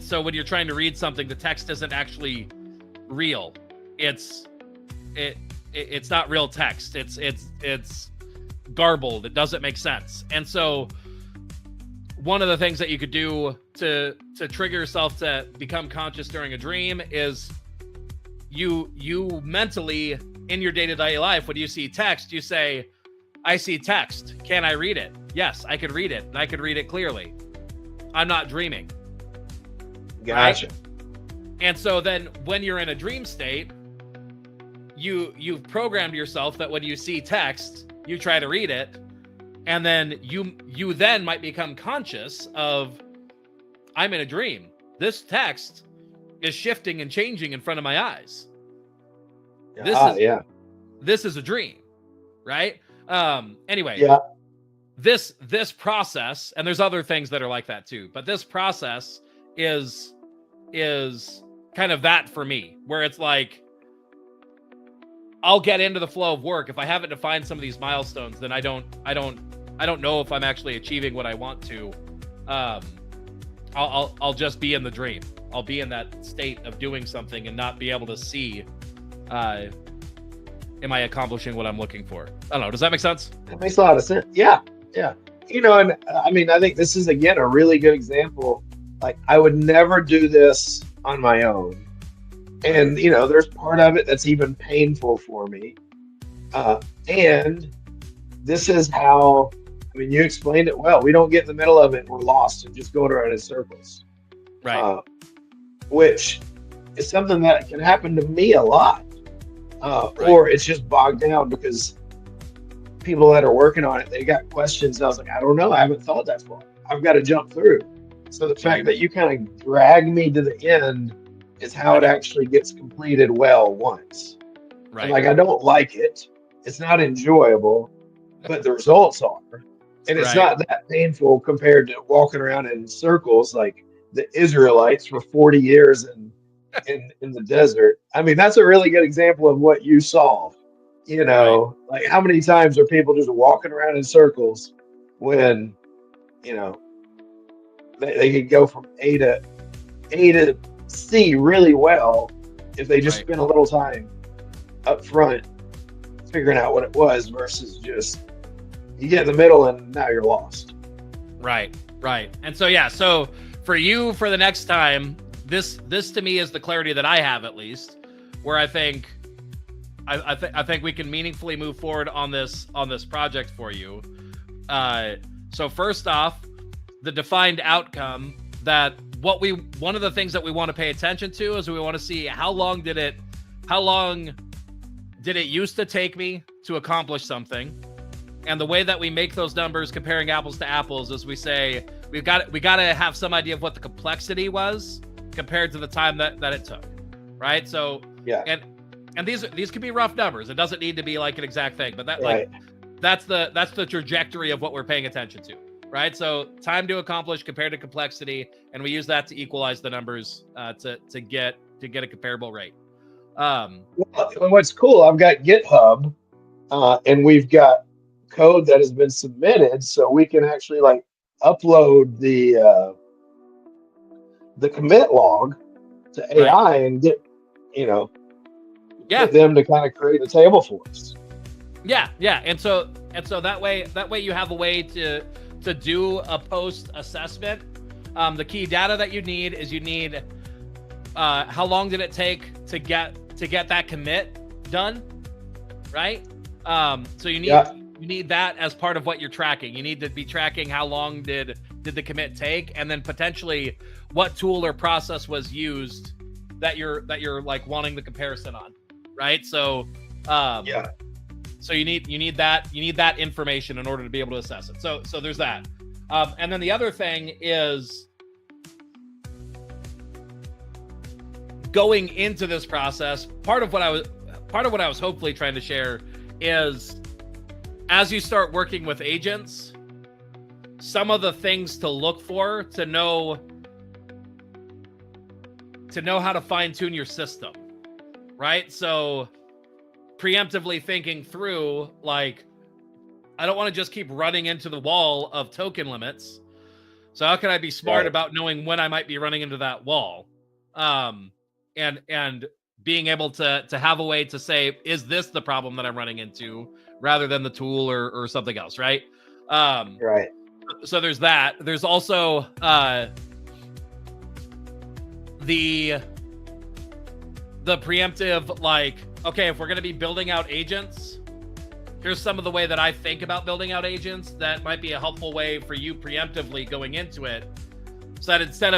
Speaker 1: So when you're trying to read something, the text isn't actually real. It's not real text. It's garbled. It doesn't make sense. And so one of the things that you could do to trigger yourself to become conscious during a dream is you mentally, in your day-to-day life, when you see text, you say, I see text. Can I read it? Yes, I could read it, and I could read it clearly. I'm not dreaming.
Speaker 2: Gotcha.
Speaker 1: Right? And so then when you're in a dream state, you've programmed yourself that when you see text, you try to read it, and then you then might become conscious of, I'm in a dream. This text is shifting and changing in front of my eyes. This is a dream, right? Anyway,
Speaker 2: Yeah.
Speaker 1: this process, and there's other things that are like that too, but this process is kind of that for me, where it's like, I'll get into the flow of work. If I haven't defined some of these milestones, then I don't know if I'm actually achieving what I want to. I'll just be in the dream. I'll be in that state of doing something and not be able to see, am I accomplishing what I'm looking for? I don't know. Does that make sense?
Speaker 2: That makes a lot of sense. Yeah. Yeah. You know, and I mean, I think this is, again, a really good example. Like, I would never do this on my own. And, you know, there's part of it that's even painful for me. And this is how, I mean, you explained it well. We don't get in the middle of it. We're lost and just going around in circles.
Speaker 1: Right.
Speaker 2: Which is something that can happen to me a lot.
Speaker 1: Right.
Speaker 2: Or it's just bogged down because people that are working on it, they got questions. And I was like, I don't know. I haven't thought that far. I've got to jump through. So the fact that you kind of drag me to the end is how it actually gets completed well once.
Speaker 1: Right.
Speaker 2: And like, I don't like it. It's not enjoyable, but the results are. And it's not that painful compared to walking around in circles like the Israelites for 40 years in the desert. I mean, that's a really good example of what you solve. You know, like, how many times are people just walking around in circles when, you know, they could go from A to C really well if they just spend a little time up front figuring out what it was, versus just you get in the middle and now you're lost.
Speaker 1: Right. And so, yeah, so for you, for the next time, this to me is the clarity that I have, at least, where I think we can meaningfully move forward on this project for you. So first off, the defined outcome, that one of the things that we want to pay attention to is we want to see how long did it used to take me to accomplish something. And the way that we make those numbers, comparing apples to apples, is we say we got to have some idea of what the complexity was compared to the time that it took, right? So yeah, and these could be rough numbers. It doesn't need to be like an exact thing, but that's the trajectory of what we're paying attention to, right? So time to accomplish compared to complexity, and we use that to equalize the numbers to get a comparable rate.
Speaker 2: Well, what's cool, I've got GitHub, and we've got code that has been submitted, so we can actually like upload the commit log to AI and get them to kind of create a table for us.
Speaker 1: Yeah. And so that way you have a way to do a post assessment. The key data that you need is how long did it take to get that commit done, right? So you need that as part of what you're tracking. You need to be tracking how long did the commit take, and then potentially what tool or process was used that you're like wanting the comparison on, right? So so you need that information in order to be able to assess it. So there's that. And then the other thing is, going into this process, part of what I was hopefully trying to share is, as you start working with agents, some of the things to look for to know how to fine-tune your system, right? So preemptively thinking through, like, I don't want to just keep running into the wall of token limits. So how can I be smart about knowing when I might be running into that wall? And being able to have a way to say, is this the problem that I'm running into, rather than the tool or something else, right? So there's that. There's also the preemptive, like, okay, if we're going to be building out agents, here's some of the way that I think about building out agents that might be a helpful way for you preemptively going into it. So that instead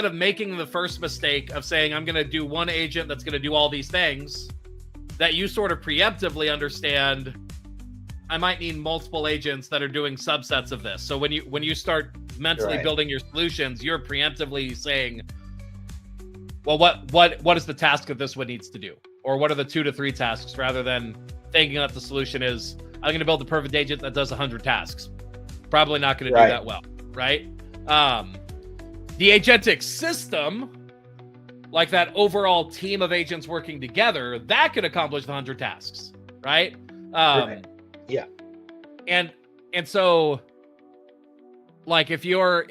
Speaker 1: of making the first mistake of saying, I'm going to do one agent that's going to do all these things, that you sort of preemptively understand, I might need multiple agents that are doing subsets of this. So when you start mentally building your solutions, you're preemptively saying, well, what is the task that this one needs to do? Or what are the 2 to 3 tasks, rather than thinking that the solution is, I'm going to build the perfect agent that does 100 tasks. Probably not going to
Speaker 2: Right.
Speaker 1: do that well, right? The agentic system, like that overall team of agents working together, that could accomplish the 100 tasks, right?
Speaker 2: Right. Yeah.
Speaker 1: And so, like, if you're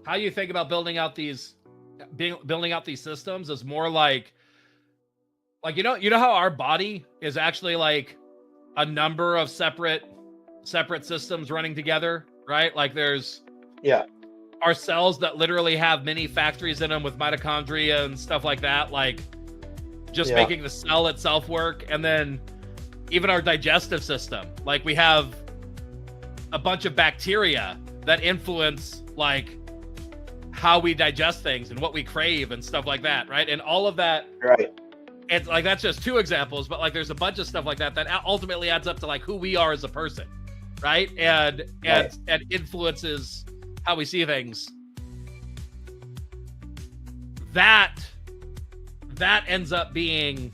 Speaker 1: how you think about building out these systems is more like you know how our body is actually like a number of separate systems running together, right? Like there's our cells that literally have mini factories in them with mitochondria and stuff like that, like just making the cell itself work. And then even our digestive system, like we have a bunch of bacteria that influence like how we digest things and what we crave and stuff like that, right? And all of that,
Speaker 2: right?
Speaker 1: And like that's just two examples, but like there's a bunch of stuff like that ultimately adds up to like who we are as a person, right? And influences how we see things. That ends up being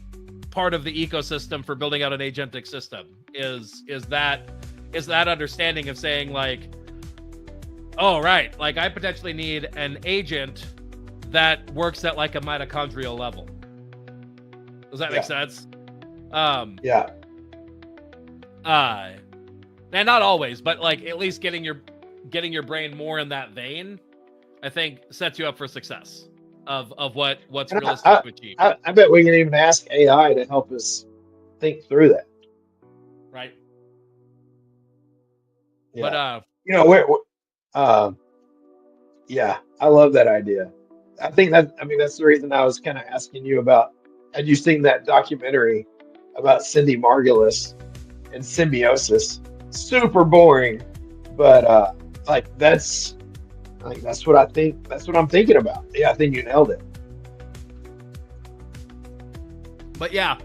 Speaker 1: part of the ecosystem for building out an agentic system. Is that understanding of saying like, oh right, like I potentially need an agent that works at like a mitochondrial level. Does that make sense? And not always, but like at least getting your brain more in that vein, I think sets you up for success of what's realistic to achieve.
Speaker 2: I bet we can even ask AI to help us think through that.
Speaker 1: Right.
Speaker 2: Yeah.
Speaker 1: But
Speaker 2: I love that idea. I think that's the reason I was kind of asking you about. Had you seen that documentary about Cindy Margulis and symbiosis? Super boring, but that's what I think. That's what I'm thinking about. Yeah, I think you nailed it.
Speaker 1: But yeah,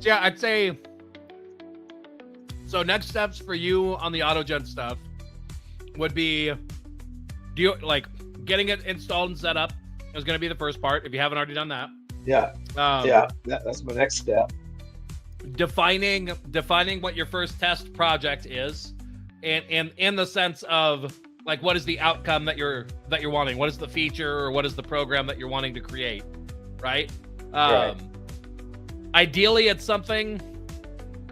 Speaker 1: I'd say. So next steps for you on the AutoGen stuff would be, getting it installed and set up is going to be the first part. If you haven't already done that,
Speaker 2: that's my next step.
Speaker 1: Defining what your first test project is, and in the sense of like what is the outcome that you're wanting, what is the feature or what is the program that you're wanting to create, right? Ideally, it's something.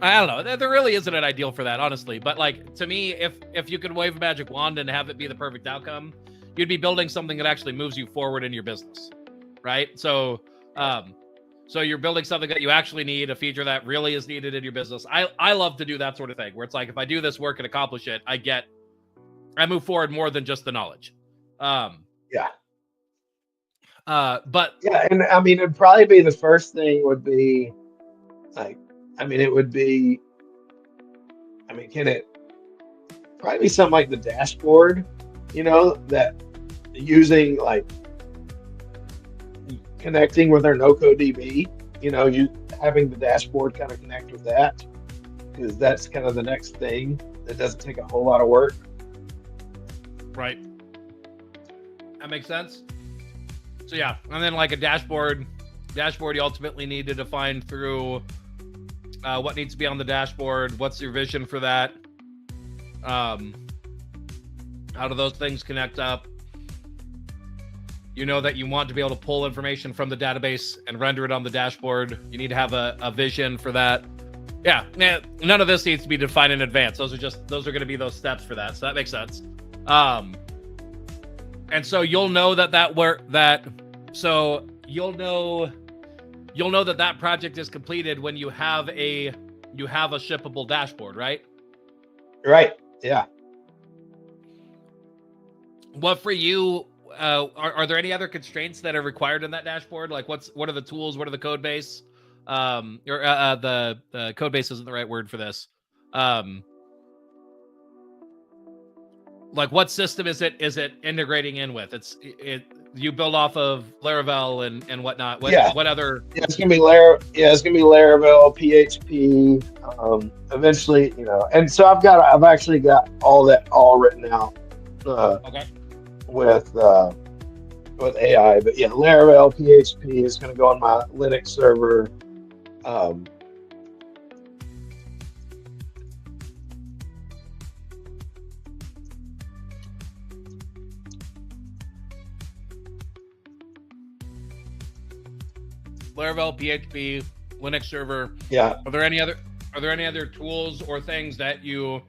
Speaker 1: I don't know. There really isn't an ideal for that, honestly. But like to me, if you could wave a magic wand and have it be the perfect outcome, you'd be building something that actually moves you forward in your business, right? So you're building something that you actually need, a feature that really is needed in your business. I love to do that sort of thing, where it's like if I do this work and accomplish it, I move forward more than just the knowledge.
Speaker 2: But
Speaker 1: yeah,
Speaker 2: and I mean, it'd probably be the first thing would be like. It would be, can it probably be something like the dashboard, that using like connecting with our NoCoDB, you having the dashboard kind of connect with that, because that's kind of the next thing that doesn't take a whole lot of work.
Speaker 1: Right. That makes sense. So yeah, and then like a dashboard you ultimately need to define through what needs to be on the dashboard, what's your vision for that, how do those things connect up? You know that you want to be able to pull information from the database and render it on the dashboard. You need to have a vision for that. Yeah, none of this needs to be defined in advance. Those are going to be those steps for that. So that makes sense. And so you'll know you'll know that project is completed when you have a shippable dashboard, right?
Speaker 2: Right. Yeah.
Speaker 1: What for you? Are there any other constraints that are required in that dashboard? Like what are the tools? What are the code base? The code base isn't the right word for this. Like what system is it integrating in with? You build off of Laravel and whatnot. What other?
Speaker 2: Yeah, it's gonna be Laravel, PHP. Eventually, and so I've actually got all written out.
Speaker 1: Okay.
Speaker 2: With with AI. But yeah, Laravel PHP is going to go on my Linux server. Um,
Speaker 1: Laravel, PHP, Linux server.
Speaker 2: yeah.
Speaker 1: Are there any other tools or things that you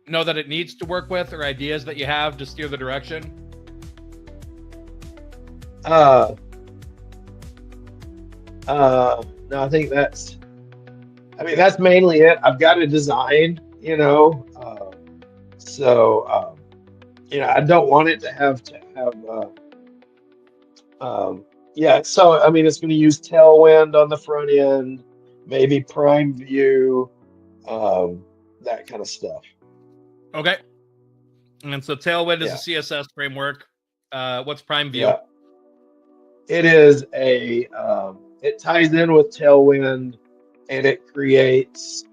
Speaker 1: know that it needs to work with, or ideas that you have to steer the direction?
Speaker 2: No, I think that's mainly it. I've got a design, so I don't want it to have yeah. So I mean, it's going to use Tailwind on the front end, maybe Prime View, that kind of stuff.
Speaker 1: Okay. And so Tailwind is
Speaker 2: Yeah.
Speaker 1: a CSS framework. What's Prime View?
Speaker 2: Yeah. It is it ties in with Tailwind, and it creates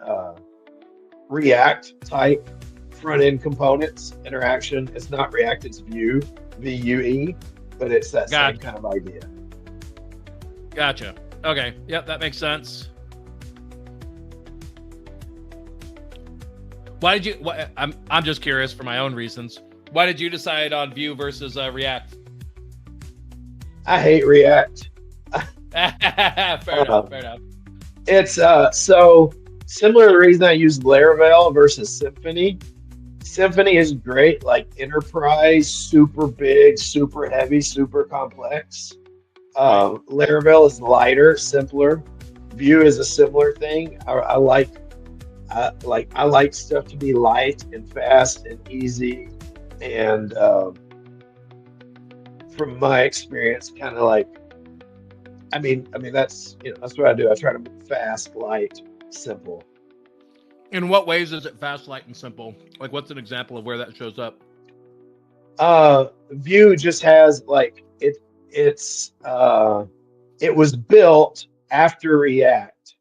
Speaker 2: React type front end components interaction. It's not React, it's Vue, VUE, but it's that same kind of idea.
Speaker 1: Gotcha. Okay. Yep, that makes sense. Why did you? I'm just curious for my own reasons. Why did you decide on Vue versus React?
Speaker 2: I hate React.
Speaker 1: Fair enough.
Speaker 2: It's so similar to the reason I use Laravel versus Symfony. Symfony is great, like enterprise, super big, super heavy, super complex. Laravel is lighter, simpler. Vue is a similar thing. I like stuff to be light and fast and easy, and from my experience, kind of like, I mean that's that's what I do. I try to move fast, light, simple.
Speaker 1: In what ways is it fast, light, and simple? Like, what's an example of where that shows up?
Speaker 2: Vue just has like it was built after React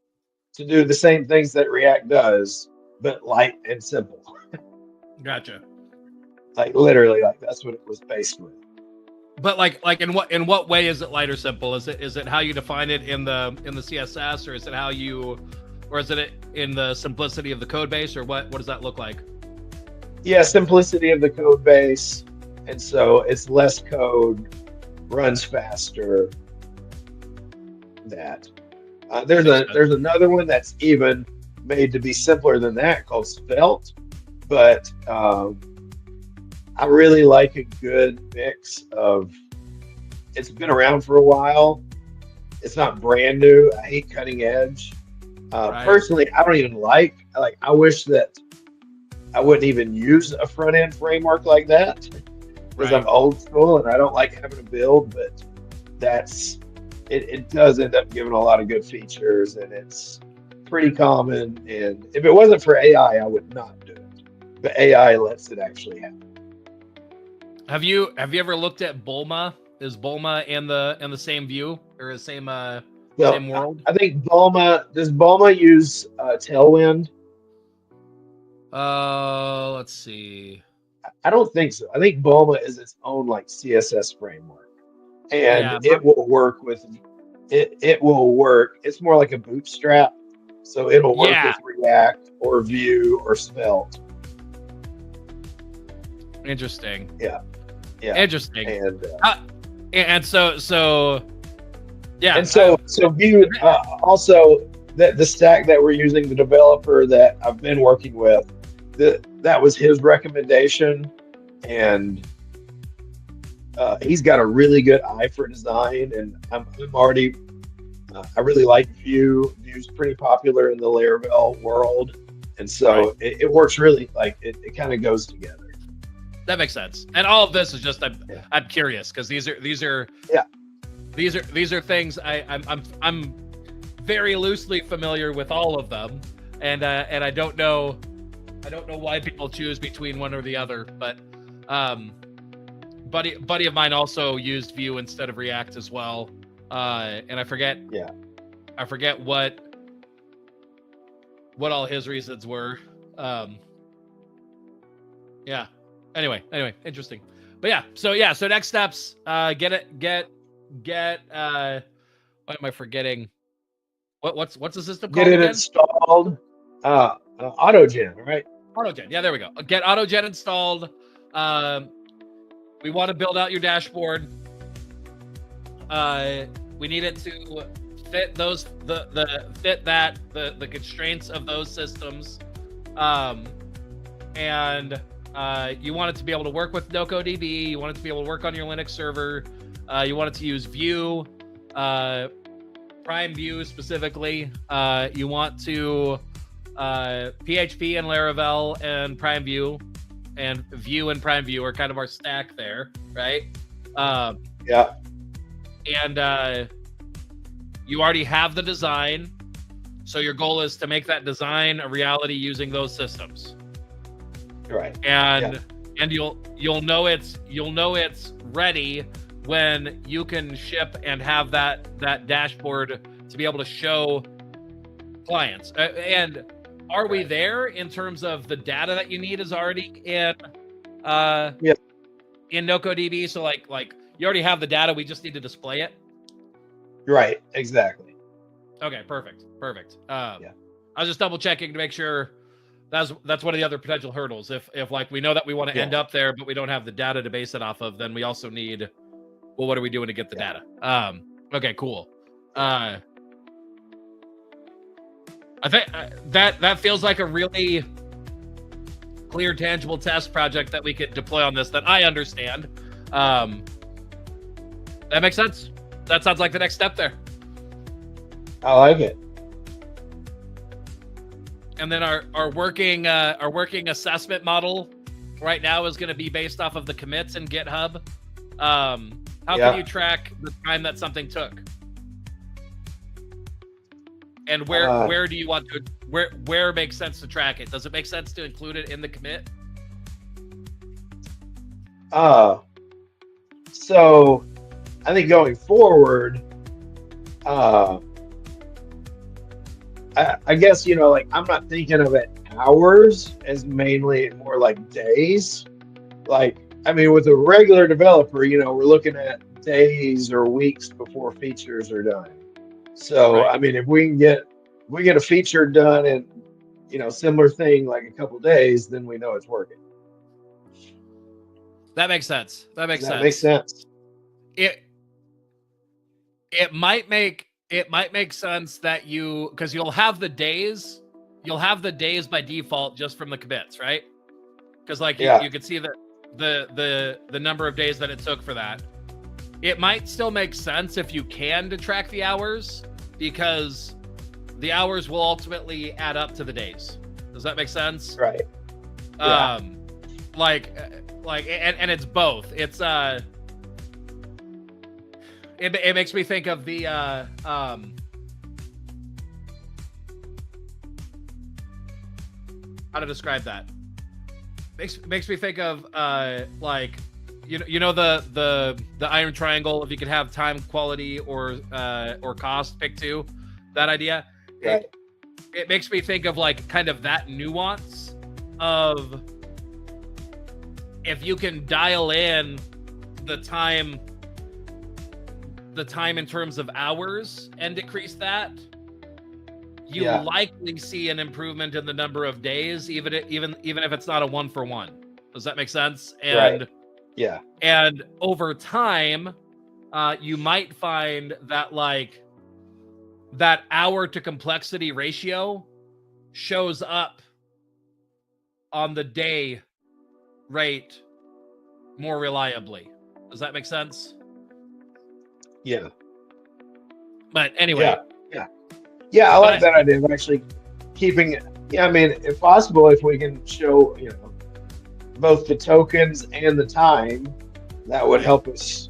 Speaker 2: to do the same things that React does, but light and simple.
Speaker 1: Gotcha.
Speaker 2: Like literally, like that's what it was based with.
Speaker 1: But like in what way is it light or simple? Is it how you define it in the CSS, or is it how you, or is it in the simplicity of the code base, or what does that look like?
Speaker 2: Yeah, simplicity of the code base, and so it's less code, runs faster. That there's another one that's even made to be simpler than that called Svelte, but I really like a good mix of. It's been around for a while. It's not brand new. I hate cutting edge. Right. Personally, I don't even like. I wish that I wouldn't even use a front end framework like that because I'm old school and I don't like having to build. But that's it. It does end up giving a lot of good features, and it's pretty common. And if it wasn't for AI, I would not do it. But AI lets it actually happen.
Speaker 1: Have you ever looked at Bulma? Is Bulma in the same view or the same same world?
Speaker 2: I think does Bulma use Tailwind?
Speaker 1: Let's see.
Speaker 2: I don't think so. I think Bulma is its own like CSS framework, and it will work with it. It will work. It's more like a bootstrap, so it'll work with React or Vue or Svelte.
Speaker 1: Interesting.
Speaker 2: Yeah.
Speaker 1: Interesting.
Speaker 2: And
Speaker 1: so yeah.
Speaker 2: And so Vue also the stack that we're using, the developer that I've been working with, that was his recommendation, and he's got a really good eye for design, and I'm already I really like Vue. Vue's pretty popular in the Laravel world, and so it works really like it kind of goes together.
Speaker 1: That makes sense. And all of this is just I'm curious because these are things I'm very loosely familiar with all of them, and I don't know why people choose between one or the other. But buddy of mine also used Vue instead of React as well, and I forget what all his reasons were. Yeah. Anyway, interesting. So next steps, get what am I forgetting? What's the system
Speaker 2: Get
Speaker 1: called
Speaker 2: it
Speaker 1: again?
Speaker 2: installed. AutoGen, right?
Speaker 1: AutoGen. Yeah, there we go. Get AutoGen installed. We want to build out your dashboard. We need it to fit those the constraints of those systems. And you want it to be able to work with DocoDB. You want it to be able to work on your Linux server. You want it to use Vue, Prime Vue specifically. You want to PHP and Laravel and Prime Vue, and Vue and Prime Vue are kind of our stack there, right?
Speaker 2: Yeah.
Speaker 1: And you already have the design, so your goal is to make that design a reality using those systems.
Speaker 2: Right.
Speaker 1: And you'll know it's ready when you can ship and have that dashboard to be able to show clients. And are we there in terms of the data that you need is already in in DocoDB? So like you already have the data, we just need to display it.
Speaker 2: Right. Exactly.
Speaker 1: Okay, perfect. I was just double checking to make sure that's one of the other potential hurdles. If like we know that we want to end up there, but we don't have the data to base it off of, then we also need, well, what are we doing to get the data? Okay, cool. I think that feels like a really clear, tangible test project that we could deploy on this that I understand. That makes sense. That sounds like the next step there.
Speaker 2: I like it.
Speaker 1: And then our working assessment model right now is going to be based off of the commits in GitHub. How can you track the time that something took? And where do you want to where makes sense to track it? Does it make sense to include it in the commit?
Speaker 2: So I think going forward, I guess, like I'm not thinking of it hours as mainly more like days. Like, I mean, with a regular developer, we're looking at days or weeks before features are done. So,
Speaker 1: Right.
Speaker 2: I mean, if we get a feature done in, similar thing, like a couple days, then we know it's working.
Speaker 1: That makes sense. That makes
Speaker 2: sense.
Speaker 1: It might make sense that because you'll have the days by default just from the commits, right? Because you can see the number of days that it took for that. It might still make sense if you can to track the hours, because the hours will ultimately add up to the days. Does that make sense?
Speaker 2: Right. Yeah.
Speaker 1: And it's both. It's it makes me think of the how to describe that. Makes me think of the iron triangle. If you could have time, quality, or cost, pick two. That idea.
Speaker 2: Right.
Speaker 1: It makes me think of like kind of that nuance of if you can dial in the time in terms of hours and decrease that, you likely see an improvement in the number of days, even if it's not a 1-for-1. Does that make sense? And
Speaker 2: right. Yeah.
Speaker 1: And over time, you might find that that hour to complexity ratio shows up on the day rate more reliably. Does that make sense?
Speaker 2: Yeah.
Speaker 1: But anyway.
Speaker 2: Yeah, I like that idea of actually keeping it. Yeah, I mean, if possible, if we can show, both the tokens and the time, that would help us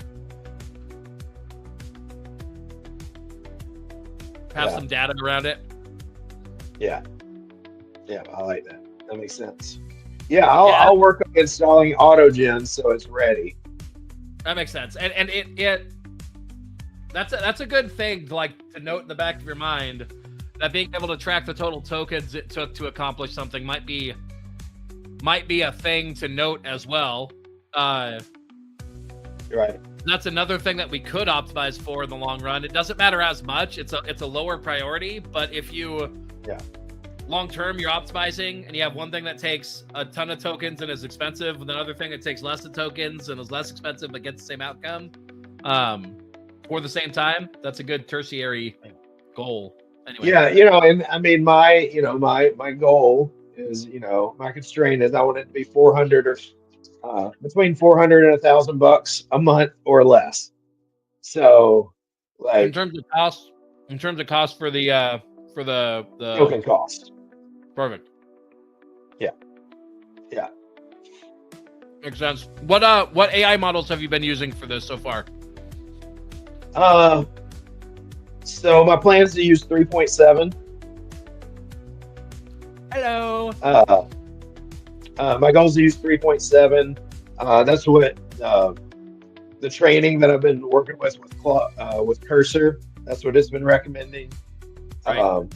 Speaker 1: have some data around it.
Speaker 2: Yeah, I like that. That makes sense. Yeah, I'll work on installing AutoGen so it's ready.
Speaker 1: That makes sense, and it that's a good thing to note in the back of your mind, that being able to track the total tokens it took to accomplish something might be a thing to note as well.
Speaker 2: Right.
Speaker 1: That's another thing that we could optimize for in the long run. It doesn't matter as much. It's a lower priority, but if you long term you're optimizing and you have one thing that takes a ton of tokens and is expensive, and another thing that takes less of tokens and is less expensive but gets the same outcome for the same time, that's a good tertiary goal. Anyway.
Speaker 2: Yeah, you know, and I mean my goal is, you know, my constraint is I want it to be 400 or between 400 and $1,000 a month or less. So, like
Speaker 1: in terms of cost for the
Speaker 2: token cost.
Speaker 1: Perfect.
Speaker 2: Yeah.
Speaker 1: Makes sense. What AI models have you been using for this so far?
Speaker 2: So my plan is to use 3.7.
Speaker 1: Hello.
Speaker 2: My goal is to use 3.7. That's what the training that I've been working with Cursor. That's what it's been recommending.
Speaker 1: Right.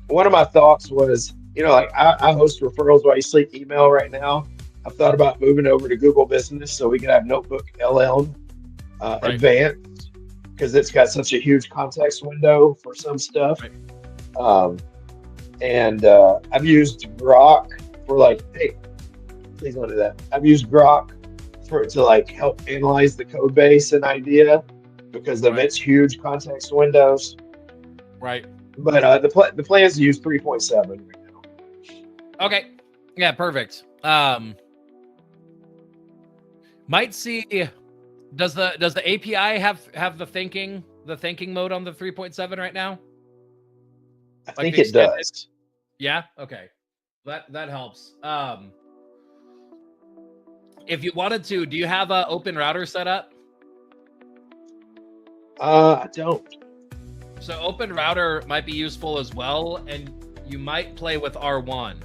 Speaker 2: One of my thoughts was, you know, like I host referrals while you sleep email right now. I've thought about moving over to Google Business so we can have Notebook LM Advanced, because it's got such a huge context window for some stuff.
Speaker 1: Right.
Speaker 2: And I've used Grok for like, hey, please don't do that. I've used Grok to like help analyze the code base and idea because of its huge context windows.
Speaker 1: Right.
Speaker 2: But the plan is to use 3.7 right now.
Speaker 1: Okay. Yeah, perfect. Might see, does the API have the thinking mode on the 3.7 right now?
Speaker 2: I think it does.
Speaker 1: Yeah. Okay. That helps. If you wanted to, do you have a open router set up?
Speaker 2: I don't.
Speaker 1: So open router might be useful as well, and you might play with R1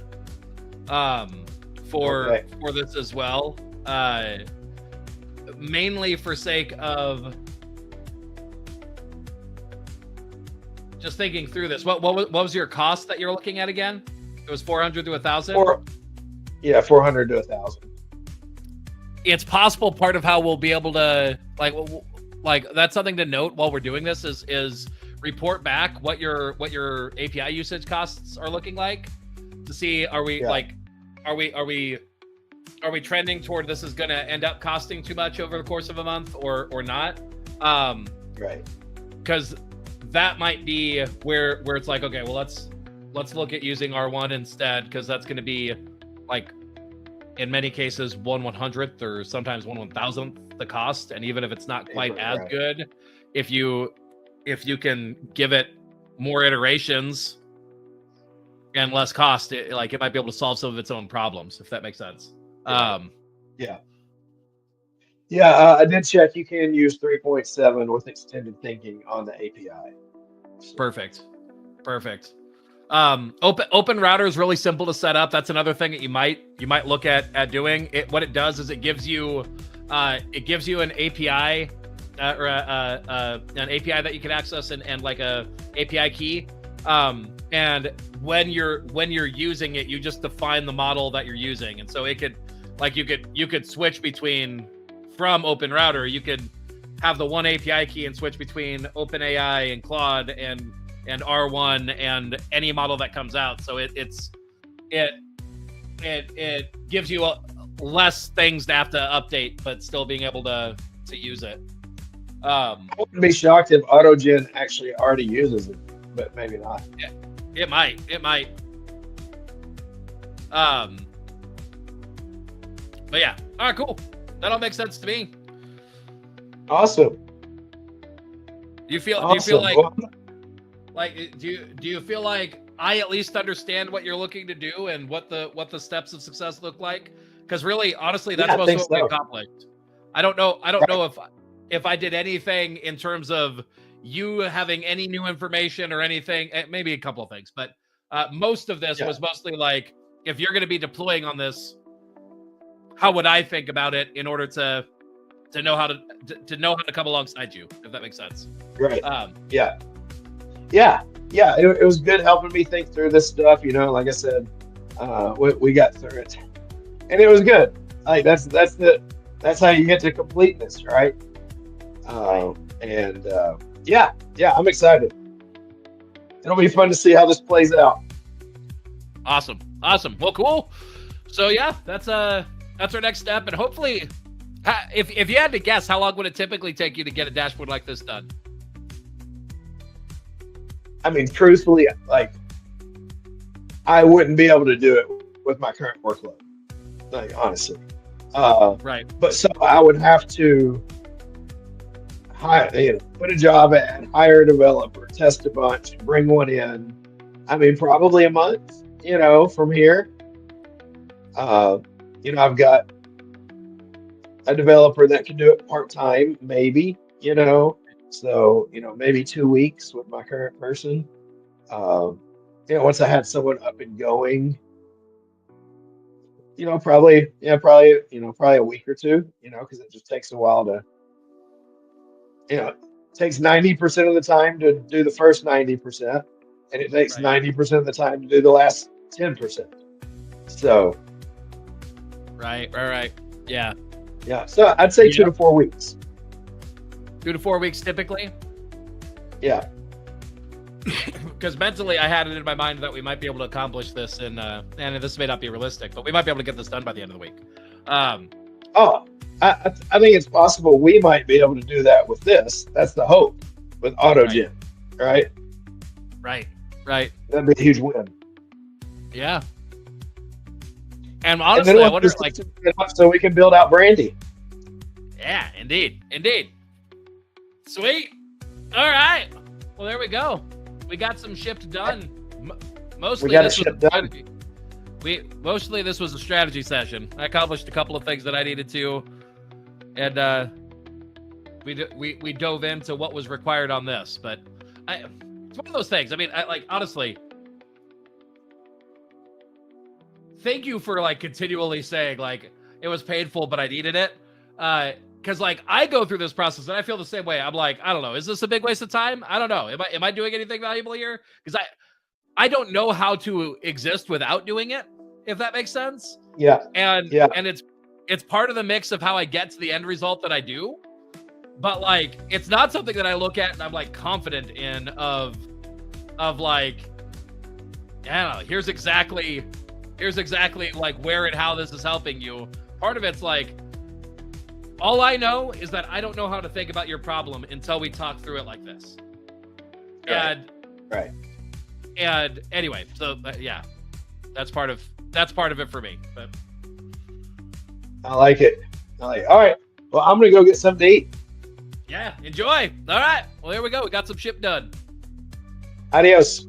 Speaker 1: for this as well. Mainly for sake of just thinking through this. What was your cost that you're looking at again? It was 400 to 1,000.
Speaker 2: 400 to 1,000.
Speaker 1: It's possible part of how we'll be able to like that's something to note while we're doing this is report back what your API usage costs are looking like to see are we trending toward this is going to end up costing too much over the course of a month or not.
Speaker 2: Right.
Speaker 1: Because that might be where it's like, okay, well let's look at using R1 instead, because that's going to be like in many cases 1/100th or sometimes 1/1000th the cost, and even if it's not quite as good, if you can give it more iterations and less cost, it might be able to solve some of its own problems, if that makes sense.
Speaker 2: I did check. You can use 3.7 with extended thinking on the API. So.
Speaker 1: Perfect. Open router is really simple to set up. That's another thing that you might look at doing. What it does is it gives you an API or an API that you can access and like a API key. And when you're using it, you just define the model that you're using, and so it could you could switch between from Open Router. You could have the one API key and switch between OpenAI and Claude and R1 and any model that comes out. So it gives you less things to have to update, but still being able to use it.
Speaker 2: I wouldn't be shocked if AutoGen actually already uses it, but maybe not.
Speaker 1: Yeah, it might. But yeah, all right, cool. That all makes sense to me.
Speaker 2: Awesome.
Speaker 1: Do you feel like do you feel like I at least understand what you're looking to do and what the steps of success look like? Because really, honestly, that's most of what we accomplished. I don't know if I did anything in terms of you having any new information or anything. Maybe a couple of things, but most of this was mostly like, if you're going to be deploying on this, how would I think about it in order to know how to come alongside you, if that makes sense.
Speaker 2: Right. It was good helping me think through this stuff. You know, like I said, we got through it, and it was good. Like that's the That's how you get to completeness, right? Yeah, I'm excited. It'll be fun to see how this plays out.
Speaker 1: Awesome. Well, cool. So yeah, that's our next step, and hopefully, if you had to guess, how long would it typically take you to get a dashboard like this done?
Speaker 2: I mean, truthfully, like, I wouldn't be able to do it with my current workload, like, honestly.
Speaker 1: Right.
Speaker 2: But so I would have to put a job ad, hire a developer, test a bunch, bring one in. I mean, probably a month, from here. I've got a developer that can do it part-time, maybe, so, maybe 2 weeks with my current person. Once I had someone up and going, probably a week or two, because it just takes a while to, it takes 90% of the time to do the first 90%, and it takes 90% of the time to do the last 10%. So.
Speaker 1: Right. Yeah.
Speaker 2: Yeah. So I'd say 2 to 4 weeks.
Speaker 1: 2 to 4 weeks typically.
Speaker 2: Yeah.
Speaker 1: Because mentally, I had it in my mind that we might be able to accomplish this, and this may not be realistic, but we might be able to get this done by the end of the week.
Speaker 2: I think it's possible we might be able to do that with this. That's the hope with AutoGen, right?
Speaker 1: Right.
Speaker 2: That'd be a huge win.
Speaker 1: Yeah. And honestly, I wonder, like,
Speaker 2: so we can build out Brandy.
Speaker 1: Yeah, indeed. Sweet. All right. Well, there we go. We got some shipped done. Mostly
Speaker 2: we got it shipped done.
Speaker 1: Mostly this was a strategy session. I accomplished a couple of things that I needed to, and we dove into what was required on this. But it's one of those things. I mean, honestly, thank you for continually saying it was painful, but I needed it. Because I go through this process and I feel the same way. I'm like, I don't know, is this a big waste of time? I don't know. Am I doing anything valuable here? Because I don't know how to exist without doing it, if that makes sense.
Speaker 2: Yeah.
Speaker 1: And it's part of the mix of how I get to the end result that I do. But it's not something that I look at and I'm confident in of I don't know, here's exactly where and how this is helping you. Part of it's all I know is that I don't know how to think about your problem until we talk through it like this.
Speaker 2: Right.
Speaker 1: And anyway, so yeah, that's part of it for me. But
Speaker 2: I like it. All right. Well, I'm gonna go get something to eat.
Speaker 1: Yeah, enjoy. All right. Well, there we go. We got some ship done.
Speaker 2: Adios.